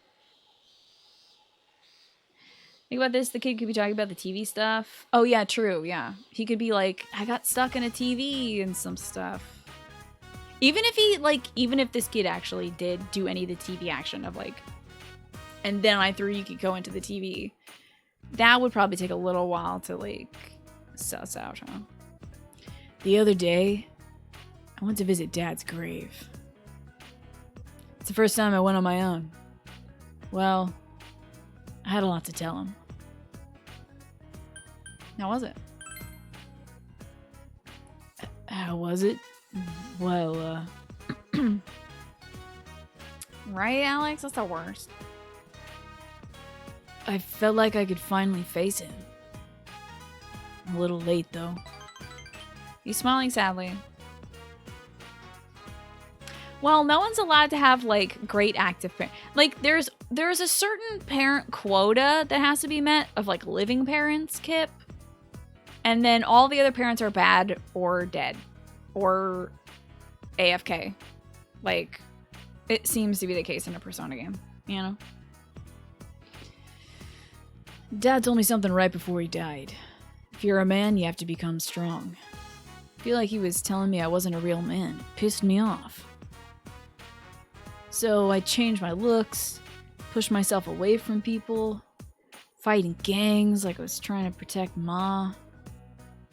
Think about this, the kid could be talking about the TV stuff. Oh yeah, true, yeah. He could be like, I got stuck in a TV and some stuff. Even if this kid actually did do any of the TV action of like, and then I threw Yukiko into the TV, that would probably take a little while to like, suss out, huh? The other day, I went to visit Dad's grave. It's the first time I went on my own. Well, I had a lot to tell him. How was it? How was it? Well, right, Alex? That's the worst. I felt like I could finally face him. A little late, though. He's smiling sadly. Well, no one's allowed to have, like, great active parents. Like, there's a certain parent quota that has to be met of, like, living parents, Kip. And then all the other parents are bad or dead. Or AFK. Like, it seems to be the case in a Persona game, you know? Dad told me something right before he died. If you're a man, you have to become strong. I feel like he was telling me I wasn't a real man. It pissed me off. So I changed my looks, pushed myself away from people, fighting gangs like I was trying to protect Ma.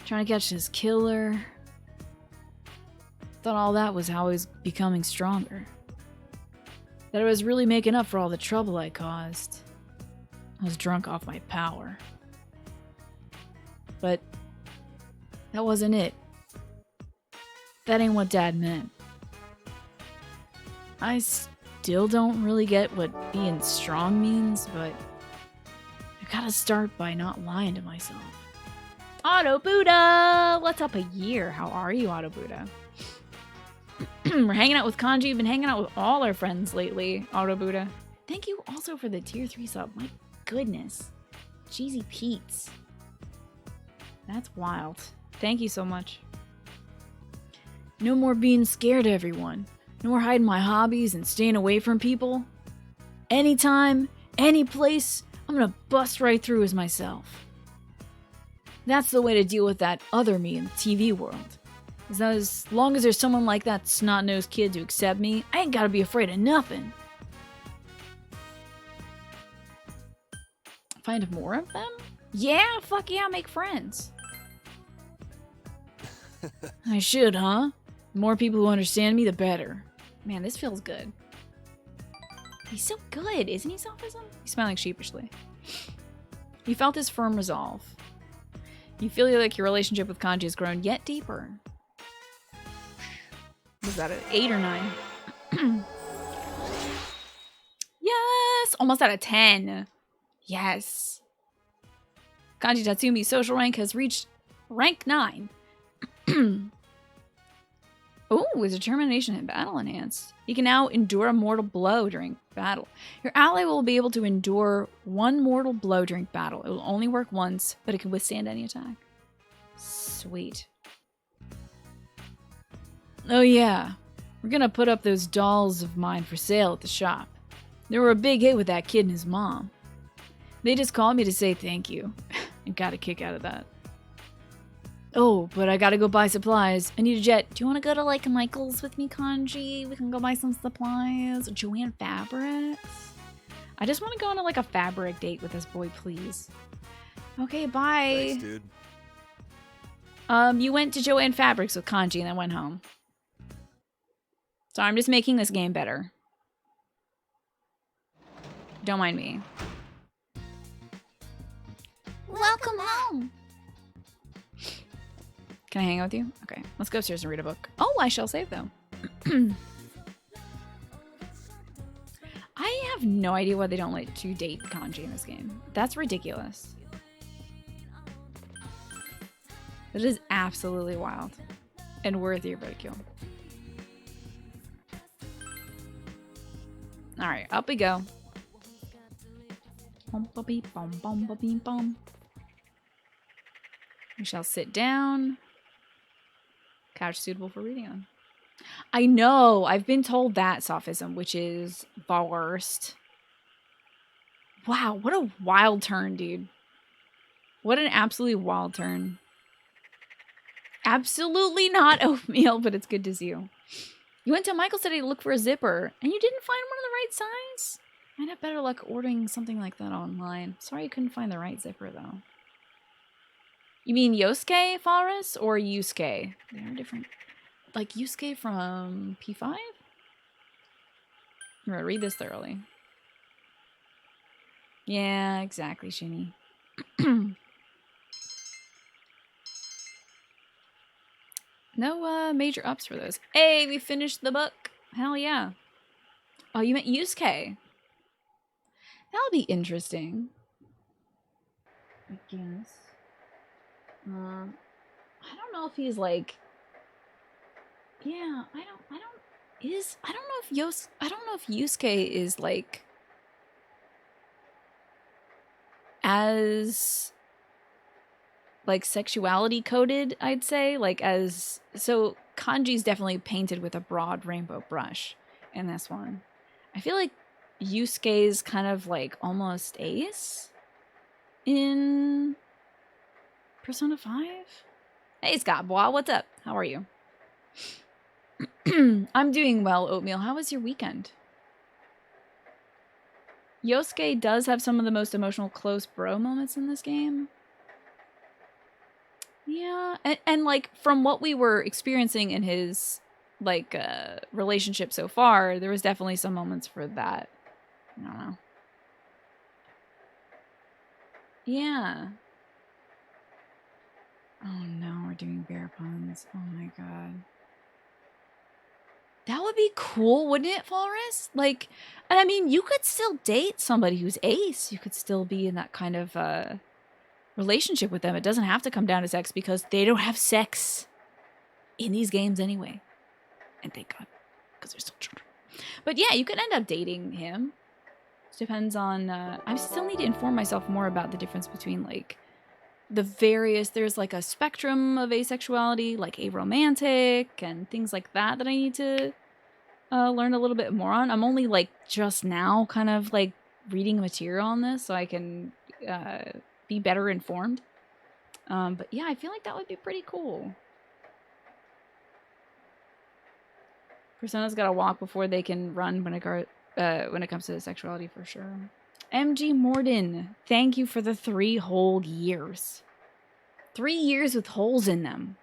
Trying to catch this killer. Thought all that was how I was becoming stronger. That I was really making up for all the trouble I caused. I was drunk off my power. But that wasn't it. That ain't what Dad meant. I still don't really get what being strong means, but I gotta start by not lying to myself. Auto Buddha! What's up a year? How are you, Auto Buddha? We're hanging out with Kanji. We've been hanging out with all our friends lately, Auto Buddha. Thank you also for the tier 3 sub. My goodness. Cheesy Pete's. That's wild. Thank you so much. No more being scared of everyone. No more hiding my hobbies and staying away from people. Anytime, any place, I'm gonna bust right through as myself. That's the way to deal with that other me in the TV world. Is that as long as there's someone like that snot-nosed kid to accept me, I ain't gotta be afraid of nothing. Find more of them? Yeah, fuck yeah, make friends. I should, huh? The more people who understand me, the better. Man, this feels good. He's so good, isn't he, Sophism? He's smiling sheepishly. You felt his firm resolve. You feel like your relationship with Kanji has grown yet deeper. Was that an 8 or 9? Yes! Almost at a 10. Yes. Kanji Tatsumi's social rank has reached rank 9. Oh, his determination in battle enhanced. He can now endure a mortal blow during battle. Your ally will be able to endure 1 mortal blow during battle. It will only work once, but it can withstand any attack. Sweet. Oh yeah, we're gonna put up those dolls of mine for sale at the shop. They were a big hit with that kid and his mom. They just called me to say thank you. I got a kick out of that. Oh, but I gotta go buy supplies. I need a jet. Do you want to go to, like, Michael's with me, Kanji? We can go buy some supplies. Joanne Fabrics? I just want to go on, like, a fabric date with this boy, please. Okay, bye. Thanks, dude. You went to Joanne Fabrics with Kanji and then went home. So I'm just making this game better. Don't mind me. Welcome home. Can I hang out with you? Okay, let's go upstairs and read a book. Oh, I shall save though. I have no idea why they don't let you date Kanji in this game. That's ridiculous. That is absolutely wild and worthy of ridicule. All right, up we go. We shall sit down. Couch suitable for reading on. I know. I've been told that, Sophism, which is the worst. Wow, what a wild turn, dude. What an absolutely wild turn. Absolutely not oatmeal, but it's good to see you. You went to Michael's today to look for a zipper, and you didn't find one of the right size? I'd have better luck ordering something like that online. Sorry you couldn't find the right zipper, though. You mean Yosuke Forest or Yusuke? They are different. Like Yusuke from P5? I'm gonna read this thoroughly. Yeah, exactly, Shinny. No major ups for those. Hey, we finished the book. Hell yeah. Oh, you meant Yusuke. That'll be interesting. I guess. I don't know if he's like. Yeah, I don't know if Yusuke is like as like sexuality coded, I'd say. Like as so Kanji's definitely painted with a broad rainbow brush in this one. I feel like Yusuke's kind of like almost ace in Persona 5? Hey Scott Bois, what's up? How are you? I'm doing well, Oatmeal. How was your weekend? Yosuke does have some of the most emotional close bro moments in this game. Yeah, and like from what we were experiencing in his like relationship so far, there was definitely some moments for that. I don't know. Yeah. Oh no, we're doing bear puns. Oh my god. That would be cool, wouldn't it, Forrest? Like, and I mean, you could still date somebody who's ace. You could still be in that kind of relationship with them. It doesn't have to come down to sex because they don't have sex in these games anyway. And thank God, because they're still children. But yeah, you could end up dating him. It depends on, I still need to inform myself more about the difference between like the various, there's like a spectrum of asexuality, like aromantic and things like that that I need to learn a little bit more on. I'm only like just now kind of like reading material on this so I can be better informed. But yeah, I feel like that would be pretty cool. Persona's gotta walk before they can run when it comes to sexuality for sure. MG Morden, thank you for the 3 whole years. 3 years with holes in them.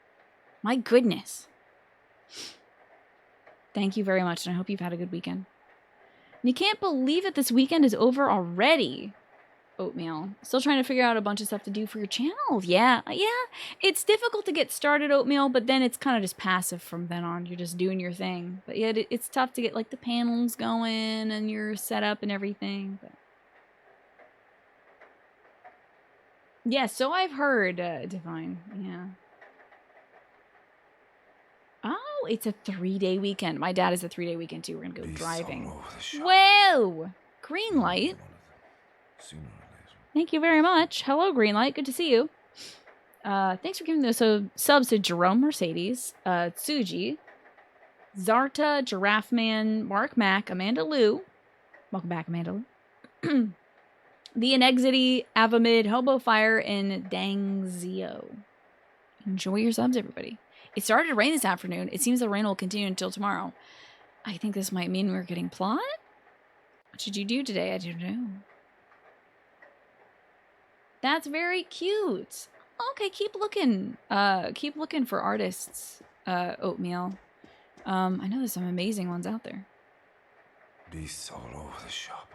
My goodness. Thank you very much, and I hope you've had a good weekend. And you can't believe that this weekend is over already. Oatmeal. Still trying to figure out a bunch of stuff to do for your channel. Yeah. It's difficult to get started, Oatmeal, but then it's kind of just passive from then on. You're just doing your thing. But yeah, it's tough to get like the panels going and your setup and everything. But yeah, so I've heard, Divine. Yeah. Oh, it's a 3-day weekend. My dad is a 3-day weekend too. We're gonna go driving. Whoa! Green light. Thank you very much. Hello, Greenlight. Good to see you. Thanks for giving those subs to Jerome Mercedes, Tsuji, Zarta, Giraffe Man, Mark Mack, Amanda Lou. Welcome back, Amanda Lou. The Inexity, Avamid, Hobo Fire, and Dangzio. Enjoy your subs, everybody. It started to rain this afternoon. It seems the rain will continue until tomorrow. I think this might mean we're getting plot. What did you do today? I don't know. That's very cute. Okay, keep looking. Keep looking for artists, Oatmeal. I know there's some amazing ones out there. Beasts all over the shop.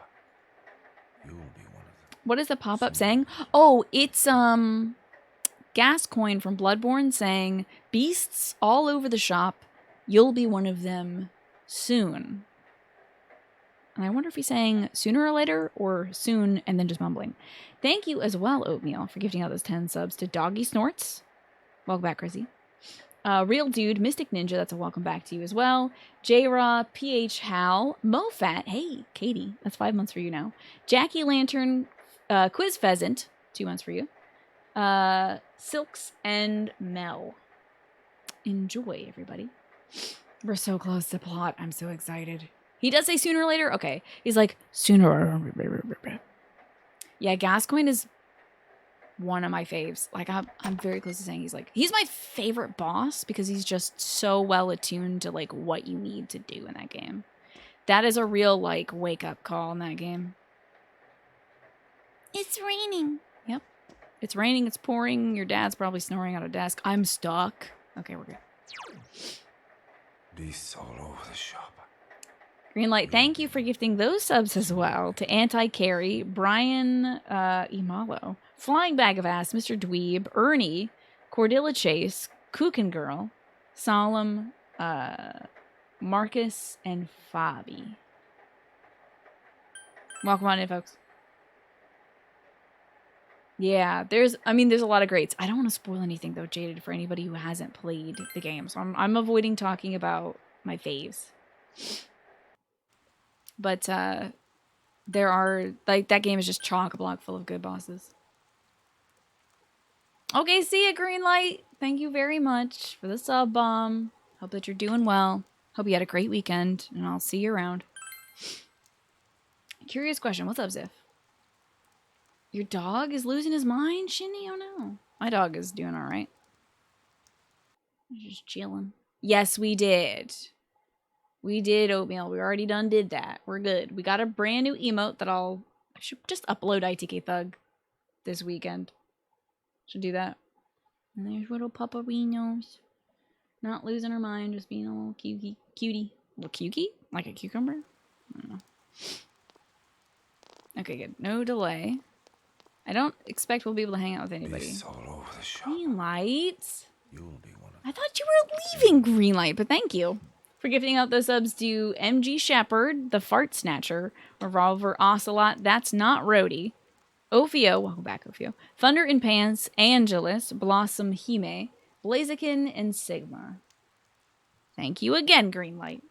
You will be one of them. What is the pop-up saying? Oh, it's Gascoigne from Bloodborne saying, beasts all over the shop. You'll be one of them soon. And I wonder if he's saying sooner or later or soon and then just mumbling. Thank you as well, Oatmeal, for gifting out those 10 subs to Doggy Snorts. Welcome back, Chrissy. Real Dude, Mystic Ninja, that's a welcome back to you as well. J-Raw, PH Hal, MoFat, hey, Katie, that's 5 months for you now. Jackie Lantern, Quiz Pheasant, 2 months for you. Silks and Mel. Enjoy, everybody. We're so close to plot. I'm so excited. He does say sooner or later? Okay. He's like, sooner or... Yeah, Gascoigne is one of my faves. Like, I'm very close to saying he's my favorite boss because he's just so well attuned to, like, what you need to do in that game. That is a real, like, wake-up call in that game. It's raining. Yep. It's raining, it's pouring, your dad's probably snoring on a desk. I'm stuck. Okay, we're good. Beasts all over the shop. Greenlight, thank you for gifting those subs as well to Anti-Carry, Brian Imalo, Flying Bag of Ass, Mr. Dweeb, Ernie, Cordilla Chase, Kuchen Girl, Solemn, Marcus, and Fabi. Welcome on in, folks. Yeah, there's a lot of greats. I don't want to spoil anything, though, Jaded, for anybody who hasn't played the game. So I'm avoiding talking about my faves. But there are, like, that game is just chock-a-block full of good bosses. Okay, see ya, Greenlight. Thank you very much for the sub bomb. Hope that you're doing well. Hope you had a great weekend, and I'll see you around. Curious question. What's up, Ziff? Your dog is losing his mind, Shinny? Oh, no. My dog is doing all right. Just chilling. Yes, we did. We did, Oatmeal. We already did that. We're good. We got a brand new emote that I'll I should just upload ITK Thug this weekend. Should do that. And there's little Paparinos. Not losing her mind, just being a little cutie. Cutie. A little cutie? Like a cucumber? I don't know. Okay, good. No delay. I don't expect we'll be able to hang out with anybody. Beasts all over the shop. Green light? You'll be one of I thought you were leaving green light, but thank you for gifting out those subs to MG Shepherd, the Fart Snatcher, Revolver Ocelot, that's not Rhodey, Ophio, welcome back Ophio, Thunder in Pants, Angelus, Blossom Hime, Blaziken, and Sigma. Thank you again, green light.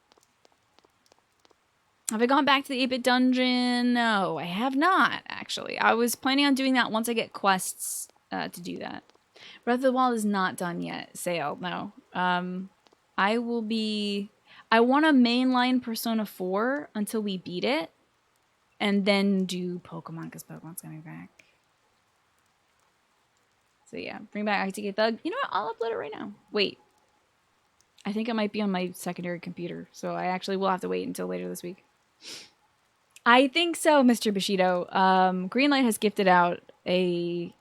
Have I gone back to the 8-bit dungeon? No, I have not, actually. I was planning on doing that once I get quests to do that. Breath of the Wild is not done yet. Sale, no. I will be... I want to mainline Persona 4 until we beat it. And then do Pokemon, because Pokemon's coming back. So yeah, bring back ITK Thug. You know what? I'll upload it right now. Wait. I think it might be on my secondary computer. So I actually will have to wait until later this week. I think so, Mr. Bushido. Greenlight has gifted out a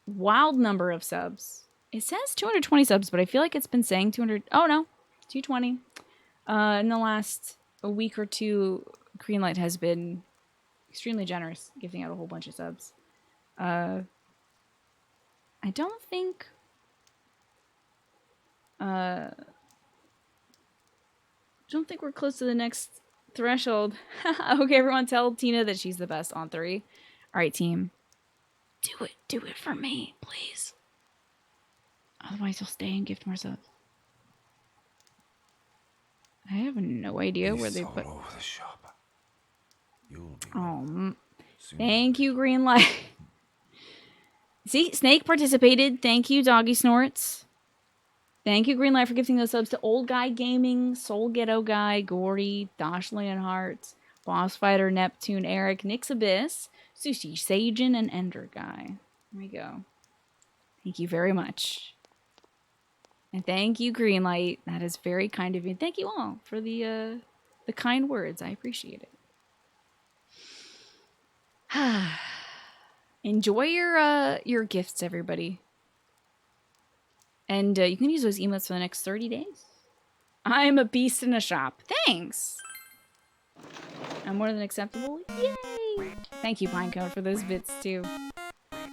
wild number of subs. It says 220 subs, but I feel like it's been saying 200. Oh no, 220. In the last week or two, Greenlight has been extremely generous, gifting out a whole bunch of subs. I don't think. I don't think we're close to the next threshold. Okay, everyone, tell Tina that she's the best on 3. All right, team. Do it for me, please. Otherwise, you'll stay and gift more subs. I have no idea where they put. All over the shop. You'll be Oh, thank you, green light. See, Snake participated. Thank you, Doggy Snorts. Thank you, Greenlight, for gifting those subs to Old Guy Gaming, Soul Ghetto Guy, Gordy, Dashlian Hearts, Boss Fighter, Neptune, Eric, Nyx Abyss, Sushi Sajin, and Ender Guy. There we go. Thank you very much. And thank you, Greenlight. That is very kind of you. Thank you all for the kind words. I appreciate it. Enjoy your gifts, everybody. And you can use those emotes for the next 30 days. I'm a beast in a shop. Thanks. I'm more than acceptable. Yay! Thank you, Pinecone, for those bits, too. My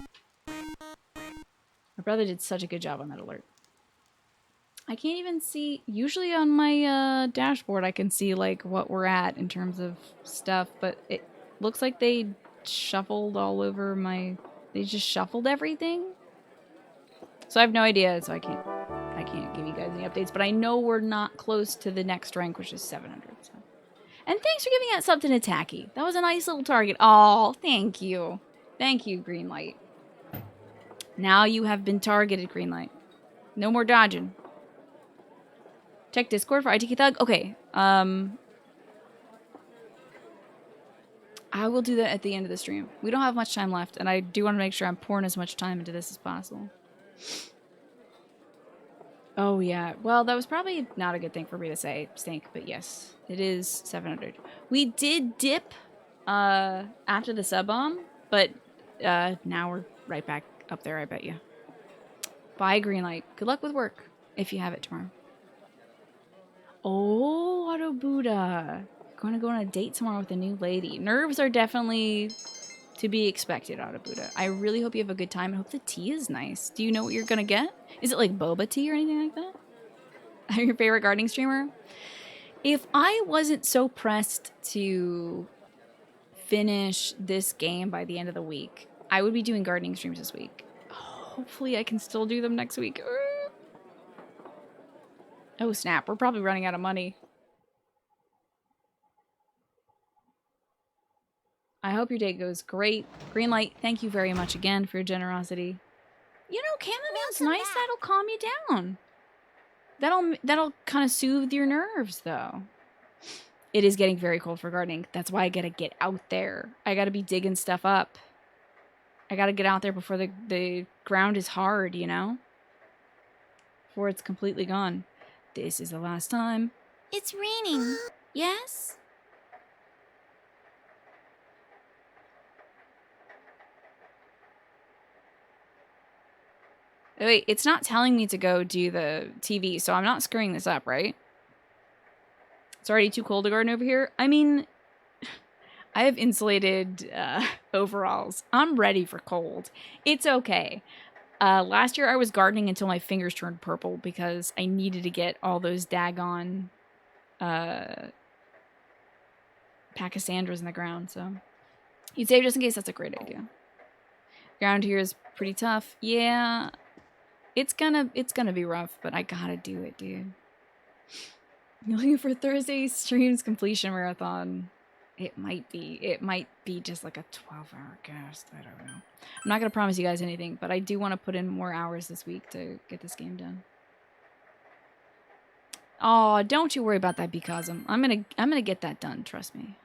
brother did such a good job on that alert. I can't even see... Usually on my dashboard, I can see, like, what we're at in terms of stuff. But it looks like they shuffled all over my... They just shuffled everything. So I have no idea, so I can't give you guys any updates. But I know we're not close to the next rank, which is 700. So. And thanks for giving that sub to Nataki. That was a nice little target. Oh, thank you. Thank you, Greenlight. Now you have been targeted, Greenlight. No more dodging. Check Discord for ITK Thug. Okay. I will do that at the end of the stream. We don't have much time left, and I do want to make sure I'm pouring as much time into this as possible. Oh, yeah. Well, that was probably not a good thing for me to say, Stink, but yes, it is 700. We did dip after the sub bomb, but now we're right back up there, I bet you. Bye, Greenlight. Good luck with work, if you have it tomorrow. Oh, Auto Buddha. Going to go on a date tomorrow with a new lady. Nerves are definitely to be expected, Auto Buddha. I really hope you have a good time. I hope the tea is nice. Do you know what you're going to get? Is it like boba tea or anything like that? Your favorite gardening streamer? If I wasn't so pressed to finish this game by the end of the week, I would be doing gardening streams this week. Hopefully I can still do them next week. Oh, snap. We're probably running out of money. I hope your day goes great. Greenlight, thank you very much again for your generosity. You know, chamomile's nice. That'll calm you down. That'll kind of soothe your nerves, though. It is getting very cold for gardening. That's why I gotta get out there. I gotta be digging stuff up. I gotta get out there before the ground is hard, you know? Before it's completely gone. This is the last time. It's raining. Yes? Wait, it's not telling me to go do the TV, so I'm not screwing this up, right? It's already too cold to garden over here. I mean, I have insulated overalls. I'm ready for cold. It's okay. Last year I was gardening until my fingers turned purple because I needed to get all those daggone Pachysandras in the ground, so you'd save just in case. That's a great idea. Ground here is pretty tough. Yeah, it's gonna be rough, but I gotta do it, dude. You're looking for Thursday streams completion marathon. It might be just like a 12-hour cast. I don't know. I'm not gonna promise you guys anything, but I do want to put in more hours this week to get this game done. Oh, don't you worry about that, Beacosm. I'm gonna get that done. Trust me.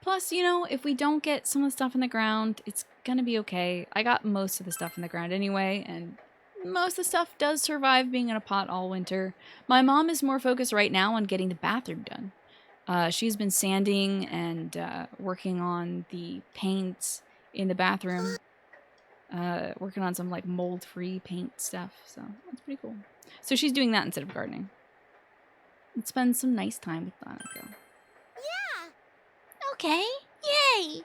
Plus, you know, if we don't get some of the stuff in the ground, it's gonna be okay. I got most of the stuff in the ground anyway, and most of the stuff does survive being in a pot all winter. My mom is more focused right now on getting the bathroom done. She's been sanding and working on the paints in the bathroom. Working on some like mold-free paint stuff, so that's pretty cool. So she's doing that instead of gardening. Let's spend some nice time with Danica. Yeah! Okay, yay!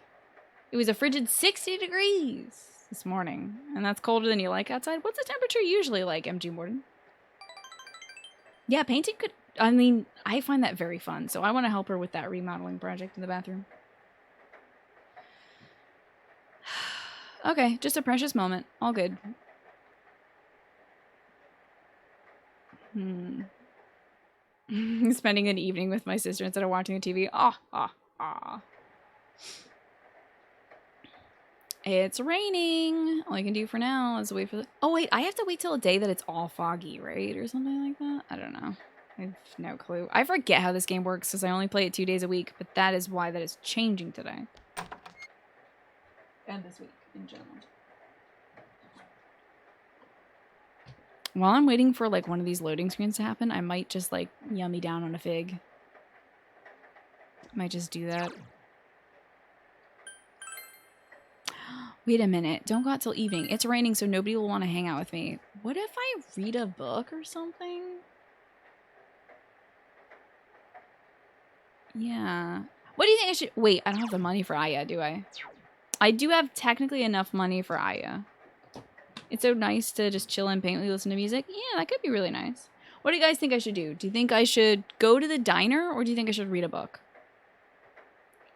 It was a frigid 60 degrees this morning, and that's colder than you like outside. What's the temperature usually like, MG Morden? Yeah, painting could... I mean, I find that very fun, so I want to help her with that remodeling project in the bathroom. Okay, just a precious moment. All good. Spending an evening with my sister instead of watching the TV. It's raining. All I can do for now is wait for the... Oh, wait, I have to wait till a day that it's all foggy, right? Or something like that? I don't know. I have no clue. I forget how this game works because I only play it 2 days a week, but that is why that is changing today. And this week, in general. While I'm waiting for, like, one of these loading screens to happen, I might just, like, yummy down on a fig. Might just do that. Wait a minute. Don't go out till evening. It's raining, so nobody will want to hang out with me. What if I read a book or something? Yeah. What do you think I should... Wait, I don't have the money for Aya, do I? I do have technically enough money for Aya. It's so nice to just chill and paint, listen to music. Yeah, that could be really nice. What do you guys think I should do? Do you think I should go to the diner, or do you think I should read a book?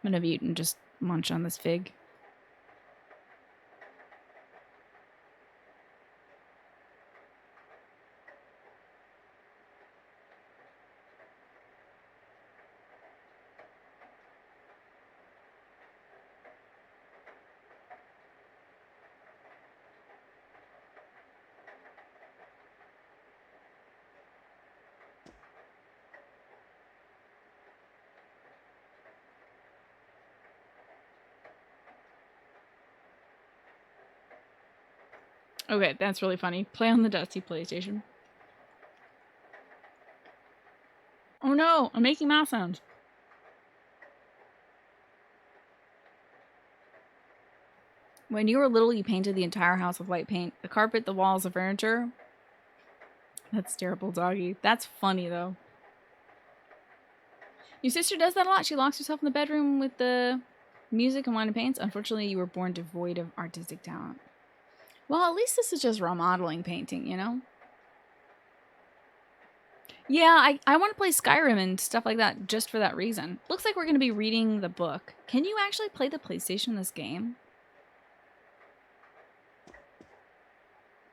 I'm gonna eat and just munch on this fig. Okay, that's really funny. Play on the dusty PlayStation. Oh no, I'm making mouth sounds. When you were little, you painted the entire house with white paint. The carpet, the walls, the furniture. That's terrible, doggy. That's funny, though. Your sister does that a lot. She locks herself in the bedroom with the music and wine and paints. Unfortunately, you were born devoid of artistic talent. Well, at least this is just remodeling painting, you know? Yeah, I want to play Skyrim and stuff like that just for that reason. Looks like we're going to be reading the book. Can you actually play the PlayStation in this game?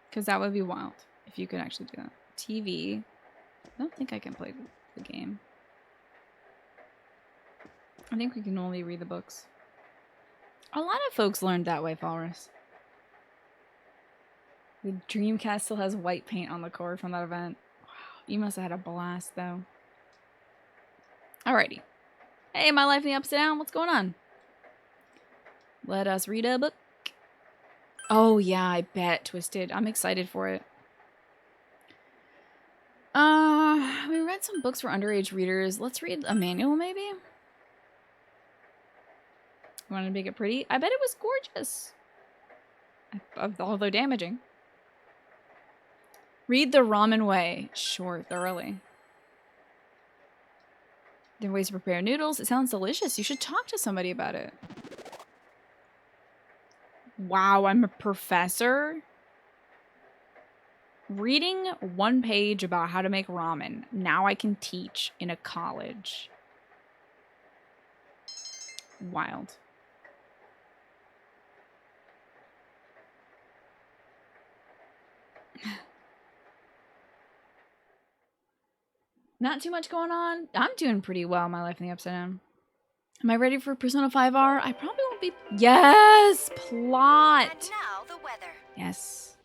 Because that would be wild if you could actually do that. TV. I don't think I can play the game. I think we can only read the books. A lot of folks learned that way, Falrus. The Dreamcast still has white paint on the cord from that event. Wow, you must have had a blast, though. Alrighty. Hey, my life in the upside down. What's going on? Let us read a book. Oh, yeah, I bet. Twisted. I'm excited for it. We read some books for underage readers. Let's read a manual, maybe? You want to make it pretty? I bet it was gorgeous. Although damaging. Read The Ramen Way. Sure, thoroughly. There are ways to prepare noodles. It sounds delicious. You should talk to somebody about it. Wow, I'm a professor? Reading one page about how to make ramen. Now I can teach in a college. Wild. Not too much going on. I'm doing pretty well in my life in the Upside Down. Am I ready for Persona 5R? I probably won't be. Yes! Plot! And now the weather. Yes.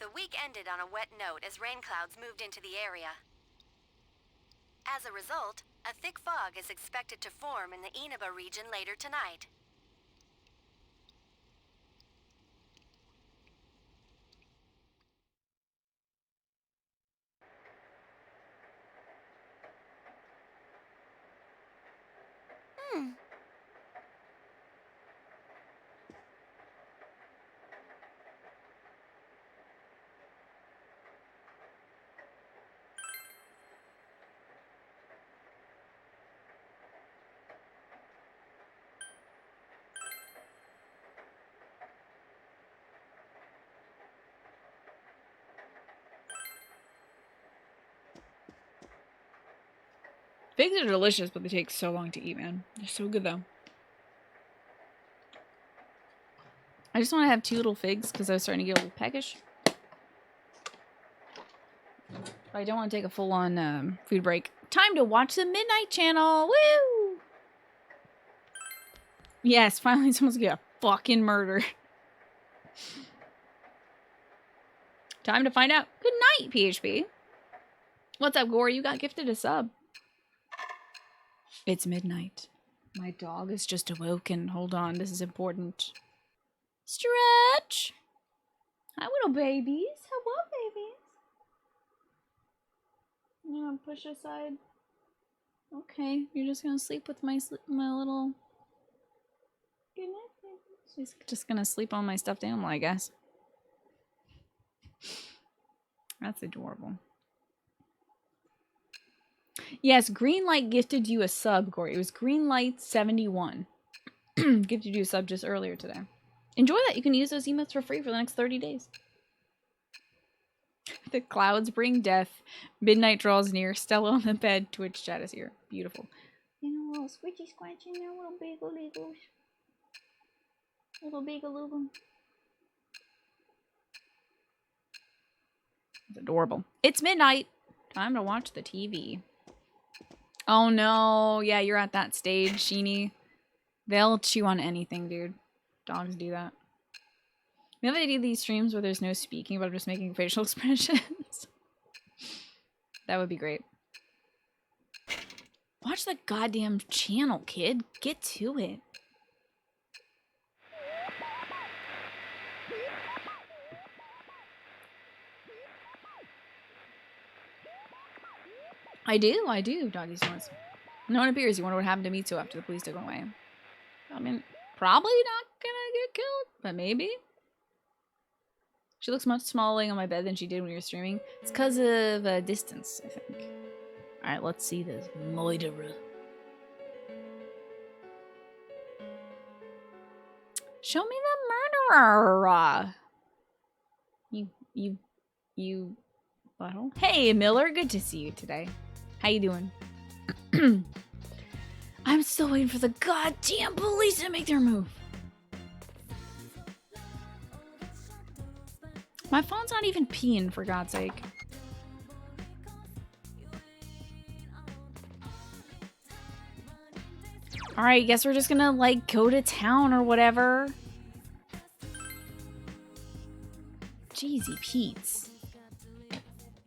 The week ended on a wet note as rain clouds moved into the area. As a result, a thick fog is expected to form in the Inaba region later tonight. Figs are delicious, but they take so long to eat, man. They're so good, though. I just want to have 2 little figs because I was starting to get a little peckish. But I don't want to take a full-on food break. Time to watch the Midnight Channel! Woo! Yes, finally someone's gonna get fucking murdered. Time to find out. Good night, PHP. What's up, Gore? You got gifted a sub. It's midnight. My dog is just awoken. Hold on, this is important. Stretch! Hi, little babies. Hello, babies. You gonna push aside? Okay, you're just gonna sleep with my little... Good night, baby. She's just gonna sleep on my stuffed animal, I guess. That's adorable. Yes, Greenlight gifted you a sub, Corey. It was Greenlight71. Gifted you a sub just earlier today. Enjoy that. You can use those emotes for free for the next 30 days. The clouds bring death. Midnight draws near. Stella on the bed. Twitch chat is here. Beautiful. You know, little squishy squatch in there, little bagel legos. Little bagel. It's adorable. It's midnight. Time to watch the TV. Oh no. Yeah, you're at that stage, Sheeny. They'll chew on anything, dude. Dogs do that. You know, they do these streams where there's no speaking, but I'm just making facial expressions. That would be great. Watch the goddamn channel, kid. Get to it. I do, doggy snorts. No one appears. You wonder what happened to Mitsu after the police took him away. I mean, probably not gonna get killed, but maybe. She looks much smaller laying on my bed than she did when you were streaming. It's because of distance, I think. Alright, let's see this murderer. Show me the murderer! You butthole. Hey, Miller, good to see you today. How you doing? I'm still waiting for the goddamn police to make their move. My phone's not even peeing, for God's sake. Alright, guess we're just gonna, like, go to town or whatever. Jeezy Pete's.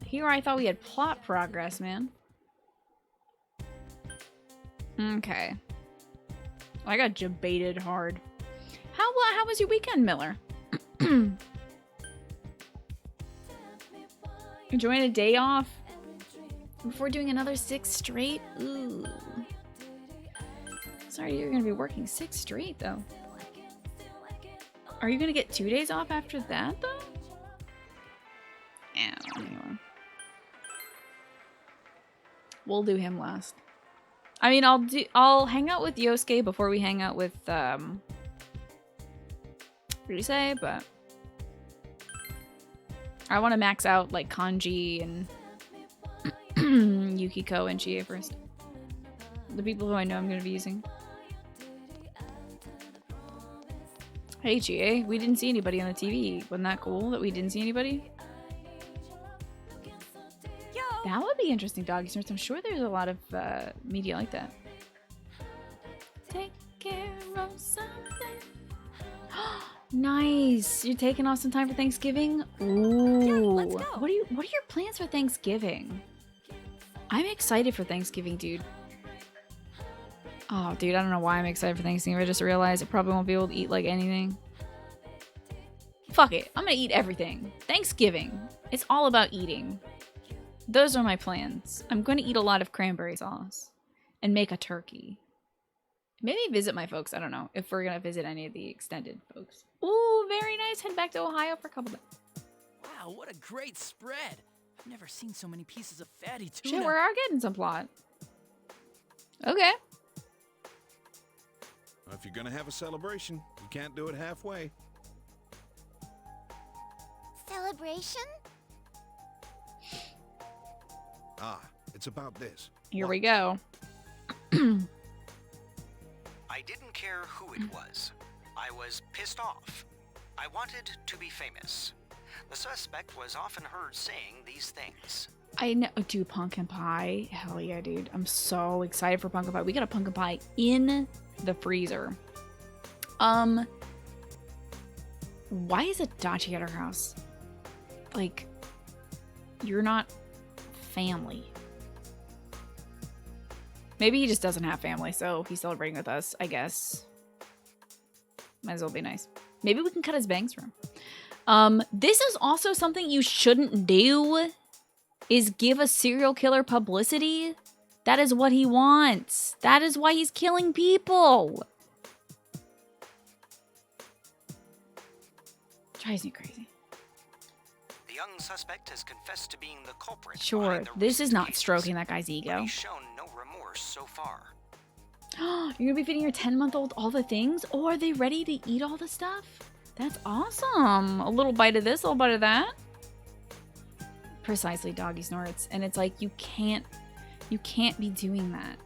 Here I thought we had plot progress, man. Okay. I got debated hard. How was your weekend, Miller? Enjoying a day off before doing another 6 straight? Ooh. Sorry, you're gonna be working 6 straight, though. Are you gonna get 2 days off after that, though? Yeah, anyway. We'll do him last. I mean, I'll hang out with Yosuke before we hang out with, Rise, but I want to max out, like, Kanji and Yukiko and Chie first. The people who I know I'm going to be using. Hey, Chie, we didn't see anybody on the TV. Wasn't that cool that we didn't see anybody? That would be interesting, Doggy Snorts. I'm sure there's a lot of media like that. Take care of something. Nice. You're taking off some time for Thanksgiving? Ooh. Yeah, let's go. What are your plans for Thanksgiving? I'm excited for Thanksgiving, dude. Oh, dude, I don't know why I'm excited for Thanksgiving. I just realized I probably won't be able to eat like anything. Fuck it. I'm gonna eat everything. Thanksgiving. It's all about eating. Those are my plans. I'm going to eat a lot of cranberry sauce and make a turkey. Maybe visit my folks. I don't know if we're going to visit any of the extended folks. Ooh, very nice. Head back to Ohio for a couple days. Wow, what a great spread. I've never seen so many pieces of fatty tuna. Shit, we are getting some plot. Okay. If you're gonna have a celebration, you can't do it halfway. Celebration? Ah, it's about this. Here we go. I didn't care who it was. I was pissed off. I wanted to be famous. The suspect was often heard saying these things. I know. Dude, pumpkin pie. Hell yeah, dude. I'm so excited for pumpkin pie. We got a pumpkin pie in the freezer. Why is it Dachi at our house? Like, you're not family. Maybe he just doesn't have family, so he's celebrating with us, I guess. Might as well be nice. Maybe we can cut his bangs for him. This is also something you shouldn't do, is give a serial killer publicity. That is what he wants. That is why he's killing people. Drives me crazy. The young suspect has confessed to being the culprit. Sure, this is not stroking that guy's But ego. he's shown no remorse so far. You're gonna be feeding your 10-month-old all the things? Oh, are they ready to eat all the stuff? That's awesome. A little bite of this, a little bite of that. Precisely, Doggy Snorts. And it's like, you can't be doing that.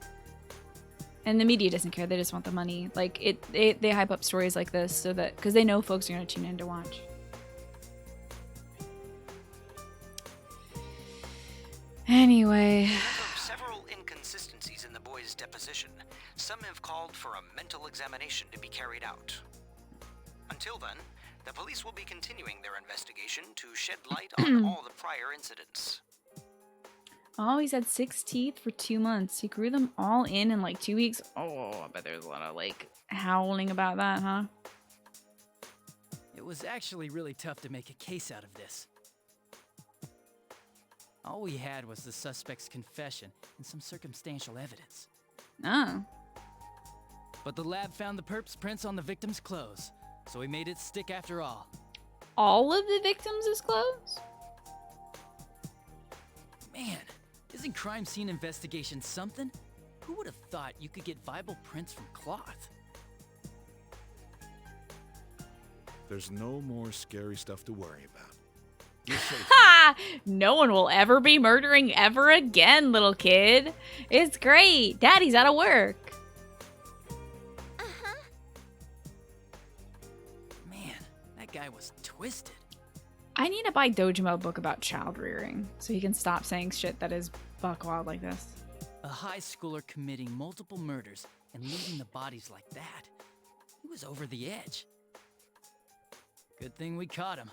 And the media doesn't care. They just want the money. Like, they hype up stories like this so that, because they know folks are gonna tune in to watch. Anyway. There are several inconsistencies in the boy's deposition. Some have called for a mental examination to be carried out. Until then, the police will be continuing their investigation to shed light on all the prior incidents. Oh, he's had 6 teeth for 2 months. He grew them all in like 2 weeks. Oh, I bet there's a lot of like howling about that, huh? It was actually really tough to make a case out of this. All we had was the suspect's confession and some circumstantial evidence. Oh. But the lab found the perp's prints on the victim's clothes, so we made it stick after all. All of the victims' clothes? Man, isn't crime scene investigation something? Who would have thought you could get viable prints from cloth? There's no more scary stuff to worry about. You're safe. Ha! No one will ever be murdering ever again, little kid. It's great. Daddy's out of work. Man, that guy was twisted. I need to buy Dojima a book about child rearing so he can stop saying shit that is buck wild like this. A high schooler committing multiple murders and leaving the bodies like that. He was over the edge. Good thing we caught him.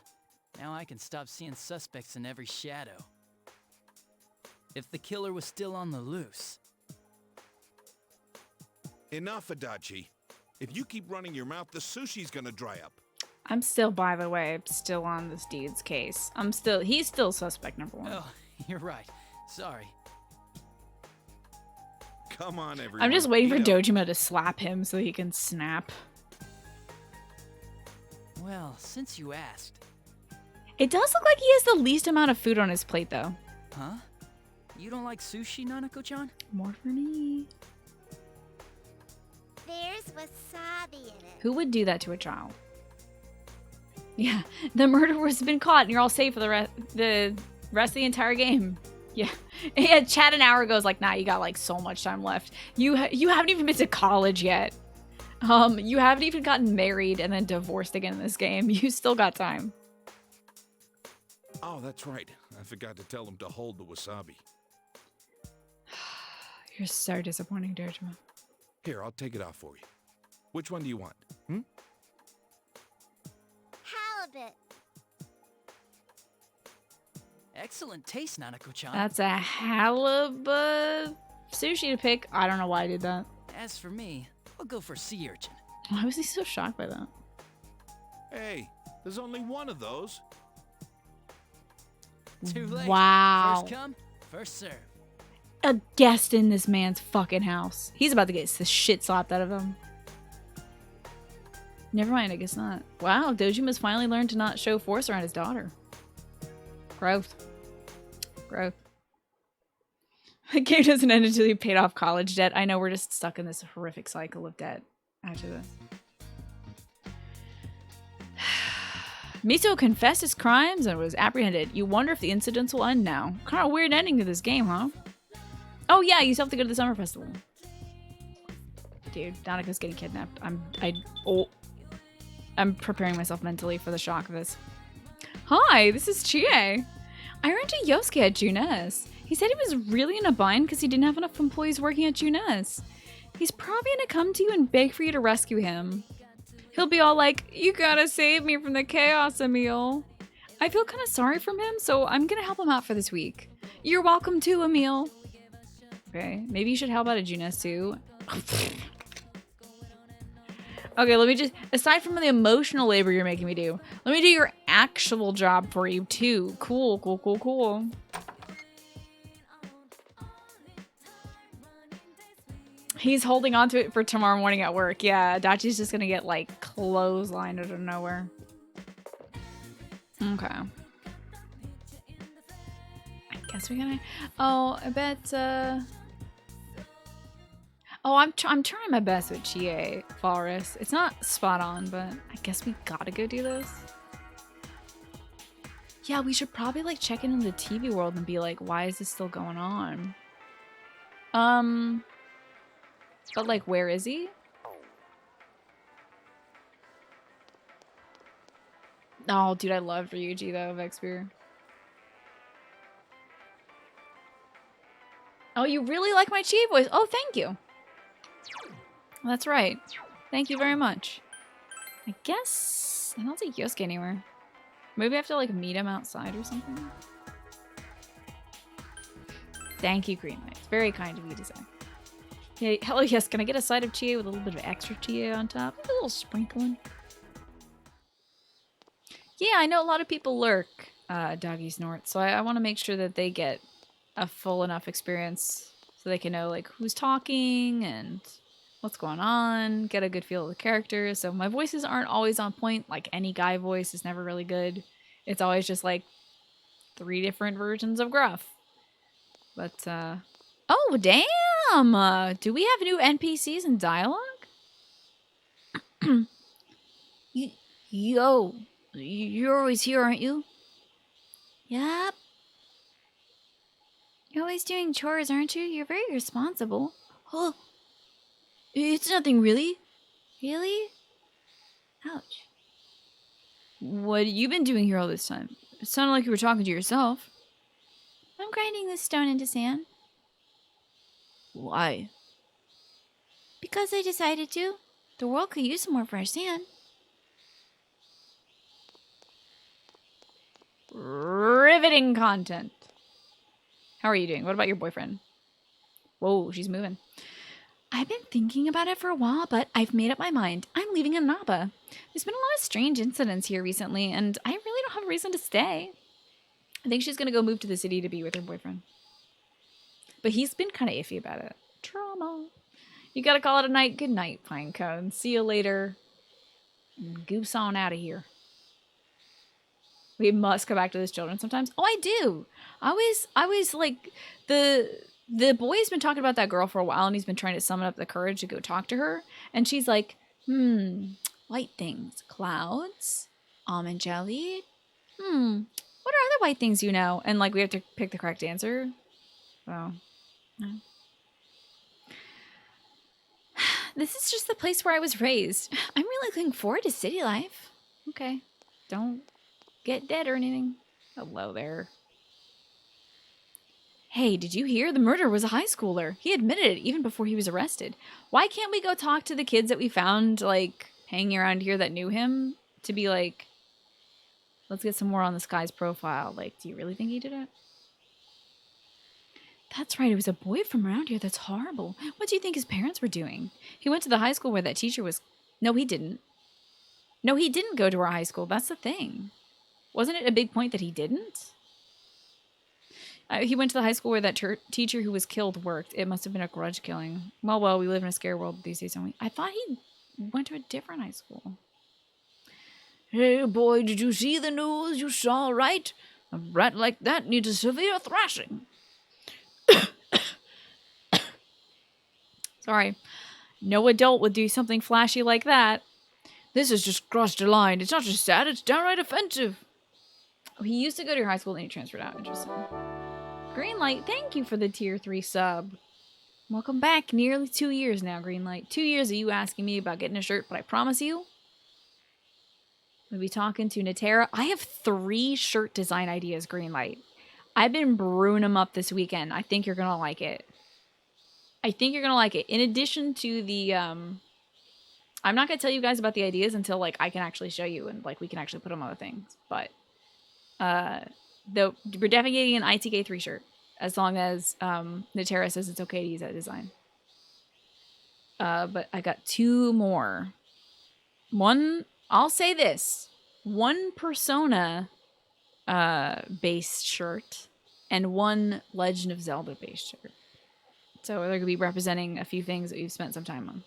Now I can stop seeing suspects in every shadow. If the killer was still on the loose. Enough, Adachi. If you keep running your mouth, the sushi's gonna dry up. I'm still, by the way, still on this dude's case. He's still suspect number 1. Oh, you're right. Sorry. Come on, everyone. I'm just waiting for Eat up. Dojima to slap him so he can snap. Well, since you asked. It does look like he has the least amount of food on his plate, though. Huh? You don't like sushi, Nanako-chan? More for me. There's wasabi in it. Who would do that to a child? Yeah, the murderer's been caught and you're all safe for the rest of the entire game. Yeah. Yeah, chat an hour ago is like, nah, you got like so much time left. You haven't even been to college yet. You haven't even gotten married and then divorced again in this game. You still got time. Oh, that's right. I forgot to tell him to hold the wasabi. You're so disappointing, Dojima. Here, I'll take it out for you. Which one do you want? Hmm? Halibut. Excellent taste, Nanako-chan. That's a halibut sushi to pick. I don't know why I did that. As for me, I'll go for sea urchin. Why was he so shocked by that? Hey, there's only one of those. Too late. Wow. First come, first serve. A guest in this man's fucking house. He's about to get the shit slapped out of him. Never mind, I guess not. Wow, Dojima's finally learned to not show force around his daughter. Growth. Growth. The game doesn't end until you paid off college debt. I know we're just stuck in this horrific cycle of debt after this. Miso confessed his crimes and was apprehended. You wonder if the incidents will end now. Kind of weird ending to this game, huh? Oh yeah, you still have to go to the summer festival. Dude, Donica's getting kidnapped. I'm preparing myself mentally for the shock of this. Hi, this is Chie. I ran into Yosuke at Junes. He said he was really in a bind because he didn't have enough employees working at Junes. He's probably gonna come to you and beg for you to rescue him. He'll be all like, you gotta save me from the chaos, Emil. I feel kind of sorry from him, so I'm gonna help him out for this week. You're welcome too, Emil. Okay, maybe you should help out at Junes too. Okay, let me just, aside from the emotional labor you're making me do, let me do your actual job for you too. Cool, cool, cool, cool. He's holding on to it for tomorrow morning at work. Yeah, Dachi's just gonna get like clotheslined out of nowhere. Okay. I guess we're gonna, oh, I bet, oh, I'm trying my best with Chie Forest. It's not spot on, but I guess we gotta go do this. Yeah, we should probably like check in the TV world and be like, why is this still going on? But like, where is he? Oh, dude, I love Ryuji though, Vexbeer. Oh, you really like my Chie voice? Oh, thank you. That's right. Thank you very much. I guess I don't see Yosuke anywhere. Maybe I have to like meet him outside or something. Thank you, Green Light. It's very kind of you to say. Yeah, hello, yes. Can I get a side of Chie with a little bit of extra Chie on top? A little sprinkling. Yeah, I know a lot of people lurk Doggy Snort, so I want to make sure that they get a full enough experience so they can know like who's talking and what's going on, get a good feel of the characters. So my voices aren't always on point. Like any guy voice is never really good. It's always just like 3 different versions of Gruff. But oh damn! Do we have new NPCs and dialogue? Yo, you're always here, aren't you? Yup. You're always doing chores, aren't you? You're very responsible. Oh, it's nothing really. Really? Ouch. What have you been doing here all this time? It sounded like you were talking to yourself. I'm grinding this stone into sand. Why? Because I decided to. The world could use some more fresh sand. Riveting content. How are you doing? What about your boyfriend? Whoa, she's moving. I've been thinking about it for a while, but I've made up my mind. I'm leaving Inaba. There's been a lot of strange incidents here recently, and I really don't have a reason to stay. I think she's gonna go move to the city to be with her boyfriend. But he's been kind of iffy about it. Trauma. You gotta call it a night. Good night, Pinecone. See you later. Goose on out of here. We must come back to those children sometimes. Oh, I do. I always like the boy's been talking about that girl for a while, and he's been trying to summon up the courage to go talk to her. And she's like, white things, clouds, almond jelly. What are other white things you know? And like we have to pick the correct answer. So, no. This is just the place where I was raised. I'm really looking forward to city life. Okay. Don't get dead or anything. Hello there. Hey, did you hear? The murderer was a high schooler. He admitted it even before he was arrested. Why can't we go talk to the kids that we found, like, hanging around here that knew him? To be like, let's get some more on this guy's profile. Like, do you really think he did it? That's right, it was a boy from around here. That's horrible. What do you think his parents were doing? He went to the high school where that teacher was... No, he didn't. No, he didn't go to our high school. That's the thing. Wasn't it a big point that he didn't? He went to the high school where that teacher who was killed worked. It must have been a grudge killing. Well, we live in a scare world these days, don't we? I thought he went to a different high school. Hey, boy, did you see the news? You saw, right? A brat like that needs a severe thrashing. Sorry. No adult would do something flashy like that. This has just crossed a line. It's not just sad, it's downright offensive. Oh, he used to go to your high school and he transferred out. Interesting. Greenlight, thank you for the tier 3 sub. Welcome back. Nearly 2 years now, Greenlight. 2 years of you asking me about getting a shirt, but I promise you, we'll be talking to Natera. I have 3 shirt design ideas, Greenlight. I've been brewing them up this weekend. I think you're going to like it. I think you're going to like it. In addition to the, I'm not going to tell you guys about the ideas until, like, I can actually show you and, like, we can actually put them on the things. But, we're definitely getting an ITK3 shirt as long as, Natera says it's okay to use that design. But I got 2 more. One, I'll say this. One Persona, based shirt and one Legend of Zelda based shirt. So they're going to be representing a few things that we've spent some time on.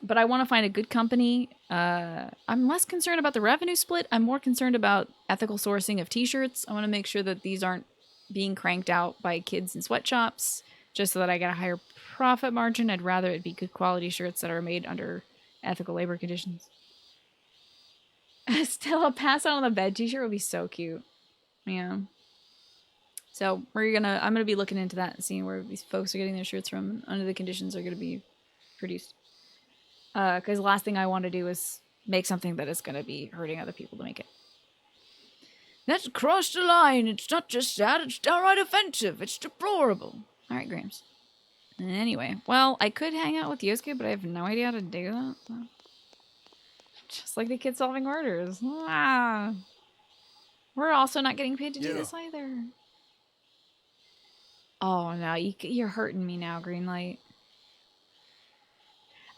But I want to find a good company. I'm less concerned about the revenue split. I'm more concerned about ethical sourcing of t-shirts. I want to make sure that these aren't being cranked out by kids in sweatshops just so that I get a higher profit margin. I'd rather it be good quality shirts that are made under ethical labor conditions. Still, a pass out on the bed t-shirt would be so cute. Yeah. So I'm gonna be looking into that and seeing where these folks are getting their shirts from and under the conditions they're gonna be produced. Because the last thing I want to do is make something that is gonna be hurting other people to make it. That's crossed the line. It's not just sad, it's downright offensive. It's deplorable. Alright, Grams. Anyway, well, I could hang out with Yosuke, but I have no idea how to do that. So. Just like the kid solving murders. Ah. We're also not getting paid to do this either. Oh no, you're hurting me now, Greenlight.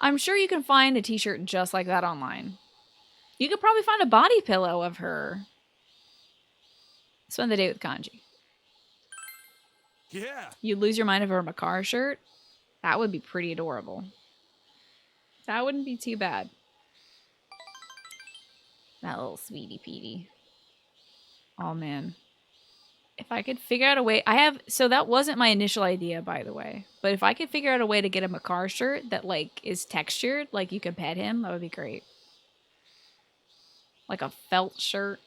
I'm sure you can find a t-shirt just like that online. You could probably find a body pillow of her. Spend the day with Kanji. Yeah. You'd lose your mind over a Makar shirt? That would be pretty adorable. That wouldn't be too bad. That little sweetie Petey. Oh man. If I could figure out a way... So that wasn't my initial idea, by the way. But if I could figure out a way to get a Makar shirt that, like, is textured, like you could pet him, that would be great. Like a felt shirt.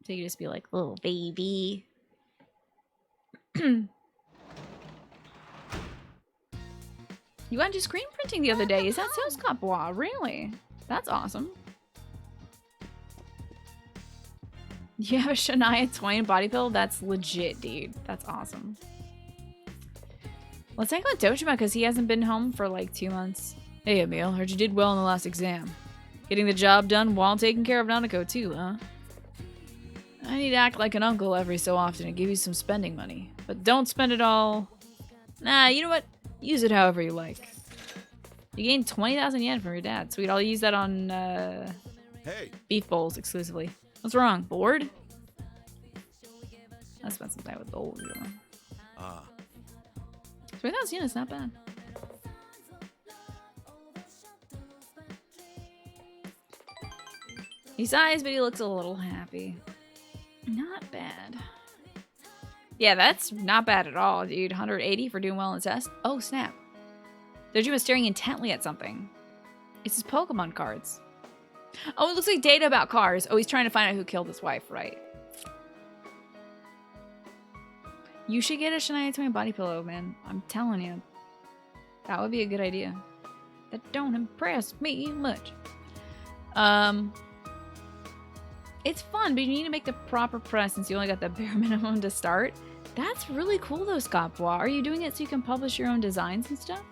So you could just be like, little baby. You got into screen printing the other day. Is that so, Scott Bois? Really? That's awesome. You have a Shania Twain body pillow? That's legit, dude. That's awesome. Let's hang out with Dojima because he hasn't been home for like 2 months. Hey, Emil. Heard you did well in the last exam. Getting the job done while taking care of Nanako too, huh? I need to act like an uncle every so often and give you some spending money. But don't spend it all. Nah, you know what? Use it however you like. You gained 20,000 yen from your dad. Sweet, I'll use that on Hey. beef bowls exclusively. What's wrong? Bored? I spent some time with the old one. 20,000 yen is not bad. He sighs, but he looks a little happy. Not bad. Yeah, that's not bad at all, dude. 180 for doing well in the test. Oh, snap. Dojima was staring intently at something. It's his Pokemon cards. Oh, it looks like data about cars. Oh, he's trying to find out who killed his wife, right? You should get a Shania Twain body pillow, man. I'm telling you. That would be a good idea. That don't impress me much. It's fun, but you need to make the proper press since you only got the bare minimum to start. That's really cool though, Scott Bois. Are you doing it so you can publish your own designs and stuff?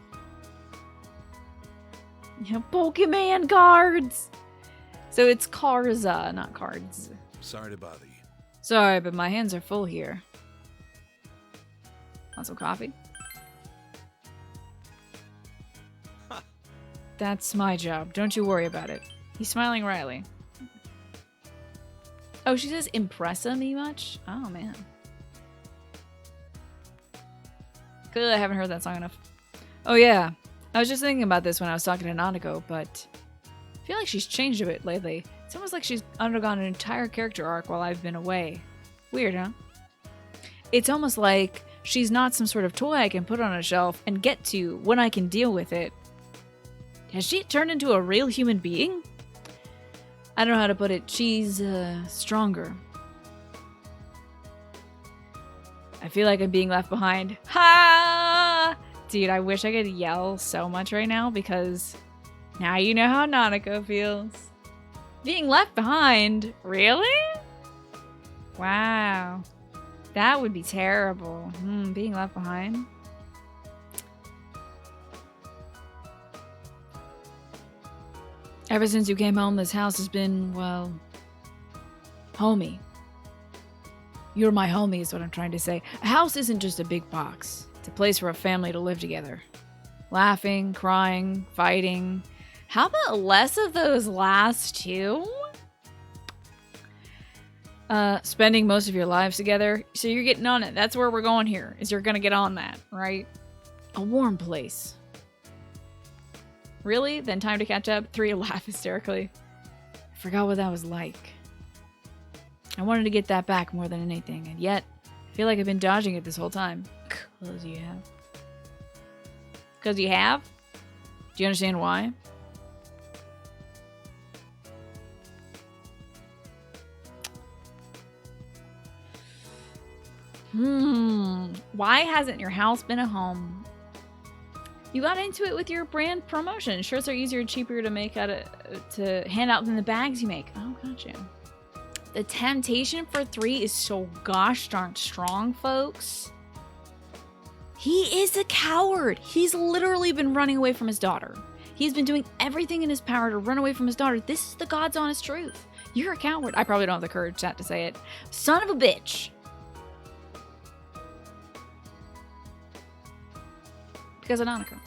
Yeah, Pokemon cards! So it's Karza, not cards. Sorry to bother you. Sorry, but my hands are full here. Want some coffee? That's my job. Don't you worry about it. He's smiling wryly. Oh, she says impressa me much? Oh, man. Clearly I haven't heard that song enough. Oh, yeah. I was just thinking about this when I was talking to Nanako, but I feel like she's changed a bit lately. It's almost like she's undergone an entire character arc while I've been away. Weird, huh? It's almost like she's not some sort of toy I can put on a shelf and get to when I can deal with it. Has she turned into a real human being? I don't know how to put it. She's, stronger. I feel like I'm being left behind. Ha! Dude, I wish I could yell so much right now because now you know how Nanako feels. Being left behind? Really? Wow. That would be terrible. Being left behind. Ever since you came home, this house has been, well, homey. You're my homie is what I'm trying to say. A house isn't just a big box. It's a place for a family to live together. Laughing, crying, fighting. How about less of those last two? Spending most of your lives together. So you're getting on it. That's where we're going here, is you're gonna get on that, right? A warm place. Really? Then time to catch up? 3 laugh hysterically. I forgot what that was like. I wanted to get that back more than anything, and yet I feel like I've been dodging it this whole time. 'Cause you have. 'Cause you have? Do you understand why? Why hasn't your house been a home? You got into it with your brand promotion. Shirts are easier and cheaper to make to hand out than the bags you make. Oh, gotcha. The temptation for 3 is so gosh darn strong, folks. He is a coward. He's literally been running away from his daughter. He's been doing everything in his power to run away from his daughter. This is the God's honest truth. You're a coward. I probably don't have the courage to say it. Son of a bitch. Because of Nanako.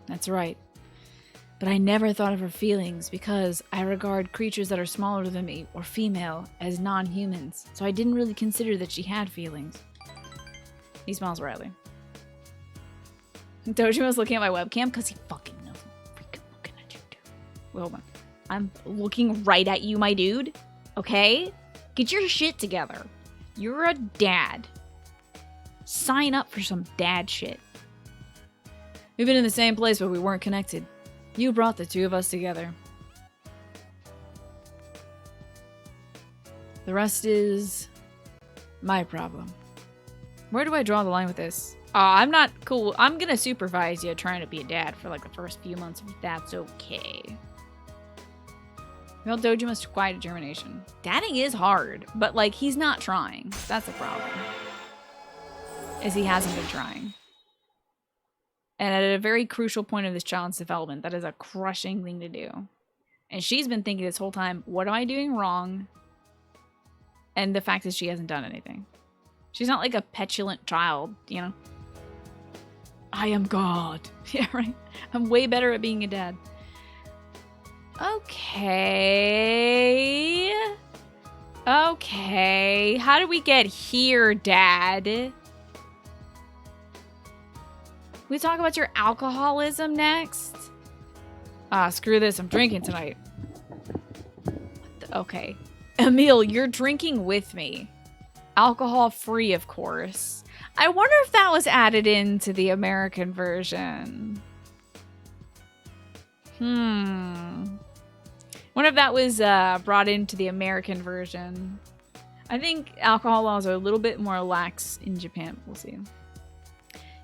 That's right. But I never thought of her feelings because I regard creatures that are smaller than me or female as non-humans. So I didn't really consider that she had feelings. He smiles wryly. Dojima's looking at my webcam because he fucking knows I'm freaking looking at you, dude. Wait, hold on. I'm looking right at you, my dude. Okay? Get your shit together. You're a dad. Sign up for some dad shit. We've been in the same place, but we weren't connected. You brought the two of us together. The rest is my problem. Where do I draw the line with this? I'm not cool. I'm gonna supervise you trying to be a dad for like the first few months if that's okay. Well, Dojima's quiet determination. Dadding is hard, but like he's not trying. That's the problem. Is he hasn't been trying. And at a very crucial point of this child's development, that is a crushing thing to do. And she's been thinking this whole time, what am I doing wrong? And the fact is she hasn't done anything. She's not like a petulant child, you know? I am God. Yeah, right? I'm way better at being a dad. Okay. Okay. How did we get here, Dad? We talk about your alcoholism next? Ah, screw this. I'm drinking tonight. Okay. Emil, you're drinking with me. Alcohol free, of course. I wonder if that was added into the American version. Wonder if that was brought into the American version. I think alcohol laws are a little bit more lax in Japan. We'll see.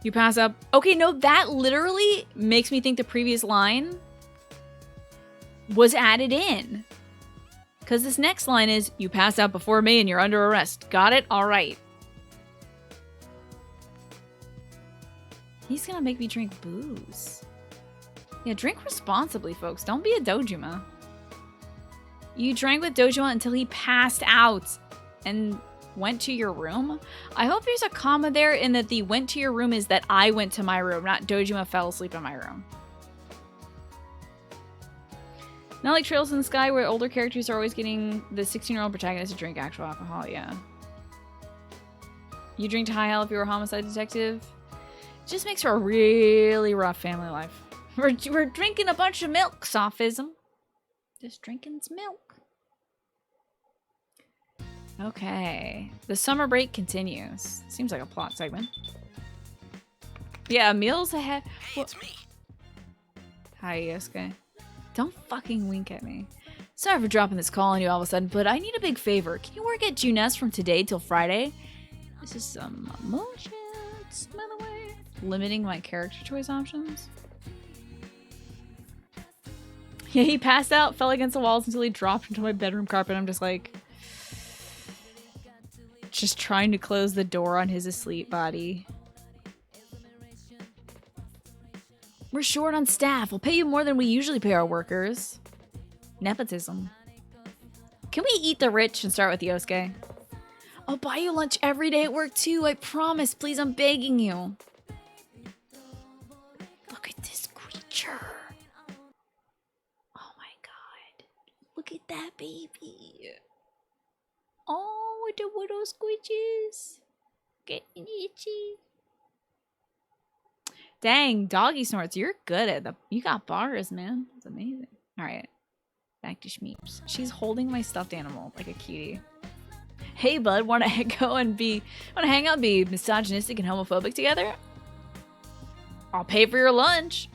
You pass up. Okay, no, that literally makes me think the previous line was added in. Because this next line is, you pass out before me and you're under arrest. Got it? All right. He's gonna make me drink booze. Yeah, drink responsibly, folks. Don't be a Dojima. You drank with Dojima until he passed out and went to your room? I hope there's a comma there in that the went to your room is that I went to my room, not Dojima fell asleep in my room. Not like Trails in the Sky where older characters are always getting the 16-year-old protagonist to drink actual alcohol, yeah. You drink to high hell if you're a homicide detective? It just makes for a really rough family life. We're drinking a bunch of milk, sophism. Just drinking some milk. Okay. The summer break continues. Seems like a plot segment. Yeah, Emil's ahead. Hey, it's me. Hi, Yosuke. Don't fucking wink at me. Sorry for dropping this call on you all of a sudden, but I need a big favor. Can you work at Junes from today till Friday? This is some emotions, by the way. Limiting my character choice options. Yeah, he passed out, fell against the walls until he dropped into my bedroom carpet. I'm just like... just trying to close the door on his asleep body. We're short on staff. We'll pay you more than we usually pay our workers. Nepotism. Can we eat the rich and start with Yosuke? I'll buy you lunch every day at work too. I promise. Please, I'm begging you. Look at this creature. Oh my god. Look at that baby. Oh, the little squidges. Getting itchy. Dang, doggy snorts. You're good at you got bars, man. It's amazing. Alright. Back to Schmeeps. She's holding my stuffed animal like a cutie. Hey bud, wanna hang out and be misogynistic and homophobic together? I'll pay for your lunch.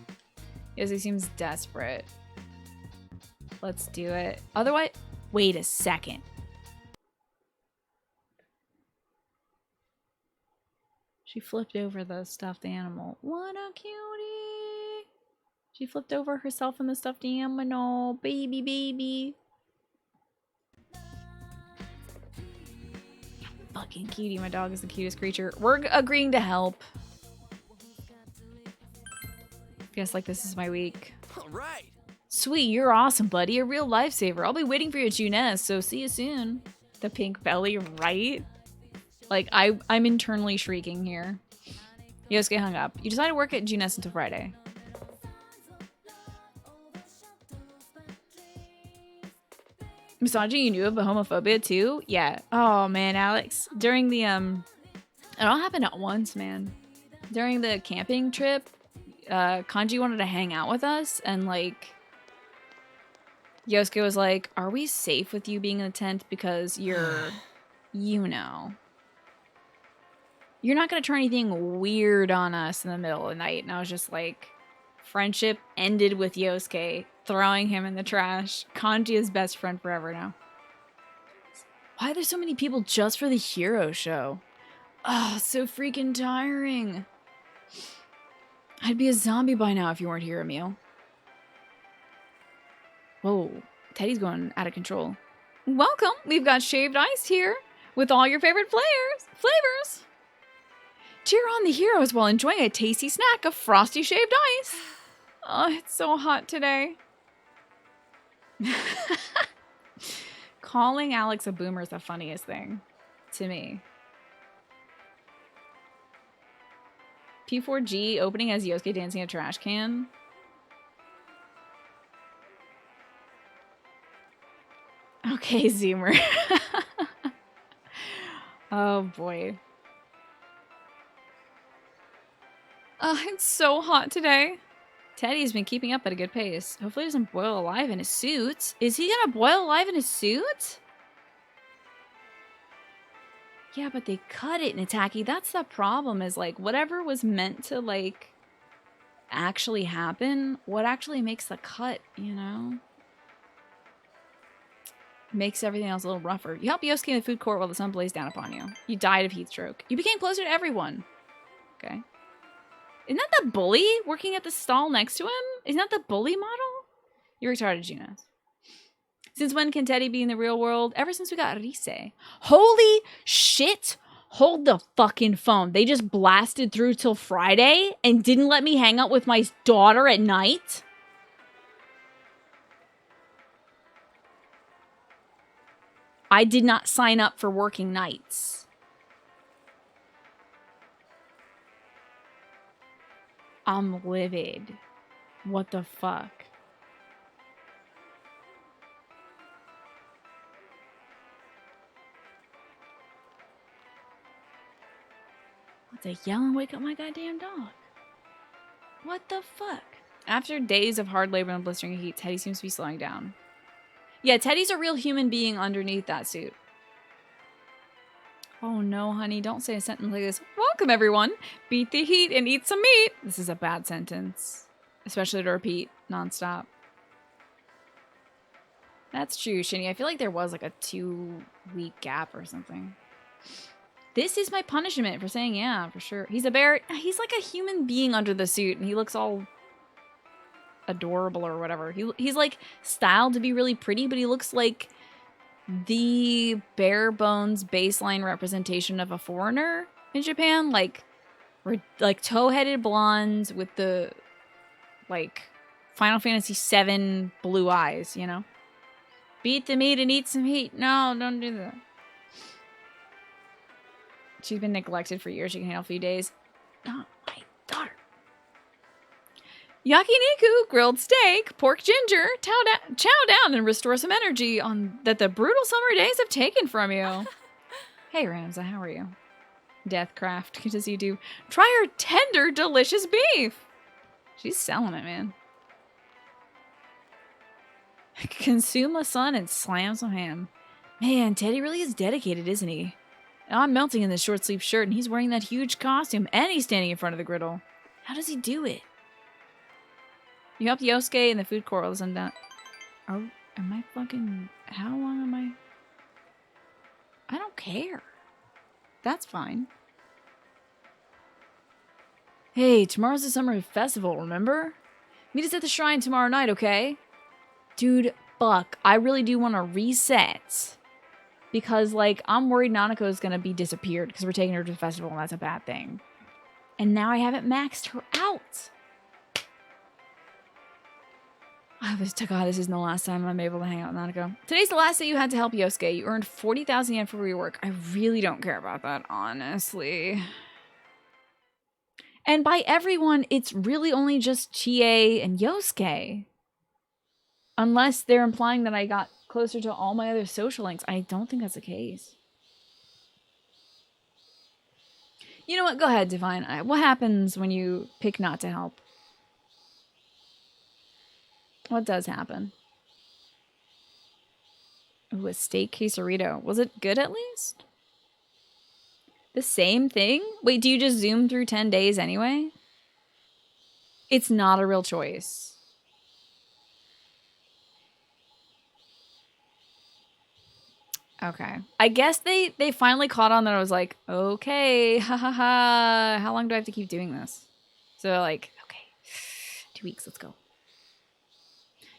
Yes, he seems desperate. Let's do it. Otherwise, wait a second. She flipped over the stuffed animal. What a cutie. She flipped over herself and the stuffed animal. Baby, baby. Fucking cutie. My dog is the cutest creature. We're agreeing to help. Guess like this is my week. All right. Sweet, you're awesome, buddy. A real lifesaver. I'll be waiting for you at Junes, so see you soon. The pink belly, right? Like, I'm internally shrieking here. Yosuke hung up. You decided to work at Junes until Friday. Misogyny, you knew of, but homophobia too? Yeah. Oh, man, Alex. During the, it all happened at once, man. During the camping trip, Kanji wanted to hang out with us, and, like, Yosuke was like, are we safe with you being in the tent because you're, you know... You're not going to try anything weird on us in the middle of the night. And I was just like, friendship ended with Yosuke throwing him in the trash. Kanji is best friend forever now. Why are there so many people just for the hero show? Oh, so freaking tiring. I'd be a zombie by now if you weren't here, Emil. Whoa, Teddy's going out of control. Welcome. We've got shaved ice here with all your favorite flavors. Cheer on the heroes while enjoying a tasty snack of frosty shaved ice. Oh, it's so hot today. Calling Alex a boomer is the funniest thing to me. P4G opening as Yosuke dancing in a trash can. Okay, Zoomer. Oh boy. Oh, it's so hot today. Teddy's been keeping up at a good pace. Hopefully he doesn't boil alive in his suit. Is he gonna boil alive in his suit? Yeah, but they cut it in Nataki. That's the problem, is like whatever was meant to like actually happen, what actually makes the cut, you know? Makes everything else a little rougher. You help Yosuke in the food court while the sun blazed down upon you. You died of heat stroke. You became closer to everyone. Okay. Isn't that the bully working at the stall next to him? Isn't that the bully model? You're retarded, Juno. Since when can Teddy be in the real world? Ever since we got Rise. Holy shit! Hold the fucking phone. They just blasted through till Friday and didn't let me hang out with my daughter at night? I did not sign up for working nights. I'm livid. What the fuck? What the yell and wake up my goddamn dog? What the fuck? After days of hard labor and blistering heat, Teddy seems to be slowing down. Yeah, Teddy's a real human being underneath that suit. Oh no, honey, don't say a sentence like this. Welcome, everyone. Beat the heat and eat some meat. This is a bad sentence. Especially to repeat nonstop. That's true, Shinny. I feel like there was like a 2-week gap or something. This is my punishment for saying yeah, for sure. He's a bear. He's like a human being under the suit, and he looks all adorable or whatever. He's like styled to be really pretty, but he looks like the bare bones baseline representation of a foreigner in Japan. Like toe-headed blondes with the like Final Fantasy VII blue eyes, you know? Beat the meat and eat some heat. No, don't do that. She's been neglected for years. She can handle a few days. Not my daughter. Yakiniku, grilled steak, pork ginger, chow down and restore some energy on that the brutal summer days have taken from you. Hey, Ramza, how are you? Deathcraft, good to see you do. Try her tender, delicious beef. She's selling it, man. Consume a sun and slam some ham. Man, Teddy really is dedicated, isn't he? I'm melting in this short sleeve shirt and he's wearing that huge costume and he's standing in front of the griddle. How does he do it? You helped Yosuke in the food court while the sun down. Oh, am I fucking... How long am I... I don't care. That's fine. Hey, tomorrow's the summer festival, remember? Meet us at the shrine tomorrow night, okay? Dude, fuck. I really do want to reset. Because, like, I'm worried Nanako is going to be disappeared because we're taking her to the festival and that's a bad thing. And now I haven't maxed her out. God, this isn't the last time I'm able to hang out with Nanako. Today's the last day you had to help Yosuke. You earned 40,000 yen for your work. I really don't care about that, honestly. And by everyone, it's really only just Chie and Yosuke. Unless they're implying that I got closer to all my other social links. I don't think that's the case. You know what? Go ahead, Divine. What happens when you pick not to help? What does happen? Ooh, a steak quesarito. Was it good at least? The same thing? Wait, do you just zoom through 10 days anyway? It's not a real choice. Okay. I guess they finally caught on that I was like, okay, ha ha ha. How long do I have to keep doing this? So like, okay, 2 weeks, let's go.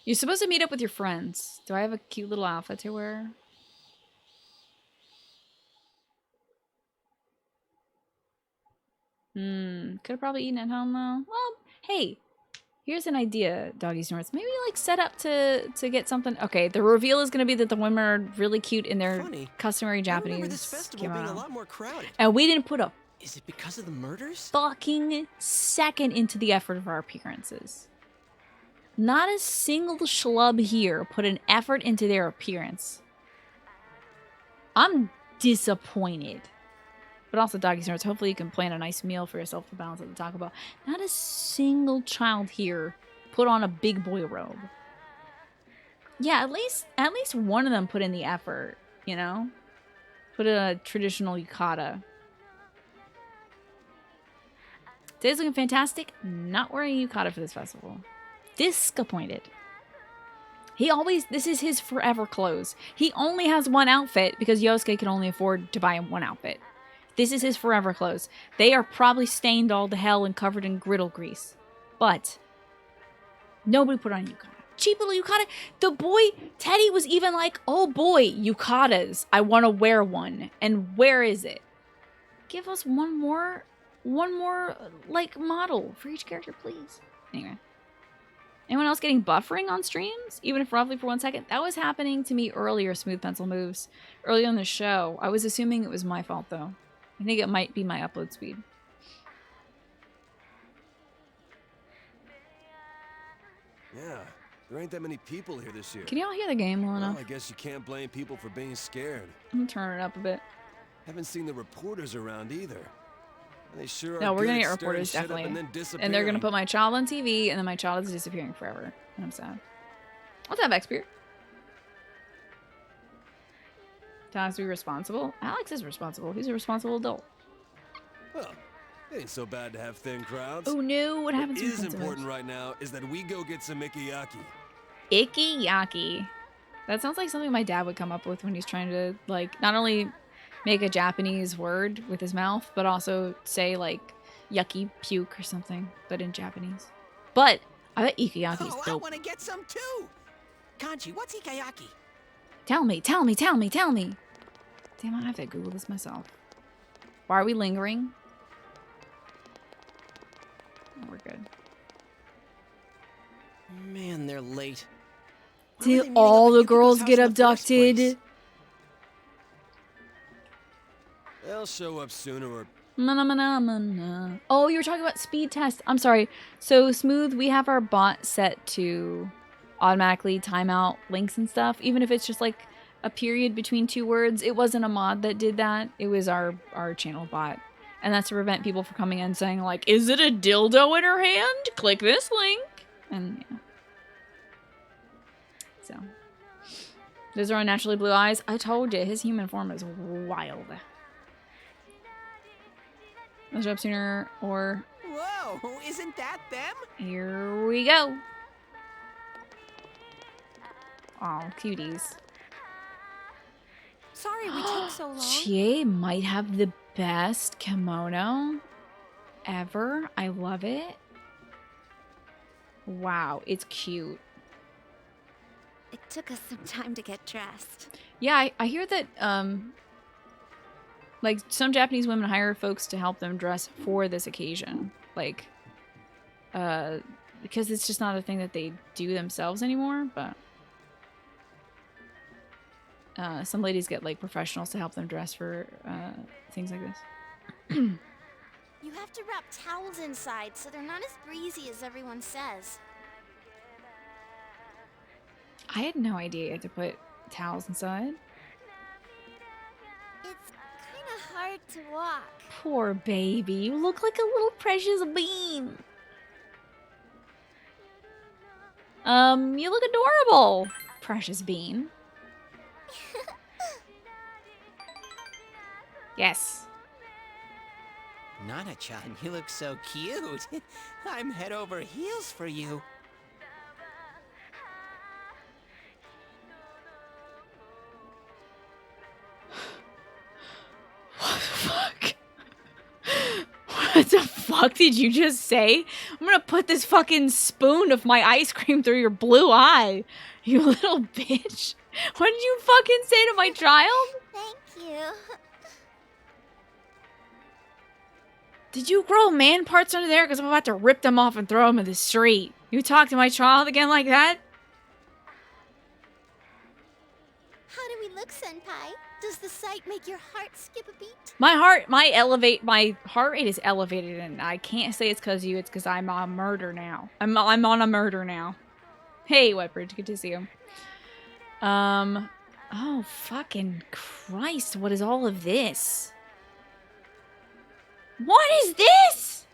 You're supposed to meet up with your friends. Do I have a cute little outfit to wear? Could have probably eaten at home though. Well, hey, here's an idea, Doggy Snorts. Maybe like set up to get something. Okay, the reveal is gonna be that the women are really cute in their customary Japanese. I remember this festival being a lot more crowded. And we didn't put a Is it because of the murders? fucking second into the effort of our appearances. Not a single schlub here put an effort into their appearance. I'm disappointed. But also doggy snorts. Hopefully you can plan a nice meal for yourself to balance at the Taco Bell. Not a single child here put on a big boy robe. Yeah, at least one of them put in the effort, you know? Put in a traditional yukata. Today's looking fantastic. Not wearing a yukata for this festival. Disappointed. This is his forever clothes. He only has one outfit because Yosuke can only afford to buy him one outfit. This is his forever clothes. They are probably stained all to hell and covered in griddle grease. But nobody put on yukata. Cheap little yukata. The boy, Teddy, was even like, oh boy, yukatas. I want to wear one. And where is it? Give us one more, like, model for each character, please. Anyway. Anyone else getting buffering on streams? Even if roughly for 1 second? That was happening to me earlier, Smooth Pencil Moves. Earlier in the show. I was assuming it was my fault, though. I think it might be my upload speed. Yeah, there ain't that many people here this year. Can y'all hear the game well enough? Well, I guess you can't blame people for being scared. I'm gonna turn it up a bit. Haven't seen the reporters around either. And they sure No, are we're gonna good get at stirring reporters, shit up definitely. and then And disappearing. they're gonna put my child on TV, and then my child is disappearing forever. And I'm sad. What's up, Xpear? Alex be responsible? Alex is responsible. He's a responsible adult. Well, it ain't so bad to have thin crowds. Oh no, what happens What when is Prince important arrives? right now is that we go get some ikiyaki. Ikiyaki. That sounds like something my dad would come up with when he's trying to, like, not only make a Japanese word with his mouth, but also say, like, yucky puke or something, but in Japanese. But I bet ikiyaki's I dope. want to get some too. Kanji, what's ikayaki? Tell me. Damn, I have to Google this myself. Why are we lingering? Oh, we're good. Man, they're late. Why were they Did meeting all up the at Yukiko's girls house get in the first abducted? place? They'll show up sooner or... Mana. Oh, you were talking about speed test. I'm sorry. So, Smooth, we have our bot set to automatically time out links and stuff, even if it's just like a period between two words. It wasn't a mod that did that. It was our channel bot. And that's to prevent people from coming in saying, like, is it a dildo in her hand? Click this link. And, yeah. So. Those are unnaturally blue eyes. I told you, his human form is wild. Let's up sooner or... Whoa, isn't that them? Here we go. Aw, cuties. Sorry we took so long. Chie might have the best kimono ever. I love it. Wow, it's cute. It took us some time to get dressed. Yeah, I hear that, like, some Japanese women hire folks to help them dress for this occasion. Like, because it's just not a thing that they do themselves anymore, but... some ladies get, like, professionals to help them dress for things like this. You have to wrap towels inside so they're not as breezy as everyone says. I had no idea you had to put towels inside. It's kind of hard to walk. Poor baby. You look like a little precious bean. You look adorable, precious bean. Yes. Nana-chan, you look so cute. I'm head over heels for you. What the fuck? What the fuck did you just say? I'm gonna put this fucking spoon of my ice cream through your blue eye. You little bitch. What did you fucking say to my child? Thank you. Did you grow man parts under there? Because I'm about to rip them off and throw them in the street. You talk to my child again like that? How do we look, Senpai? Does the sight make your heart skip a beat? My heart rate is elevated, and I can't say it's because of you. It's because I'm on a murder now. I'm on a murder now. Hey, Wetbridge, good to see you. Oh, fucking Christ, what is all of this? What is this?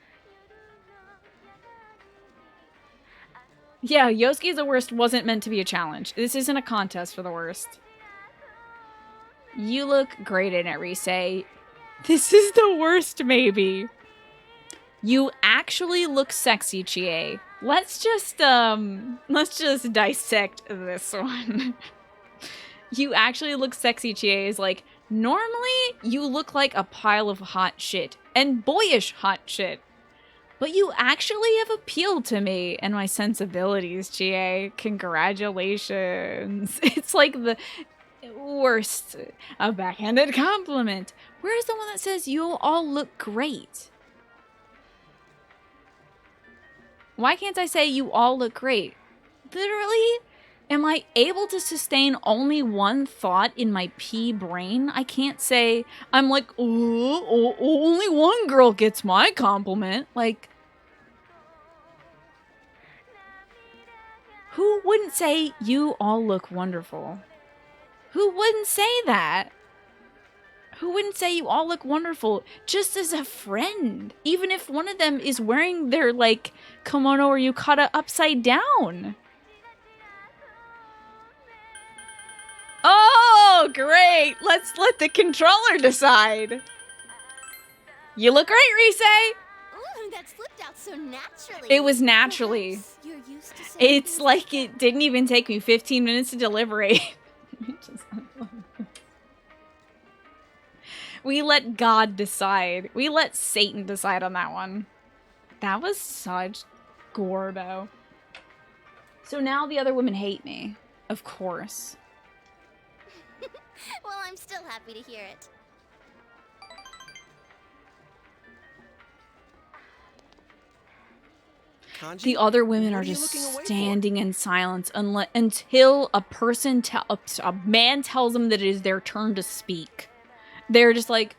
Yeah, Yosuke's the worst wasn't meant to be a challenge. This isn't a contest for the worst. You look great in it, Rise. This is the worst, maybe. You actually look sexy, Chie. Let's just dissect this one. You actually look sexy, Chie is like, normally you look like a pile of hot shit. And boyish hot shit. But you actually have appealed to me and my sensibilities, Chie. Congratulations. It's like the worst. A backhanded compliment. Where's the one that says you all look great? Why can't I say you all look great? Literally, am I able to sustain only one thought in my pea brain? I can't say, I'm like, oh, only one girl gets my compliment. Like, who wouldn't say you all look wonderful? Who wouldn't say that? Who wouldn't say you all look wonderful just as a friend? Even if one of them is wearing their, like, kimono or yukata upside down. Oh, great. Let's let the controller decide. You look great, Rise. Ooh, that slipped out so naturally. It was naturally. Perhaps you're used to saying It's things like that. it didn't even take me 15 minutes to deliberate. We let God decide. We let Satan decide on that one. That was such Gorbo. So now the other women hate me. Of course. Well, I'm still happy to hear it. Kanji, The other women what are are you just looking away for? standing in silence until a man tells them that it is their turn to speak. They're just like,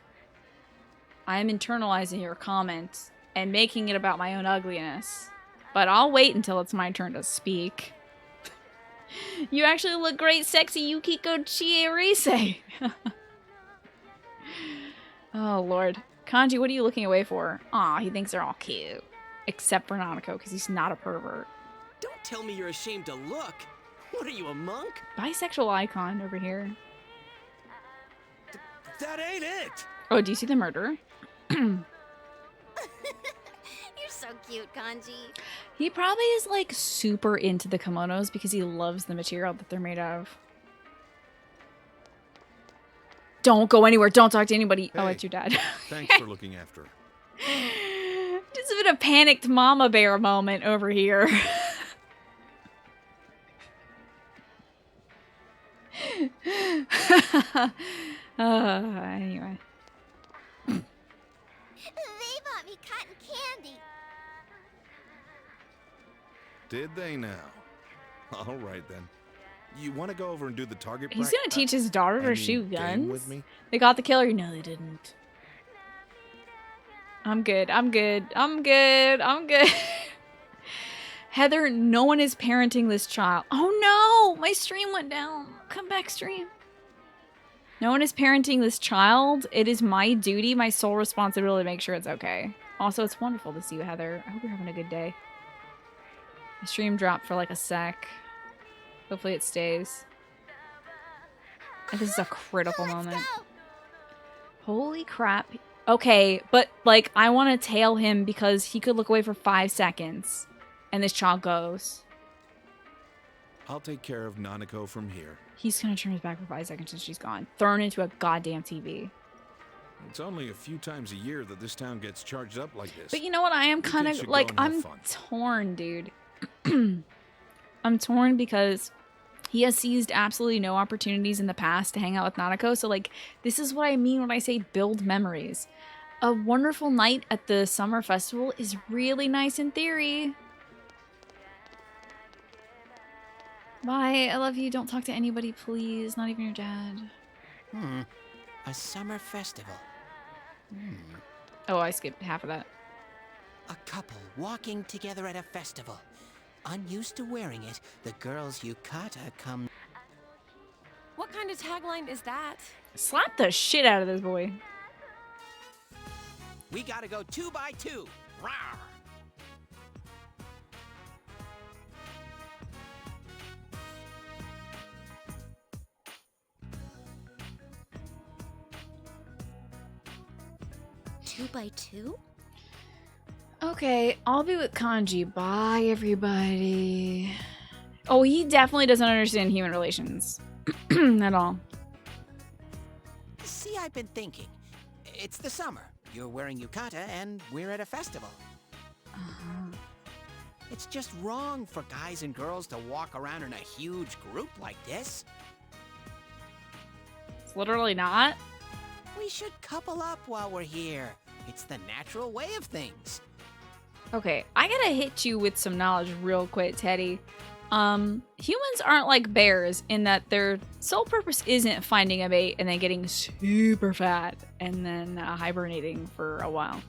I'm internalizing your comments and making it about my own ugliness. But I'll wait until it's my turn to speak. You actually look great, sexy Yukiko Chie-Rise. Oh, Lord. Kanji, what are you looking away for? Aw, he thinks they're all cute. Except for Nanako, because he's not a pervert. Don't tell me you're ashamed to look. What are you, a monk? Bisexual icon over here. That ain't it! Oh, do you see the murderer? You're so cute, Kanji. He probably is, like, super into the kimonos because he loves the material that they're made of. Don't go anywhere. Don't talk to anybody. Oh, Hey, it's your dad. Thanks for looking after her. Just a bit of panicked mama bear moment over here. Anyway. They bought me cotton candy. Did they now? All right then. You want to go over and do the target He's practice? gonna teach his daughter I to mean, shoot game guns? with me? They got the killer? No, they didn't. I'm good. I'm good. I'm good. I'm good. Heather, no one is parenting this child. Oh no! My stream went down. Come back, stream. No one is parenting this child. It is my duty, my sole responsibility to make sure it's okay. Also, it's wonderful to see you, Heather. I hope you're having a good day. My stream dropped for like a sec. Hopefully it stays. And this is a critical moment. Go. Holy crap. Okay, but, like, I want to tail him because he could look away for 5 seconds. And this child goes. I'll take care of Nanako from here. He's gonna turn his back for 5 seconds and she's gone. Thrown into a goddamn TV. It's only a few times a year that this town gets charged up like this. But you know what? I am kind kids of, should go like, and have I'm fun. torn, dude. I'm torn because he has seized absolutely no opportunities in the past to hang out with Nanako. So, like, this is what I mean when I say build memories. A wonderful night at the summer festival is really nice in theory. Bye. I love you. Don't talk to anybody, please. Not even your dad. A summer festival. Oh, I skipped half of that. A couple walking together at a festival. Unused to wearing it, the girl's yukata come. What kind of tagline is that? Slap the shit out of this boy. We gotta go 2 by 2. Rawr! Two by two? Okay, I'll be with Kanji. Bye, everybody. Oh, he definitely doesn't understand human relations at all. See, I've been thinking. It's the summer. You're wearing yukata and we're at a festival. It's just wrong for guys and girls to walk around in a huge group like this. It's literally not. We should couple up while we're here. It's the natural way of things. Okay, I gotta hit you with some knowledge real quick, Teddy. Humans aren't like bears in that their sole purpose isn't finding a mate and then getting super fat and then hibernating for a while.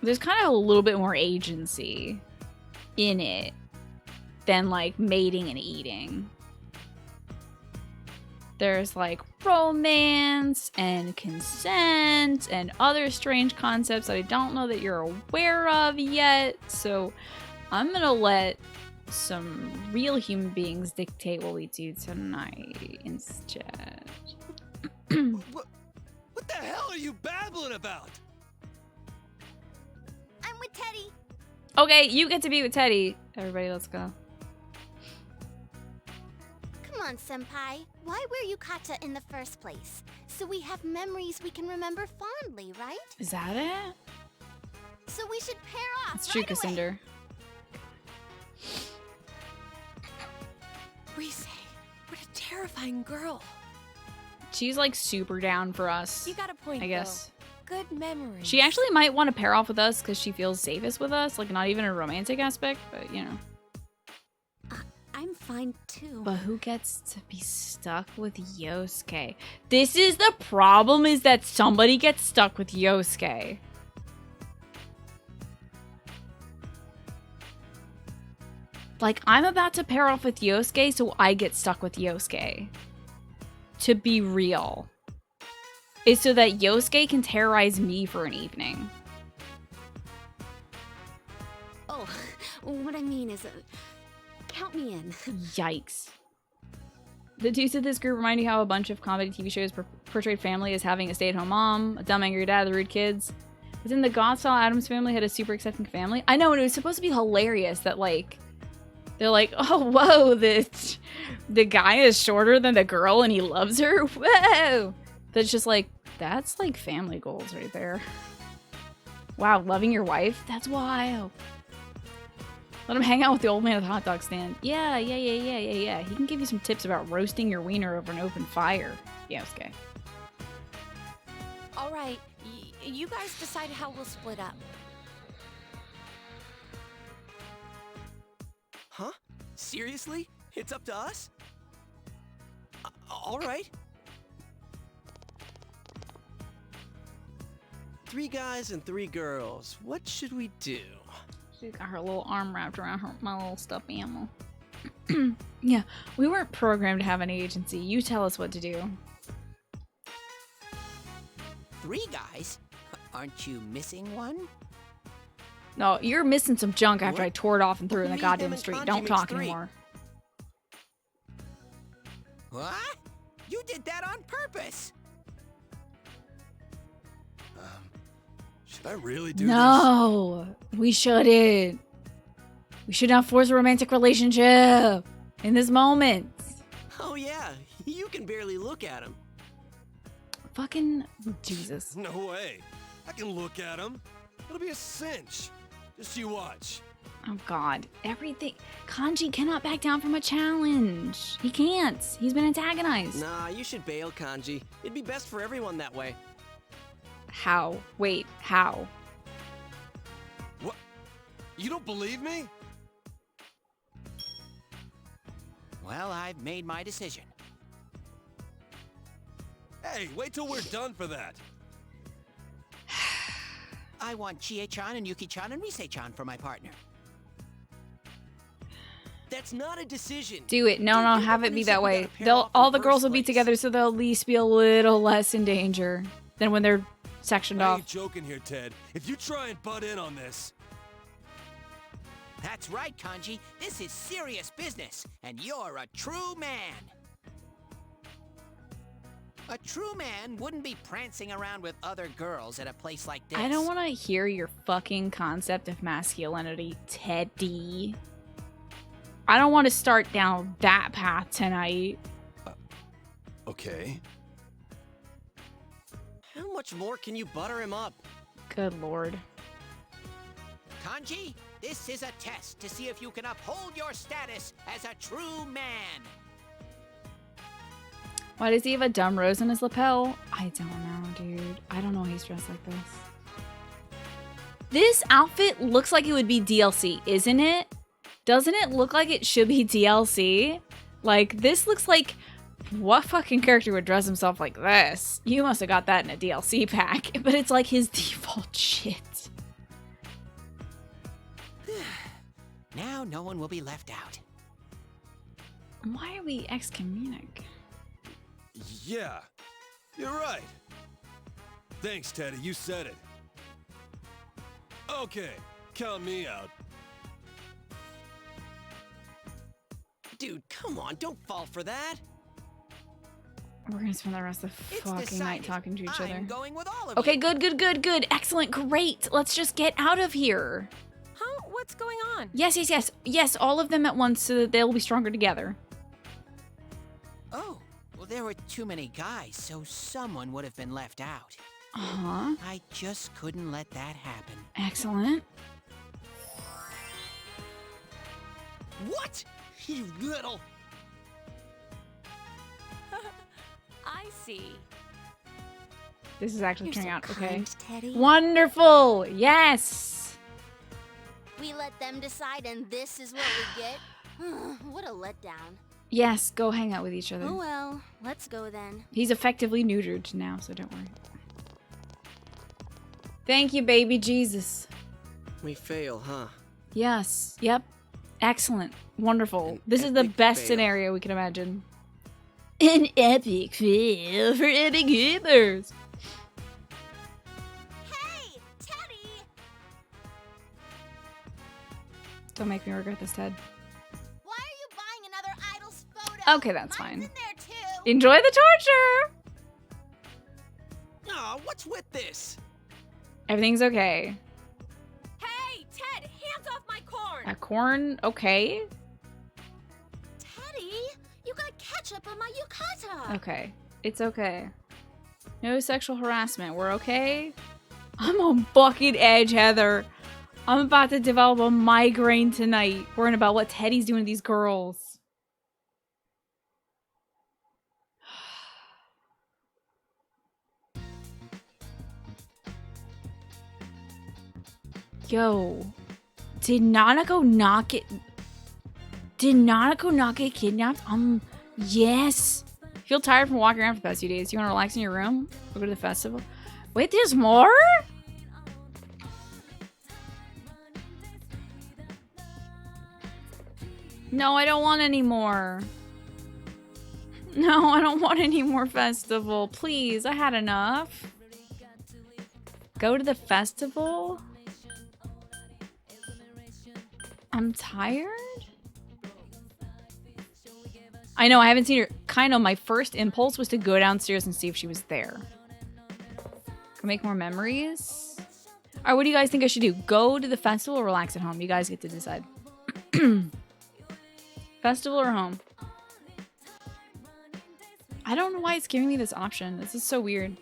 There's kind of a little bit more agency in it than like mating and eating. There's like romance and consent and other strange concepts that I don't know that you're aware of yet. So I'm gonna let some real human beings dictate what we do tonight instead. What the hell are you babbling about? I'm with Teddy. Okay, you get to be with Teddy. Everybody, let's go. Come on, Senpai. Why wear yukata in the first place? So we have memories we can remember fondly, right? Is that it? So we should pair off It's true, right away. Cinder. Rise, what a terrifying girl. She's like super down for us. You got a point, I guess. Though. Good memories. She actually might want to pair off with us because she feels safest with us. Like, not even a romantic aspect, but you know. I'm fine too. But who gets to be stuck with Yosuke? This is the problem, is that somebody gets stuck with Yosuke. Like, I'm about to pair off with Yosuke, so I get stuck with Yosuke. To be real. Is so that Yosuke can terrorize me for an evening. Oh, what I mean is, count me in. Yikes. The dudes of this group remind you how a bunch of comedy TV shows portrayed family as having a stay-at-home mom, a dumb angry dad, the rude kids. But then the Godstall Addams family had a super accepting family. I know, and it was supposed to be hilarious that, like, they're like, oh, whoa, the guy is shorter than the girl and he loves her? Whoa! That's just like, that's like family goals right there. Wow, loving your wife? That's wild. Let him hang out with the old man at the hot dog stand. Yeah. He can give you some tips about roasting your wiener over an open fire. Yosuke. All right, you guys decide how we'll split up. Huh? Seriously? It's up to us? All right. 3 guys and 3 girls. What should we do? She's got her little arm wrapped around my little stuffed animal. Yeah, we weren't programmed to have an agency. You tell us what to do. 3 guys? Aren't you missing one? No, you're missing some junk after What? I tore it off and threw it in the Me, goddamn him, and street. Kanji Don't makes talk 3. anymore. What? You did that on purpose! Should I really do No, we shouldn't. We should not force a romantic relationship in this moment. this? Oh yeah, you can barely look at him. Fucking Jesus. No way. I can look at him. It'll be a cinch. Just you watch. Oh God, everything. Kanji cannot back down from a challenge. He can't. He's been antagonized. Nah, you should bail, Kanji. It'd be best for everyone that way. How? Wait, how? What? You don't believe me? Well, I've made my decision. Hey, wait till we're done for that. I want Chie-chan and Yuki-chan and Rise-chan for my partner. That's not a decision. Do it. No, Dude, no, you're have the it one be who said that we way. gotta pair They'll off in all the the girls first will be place. together, so they'll at least be a little less in danger than when they're sectioned I off. ain't joking here, Ted. If you try and butt in on this... That's right, Kanji. This is serious business, and you're a true man. A true man wouldn't be prancing around with other girls at a place like this. I don't want to hear your fucking concept of masculinity, Teddy. I don't want to start down that path tonight. Okay. How much more can you butter him up? Good lord. Kanji, this is a test to see if you can uphold your status as a true man. Why does he have a dumb rose in his lapel? I don't know, dude. I don't know why he's dressed like this. This outfit looks like it would be DLC, isn't it? Doesn't it look like it should be DLC? Like, this looks like... What fucking character would dress himself like this? You must have got that in a DLC pack. But it's like his default shit. Now no one will be left out. Why are we excommunic? Yeah, you're right. Thanks, Teddy. You said it. Okay, count me out. Dude, come on, don't fall for that. We're gonna spend the rest of the fucking night talking to each other. I'm going with all of Okay, you. good. Excellent, great. Let's just get out of here. Huh? What's going on? Yes, all of them at once so that they'll be stronger together. Oh, well, there were too many guys, so someone would have been left out. Uh-huh. I just couldn't let that happen. Excellent. What? You little... I see. This is actually You're turning so out okay. kind, Teddy. Wonderful. Yes. We let them decide and this is what we get? What a letdown. Yes, go hang out with each other. Oh well, let's go then. He's effectively neutered now, so don't worry. Thank you, baby Jesus. We fail, huh? Yes. Yep. Excellent. Wonderful. This is the best scenario we can imagine. An epic fail for epic gamers. Hey, Teddy! Don't make me regret this, Ted. Why are you buying another idol's photo? Okay, that's Mine's fine. in there too. Enjoy the torture. Aw, what's with this? Everything's okay. Hey, Ted, hands off my corn! A corn, okay. Teddy, you got ketchup on my yukata. Okay. It's okay. No sexual harassment. We're okay? I'm on fucking edge, Heather. I'm about to develop a migraine tonight, worrying about what Teddy's doing to these girls. Yo. Did Nanako not get... Did Nanako not get kidnapped? Yes. Feel tired from walking around for the past few days. You want to relax in your room? Or go to the festival? Wait, there's more? No, I don't want any more. No, I don't want any more festival. Please, I had enough. Go to the festival? I'm tired? I know, I haven't seen her. Kind of, my first impulse was to go downstairs and see if she was there. Can make more memories? Alright, what do you guys think I should do? Go to the festival or relax at home? You guys get to decide. Festival or home? I don't know why it's giving me this option. This is so weird.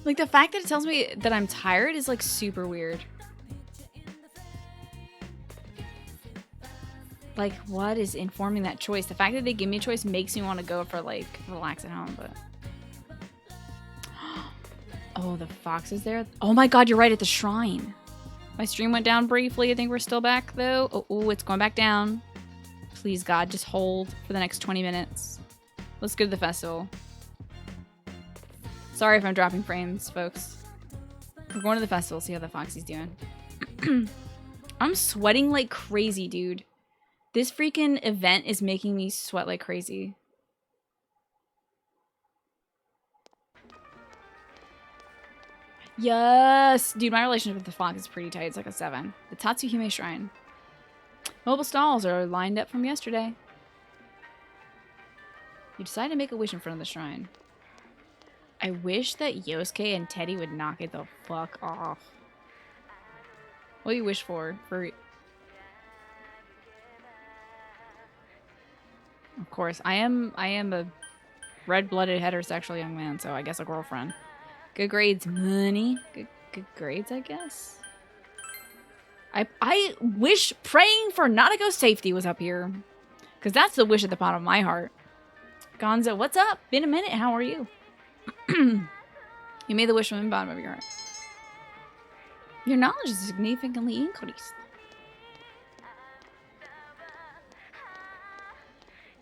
Like, the fact that it tells me that I'm tired is, like, super weird. Like, what is informing that choice? The fact that they give me a choice makes me want to go for, like, relax at home, but... Oh, the fox is there? Oh my god, you're right, at the shrine. My stream went down briefly. I think we're still back, though. Oh, it's going back down. Please, God, just hold for the next 20 minutes. Let's go to the festival. Sorry if I'm dropping frames, folks. We're going to the festival, see how the Foxy's doing. I'm sweating like crazy, dude. This freaking event is making me sweat like crazy. Yes! Dude, my relationship with the fox is pretty tight. It's like a 7. The Tatsuhime Shrine. Mobile stalls are lined up from yesterday. You decide to make a wish in front of the shrine. I wish that Yosuke and Teddy would knock it the fuck off. What do you wish for? Of course, I am a red-blooded heterosexual young man, so I guess a girlfriend. Good grades, money. Good grades, I guess. I wish praying for Nanako's safety was up here. Because that's the wish at the bottom of my heart. Gonzo, what's up? Been a minute. How are you? You made the wish from the bottom of your heart. Your knowledge is significantly increased.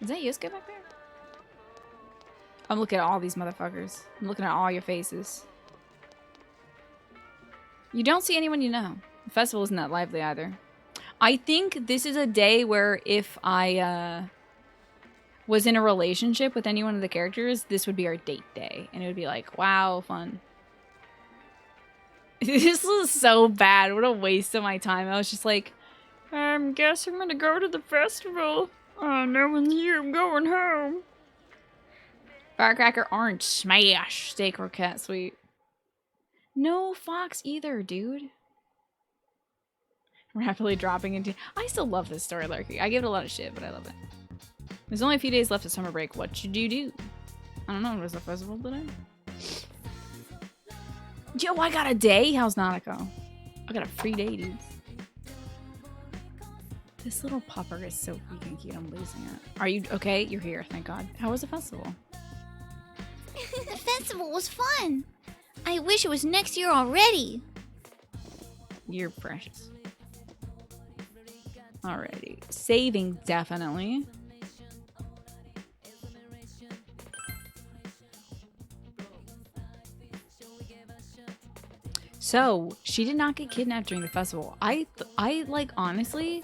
Is that Yosuke back there? I'm looking at all these motherfuckers. I'm looking at all your faces. You don't see anyone you know. The festival isn't that lively either. I think this is a day where if I was in a relationship with any one of the characters, this would be our date day. And it would be like, wow, fun. This was so bad. What a waste of my time. I was just like, guess I'm gonna go to the festival. No one's here. I'm going home. Firecracker orange smash. Steak croquette sweet. No fox either, dude. Rapidly dropping into... I still love this story, Larky. I give it a lot of shit, but I love it. There's only a few days left of summer break. What should you do? I don't know. Was the festival today? Yo, I got a day? How's Nanako? I got a free day, dude. This little pupper is so freaking cute. I'm losing it. Are you okay? You're here. Thank God. How was the festival? The festival was fun. I wish it was next year already. You're precious. Alrighty. Saving, definitely. So, she did not get kidnapped during the festival. I like, honestly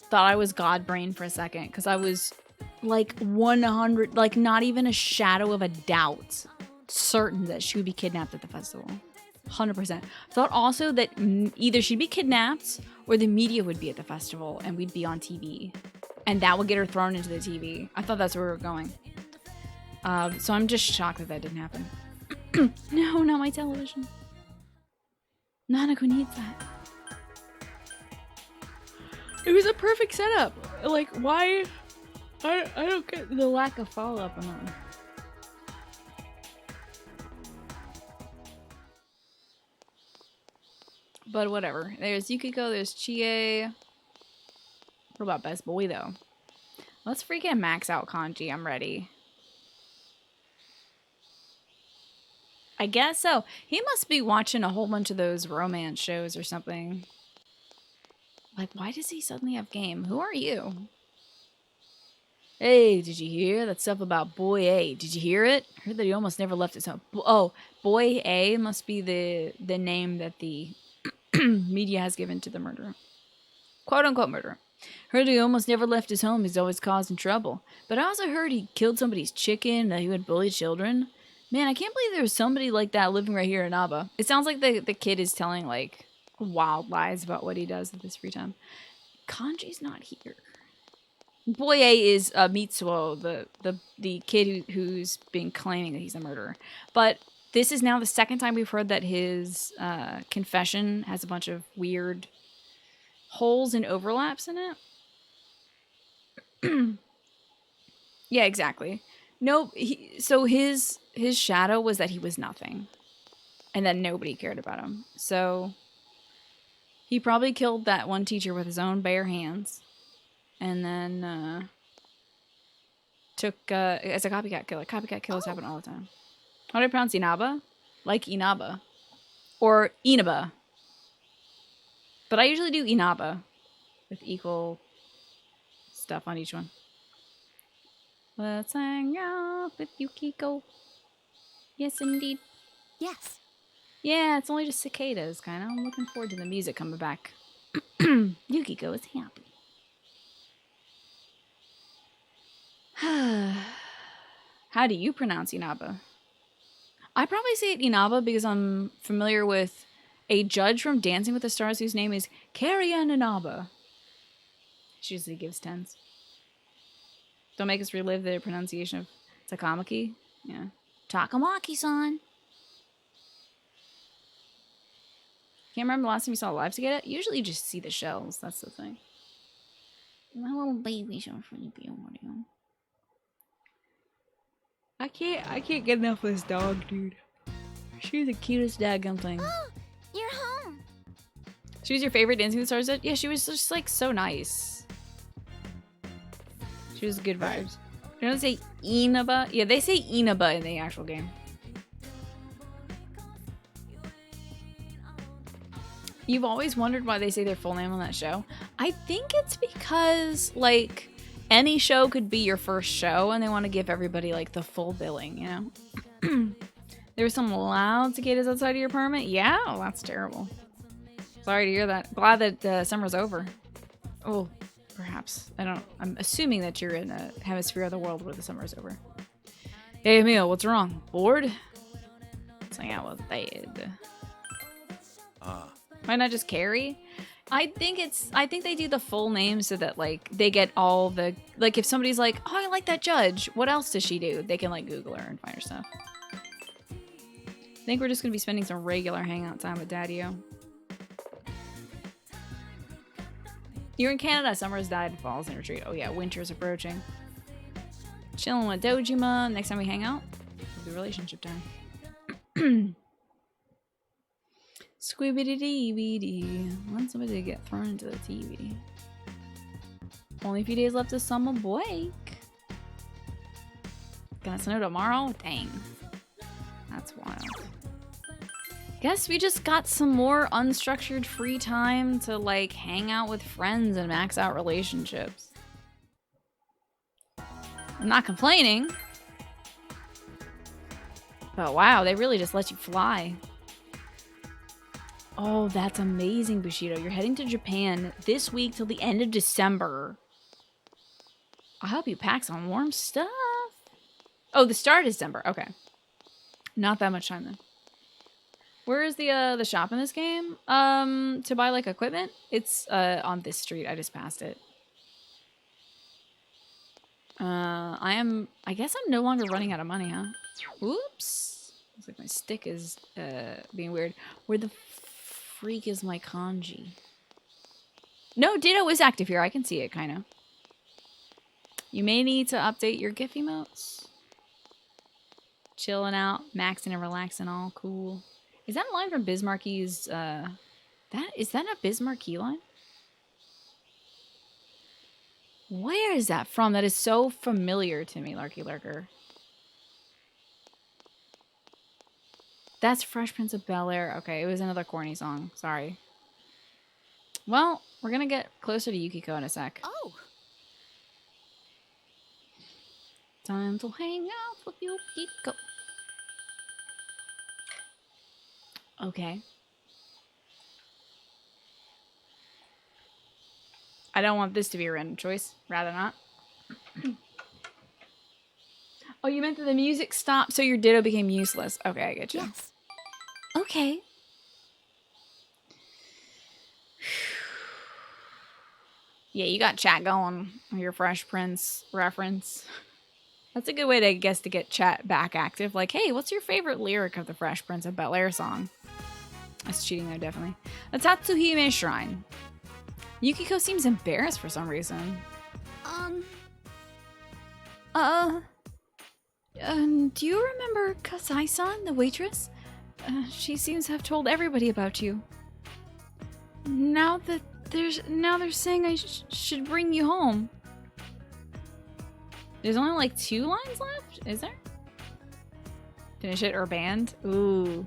thought I was God brain for a second. Because I was, like, 100, like, not even a shadow of a doubt certain that she would be kidnapped at the festival. 100%. Thought also that either she'd be kidnapped or the media would be at the festival and we'd be on TV. And that would get her thrown into the TV. I thought that's where we were going. So I'm just shocked that that didn't happen. No, not my television. Nanako needs that. It was a perfect setup. Like, why? I don't get the lack of follow-up on that one. But whatever. There's Yukiko, there's Chie. What about Best Boy, though? Let's freaking max out Kanji. I'm ready. I guess so. He must be watching a whole bunch of those romance shows or something. Like, why does he suddenly have game? Who are you? Hey, did you hear that stuff about Boy A? Did you hear it? I heard that he almost never left his home. Oh, Boy A must be the name that the media has given to the murderer. Quote-unquote murderer. Heard he almost never left his home. He's always causing trouble. But I also heard he killed somebody's chicken, that he would bully children. Man, I can't believe there was somebody like that living right here in Aba. It sounds like the kid is telling, like, wild lies about what he does with his free time. Kanji's not here. Boy A is Mitsuo, the kid who's been claiming that he's a murderer. But this is now the second time we've heard that his confession has a bunch of weird holes and overlaps in it. Yeah, exactly. No, so his shadow was that he was nothing. And that nobody cared about him. So he probably killed that one teacher with his own bare hands. And then took as a copycat killer. Copycat killers happen all the time. How do I pronounce Inaba? Like Inaba. Or Inaba. But I usually do Inaba. With equal stuff on each one. Let's hang out with Yukiko. Yes, indeed. Yes. Yeah, it's only just cicadas, kind of. I'm looking forward to the music coming back. Yukiko is happy. How do you pronounce Inaba? I probably say it Inaba because I'm familiar with a judge from Dancing with the Stars whose name is Carrie-Anne Inaba. She usually gives 10s. Don't make us relive the pronunciation of Takamaki. Yeah. Takamaki-san. Can't remember the last time you saw Live Together. Usually you just see the shells. That's the thing. My little baby showing for you. I can't get enough of this dog, dude. She's the cutest daggum thing. Oh, you're home. She was your favorite Dancing with the Stars? Yeah, she was just like so nice. She was good vibes. They don't say Inaba. Yeah, they say Inaba in the actual game. You've always wondered why they say their full name on that show? I think it's because, like, any show could be your first show and they want to give everybody, like, the full billing, you know? There was some loud cicadas outside of your apartment? Yeah? Oh, that's terrible. Sorry to hear that. Glad that summer's over. Oh, perhaps. I'm assuming that you're in a hemisphere of the world where the summer's over. Hey, Emil, what's wrong? Bored? Let's hang out with Dad. Why not just Carrie? I think they do the full name so that, like, they get all the, like, if somebody's like, oh, I like that judge, what else does she do? They can, like, Google her and find her stuff. I think we're just gonna be spending some regular hangout time with Daddy-O. You're in Canada, summer's died, fall's in retreat. Oh yeah, winter's approaching. Chilling with Dojima. Next time we hang out, it'll be relationship time. Squibbity-dee-bee-dee. Want somebody to get thrown into the TV. Only a few days left of summer break. Gonna snow tomorrow? Dang. That's wild. Guess we just got some more unstructured free time to, like, hang out with friends and max out relationships. I'm not complaining. But wow, they really just let you fly. Oh, that's amazing, Bushido. You're heading to Japan this week till the end of December. I hope you pack some warm stuff. Oh, the start of December. Okay. Not that much time then. Where is the shop in this game? To buy, like, equipment? It's on this street. I just passed it. I guess I'm no longer running out of money, huh? Oops. Looks like my stick is being weird. Where the freak is my kanji? No, Ditto is active here. I can see it, kind of. You may need to update your GIF emotes. Chilling out, maxing and relaxing, all cool. Is that a line from Bismarcky's, is that a Bismarcky line? Where is that from? That is so familiar to me, Larky Lurker. That's Fresh Prince of Bel-Air. Okay, it was another corny song. Sorry. Well, we're gonna get closer to Yukiko in a sec. Oh. Time to hang out with Yukiko. Okay. I don't want this to be a random choice. Rather not. Oh, you meant that the music stopped, so your Ditto became useless. Okay, I get you. Yes. Okay. Yeah, you got chat going on your Fresh Prince reference. That's a good way to guess to get chat back active. Like, hey, what's your favorite lyric of the Fresh Prince of Bel-Air song? That's cheating there, definitely. The Tatsuhime Shrine. Yukiko seems embarrassed for some reason. Do you remember Kasai-san, the waitress? She seems to have told everybody about you. Now they're saying I should bring you home. There's only like 2 lines left? Is there? Finish it or banned? Ooh.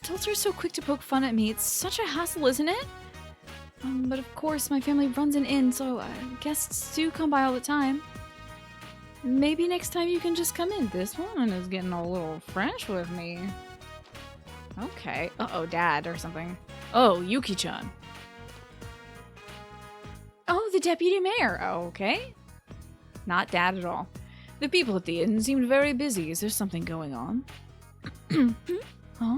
Adults are so quick to poke fun at me. It's such a hassle, isn't it? But of course, my family runs an inn, so guests do come by all the time. Maybe next time you can just come in. This woman is getting a little French with me. Okay. Uh-oh, Dad or something. Oh, Yuki-chan. Oh, the deputy mayor. Okay. Not Dad at all. The people at the inn seemed very busy. Is there something going on? Huh?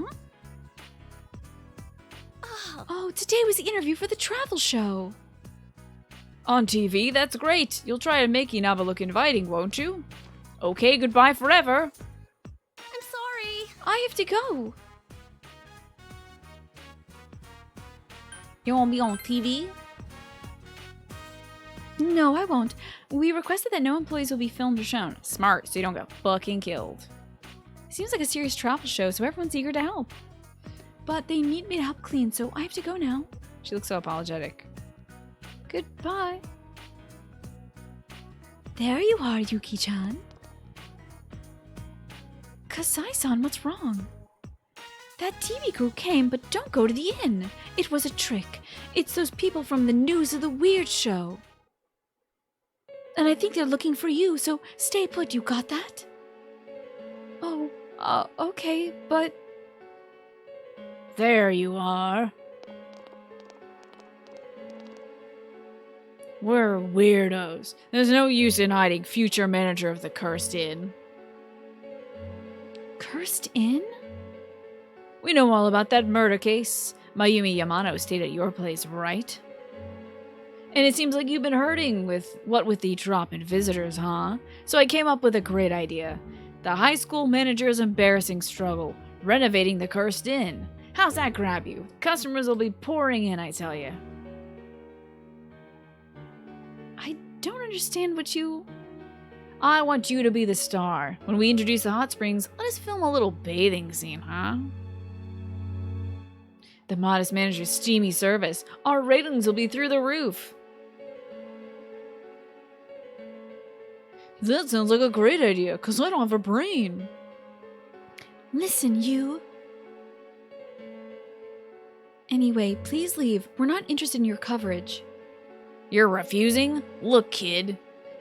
Oh, today was the interview for the travel show. On TV? That's great. You'll try to make Inaba look inviting, won't you? Okay, goodbye forever. I'm sorry. I have to go. You won't be on TV? No, I won't. We requested that no employees will be filmed or shown. Smart, so you don't get fucking killed. It seems like a serious travel show, so everyone's eager to help. But they need me to help clean, so I have to go now. She looks so apologetic. Goodbye. There you are, Yuki-chan. Kasai-san, what's wrong? That TV crew came, but don't go to the inn. It was a trick. It's those people from the News of the Weird show. And I think they're looking for you, so stay put, you got that? Oh, okay, but... There you are. We're weirdos. There's no use in hiding future manager of the Cursed Inn. Cursed Inn? We know all about that murder case. Mayumi Yamano stayed at your place, right? And it seems like you've been hurting with the drop in visitors, huh? So I came up with a great idea. The high school manager's embarrassing struggle. Renovating the Cursed Inn. How's that grab you? Customers will be pouring in, I tell you. I don't understand what you... I want you to be the star. When we introduce the hot springs, let us film a little bathing scene, huh? The modest manager's steamy service. Our ratings will be through the roof. That sounds like a great idea, because I don't have a brain. Listen, you. Anyway, please leave. We're not interested in your coverage. You're refusing? Look, kid.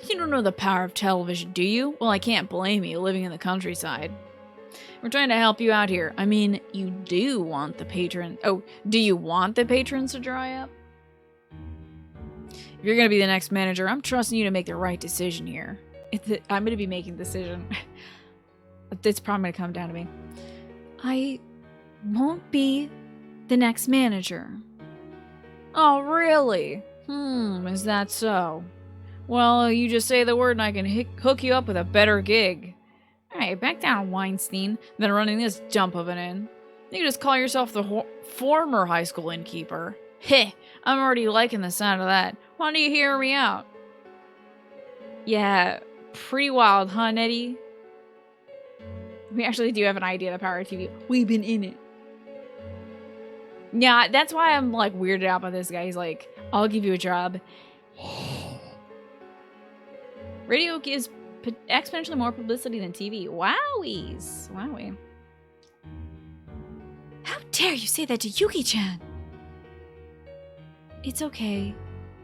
You don't know the power of television, do you? Well, I can't blame you, living in the countryside. We're trying to help you out here. I mean, you do want the patron... Oh, do you want the patrons to dry up? If you're going to be the next manager, I'm trusting you to make the right decision here. I'm going to be making the decision. It's probably going to come down to me. I won't be the next manager. Oh, really? Is that so? Well, you just say the word and I can hook you up with a better gig. Alright, back down, Weinstein, than running this dump of an inn. You can just call yourself the former high school innkeeper. Heh, I'm already liking the sound of that. Why don't you hear me out? Yeah, pretty wild, huh, Nettie? We actually do have an idea of the power of TV. We've been in it. Yeah, that's why I'm, like, weirded out by this guy. He's like, I'll give you a job. Radio gives exponentially more publicity than TV. Wowies. Wowie. How dare you say that to Yuki-chan? It's okay.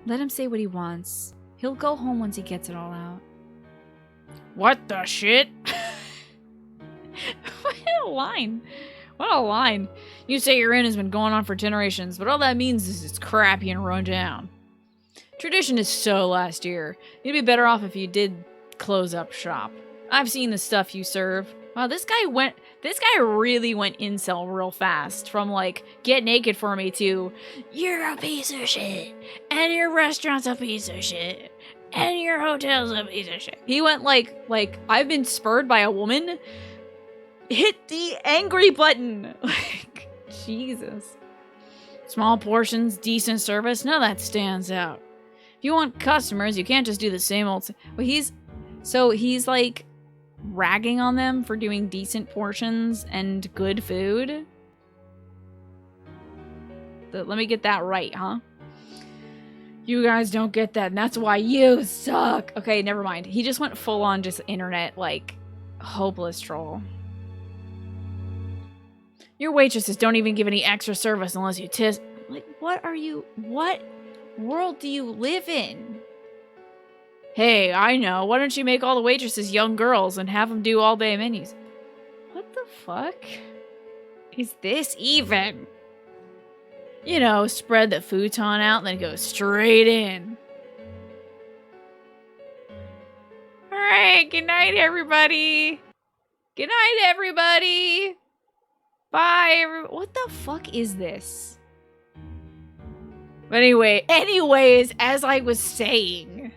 Let him say what he wants. He'll go home once he gets it all out. What the shit? What a line. What a line. You say your inn has been going on for generations, but all that means is it's crappy and run down. Tradition is so last year. You'd be better off if you did close up shop. I've seen the stuff you serve. Wow, this guy really went incel real fast. From like, get naked for me to, you're a piece of shit. And your restaurant's a piece of shit. And your hotel's a piece of shit. He went like, I've been spurred by a woman. Hit the angry button. Like, Jesus. Small portions, decent service, none of that stands out. If you want customers, you can't just do the same old... But he's like ragging on them for doing decent portions and good food. Let me get that right, huh? You guys don't get that, and that's why you suck. Okay, never mind. He just went full on just internet, like, hopeless troll. Your waitresses don't even give any extra service unless you like, what world do you live in? Hey, I know. Why don't you make all the waitresses young girls and have them do all-day menus? What the fuck is this even? You know, spread the futon out and then go straight in. Alright, good night, everybody. Good night, everybody. Bye, what the fuck is this? But anyways, as I was saying.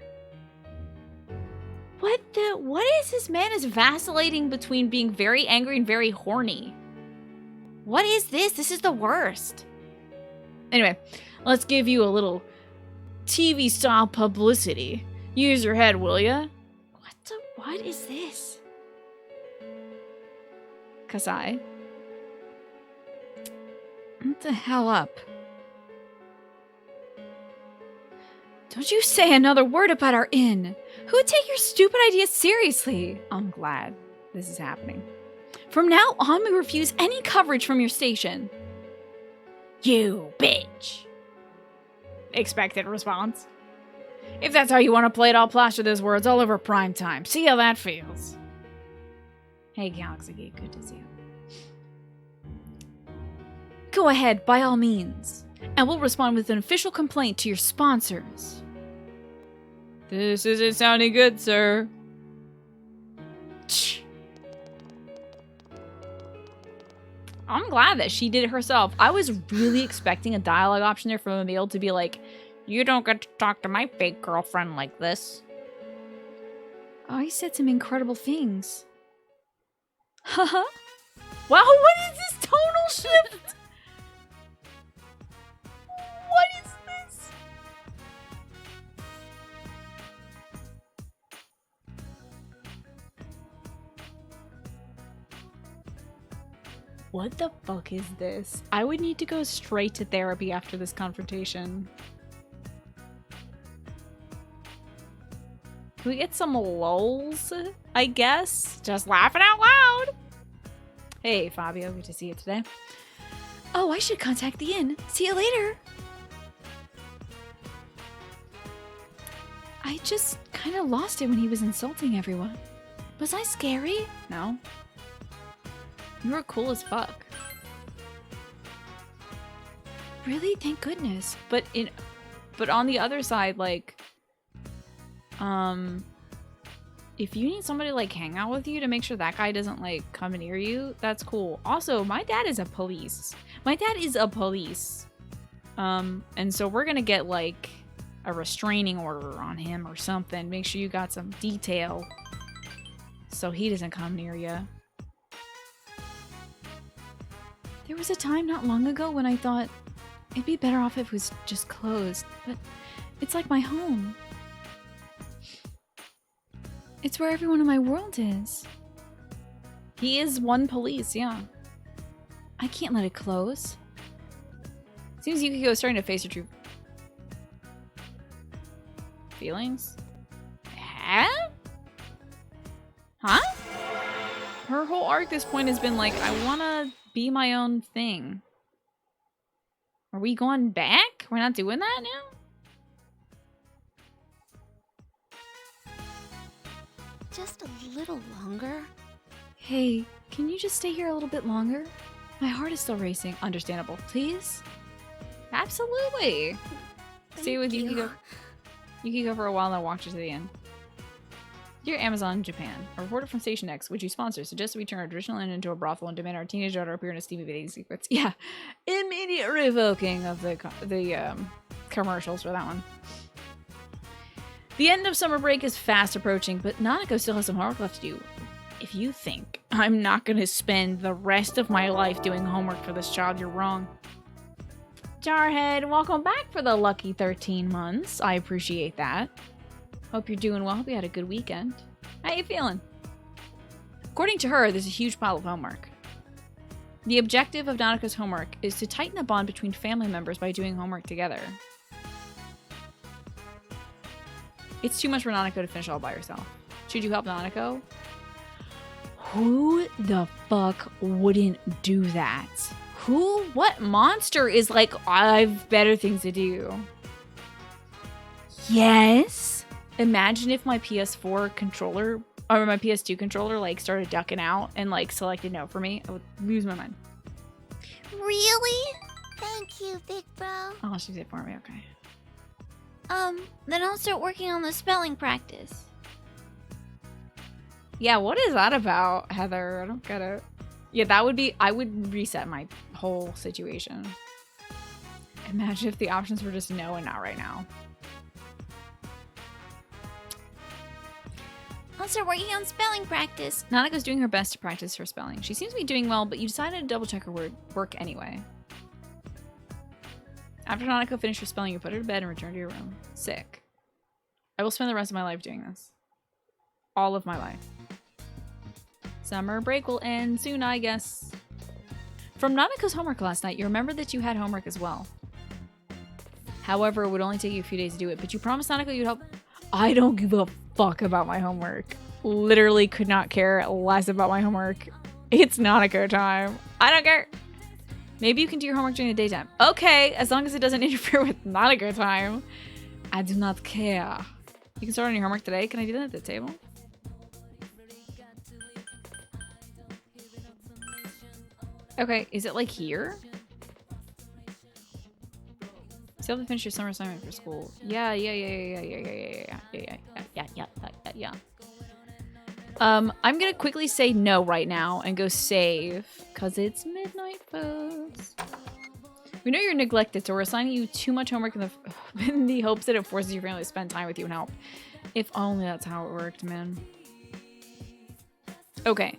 What is this man is vacillating between being very angry and very horny? What is this? This is the worst. Anyway, let's give you a little TV style publicity. Use your head, will ya? What is this? Kasai. What the hell up? Don't you say another word about our inn. Who would take your stupid ideas seriously? I'm glad this is happening. From now on, we refuse any coverage from your station. You bitch. Expected response. If that's how you want to play it, I'll plaster those words all over prime time. See how that feels. Hey, Galaxy Geek, good to see you. Go ahead, by all means. And we'll respond with an official complaint to your sponsors. This isn't sounding good, sir. I'm glad that she did it herself. I was really expecting a dialogue option there from Emil to be like, you don't get to talk to my fake girlfriend like this. Oh, he said some incredible things. Haha. Wow, what is this tonal shift? What is this? What the fuck is this? I would need to go straight to therapy after this confrontation. Can we get some lulz, I guess? Just laughing out loud. Hey, Fabio, good to see you today. Oh, I should contact the inn. See you later. I just kind of lost it when he was insulting everyone. Was I scary? No. You were cool as fuck. Really? Thank goodness. But on the other side, like, if you need somebody to like hang out with you to make sure that guy doesn't like come near you, that's cool. Also, my dad is a police. And so we're gonna get like a restraining order on him or something. Make sure you got some detail so he doesn't come near you. There was a time not long ago when I thought it'd be better off if it was just closed, but it's like my home. It's where everyone in my world is. He is one police, yeah. I can't let it close. Seems Yukiko is starting to face her true feelings. Huh? Her whole arc at this point has been like, I wanna be my own thing. Are we going back? We're not doing that now? Just a little longer? Hey, can you just stay here a little bit longer? My heart is still racing. Understandable. Please? Absolutely. Stay with Yukiko. Yukiko for a while and then walk you to the end. Dear Amazon Japan, a reporter from Station X, would you sponsor? Suggest we turn our traditional inn into a brothel and demand our teenage daughter appear in a steamy bathing sequence. Yeah. Immediate revoking of the commercials for that one. The end of summer break is fast approaching, but Nanako still has some homework left to do. If you think I'm not going to spend the rest of my life doing homework for this child, you're wrong. Jarhead, welcome back for the lucky 13 months. I appreciate that. Hope you're doing well. Hope you had a good weekend. How you feeling? According to her, there's a huge pile of homework. The objective of Nanako's homework is to tighten the bond between family members by doing homework together. It's too much for Nanako to finish all by herself. Should you help Nanako? Who the fuck wouldn't do that? Who? What monster is like, I've better things to do? Yes? Imagine if my PS4 controller, or my PS2 controller, like, started ducking out and, like, selected no for me. I would lose my mind. Really? Thank you, big bro. Oh, she did it for me, okay. Then I'll start working on the spelling practice. Yeah, what is that about, Heather? I don't get it. Yeah, that would be... I would reset my whole situation. Imagine if the options were just no and not right now. I'll start working on spelling practice. Nanako's doing her best to practice her spelling. She seems to be doing well, but you decided to double check her work anyway. After Nanako finished her spelling, you put her to bed and return to your room. Sick. I will spend the rest of my life doing this. All of my life. Summer break will end soon, I guess. From Nanako's homework last night, you remember that you had homework as well. However, it would only take you a few days to do it, but you promised Nanako you'd help. I don't give a fuck about my homework. Literally could not care less about my homework. It's Nanako time. I don't care. Maybe you can do your homework during the daytime. Okay, as long as it doesn't interfere with Nanako time. I do not care. You can start on your homework today. Can I do that at the table? Okay, is it like here? Still have to finish your summer assignment for school. Yeah. I'm gonna quickly say no right now and go save, cause it's midnight, folks. We know you're neglected, so we're assigning you too much homework in the hopes that it forces your family to spend time with you and help. If only that's how it worked, man. Okay.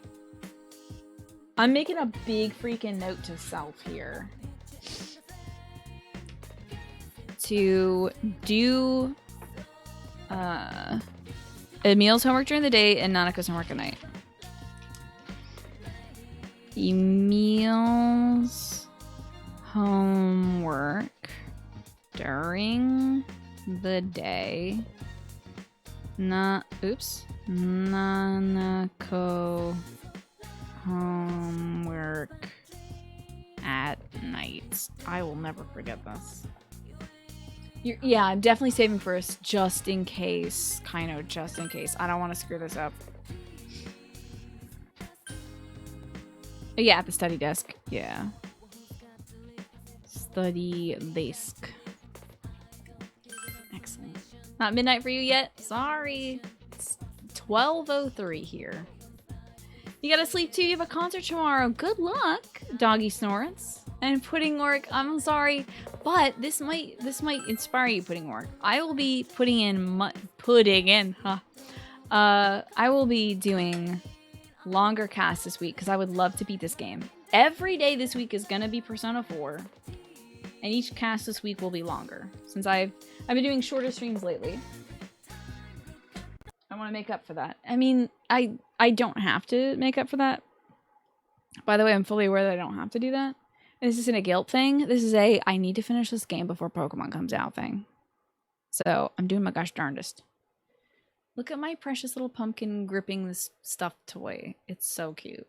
I'm making a big freaking note to self here. To do Emil's homework during the day and Nanako's homework at night. Emil's homework during the day. Nanako homework at night. I will never forget this. Yeah, I'm definitely saving first, just in case. Kind of, just in case. I don't want to screw this up. Yeah, at the study desk. Yeah. Study desk. Excellent. Not midnight for you yet? Sorry. It's 12:03 here. You gotta sleep too. You have a concert tomorrow. Good luck, Doggy Snorts. And pudding work. I'm sorry, but this might inspire you. Pudding work. I will be putting in I will be doing longer casts this week because I would love to beat this game. Every day this week is gonna be Persona 4, and each cast this week will be longer since I've been doing shorter streams lately. I want to make up for that. I mean, I don't have to make up for that. By the way, I'm fully aware that I don't have to do that. This isn't a guilt thing. This is a I need to finish this game before Pokemon comes out thing. So I'm doing my gosh darndest. Look at my precious little pumpkin gripping this stuffed toy. It's so cute.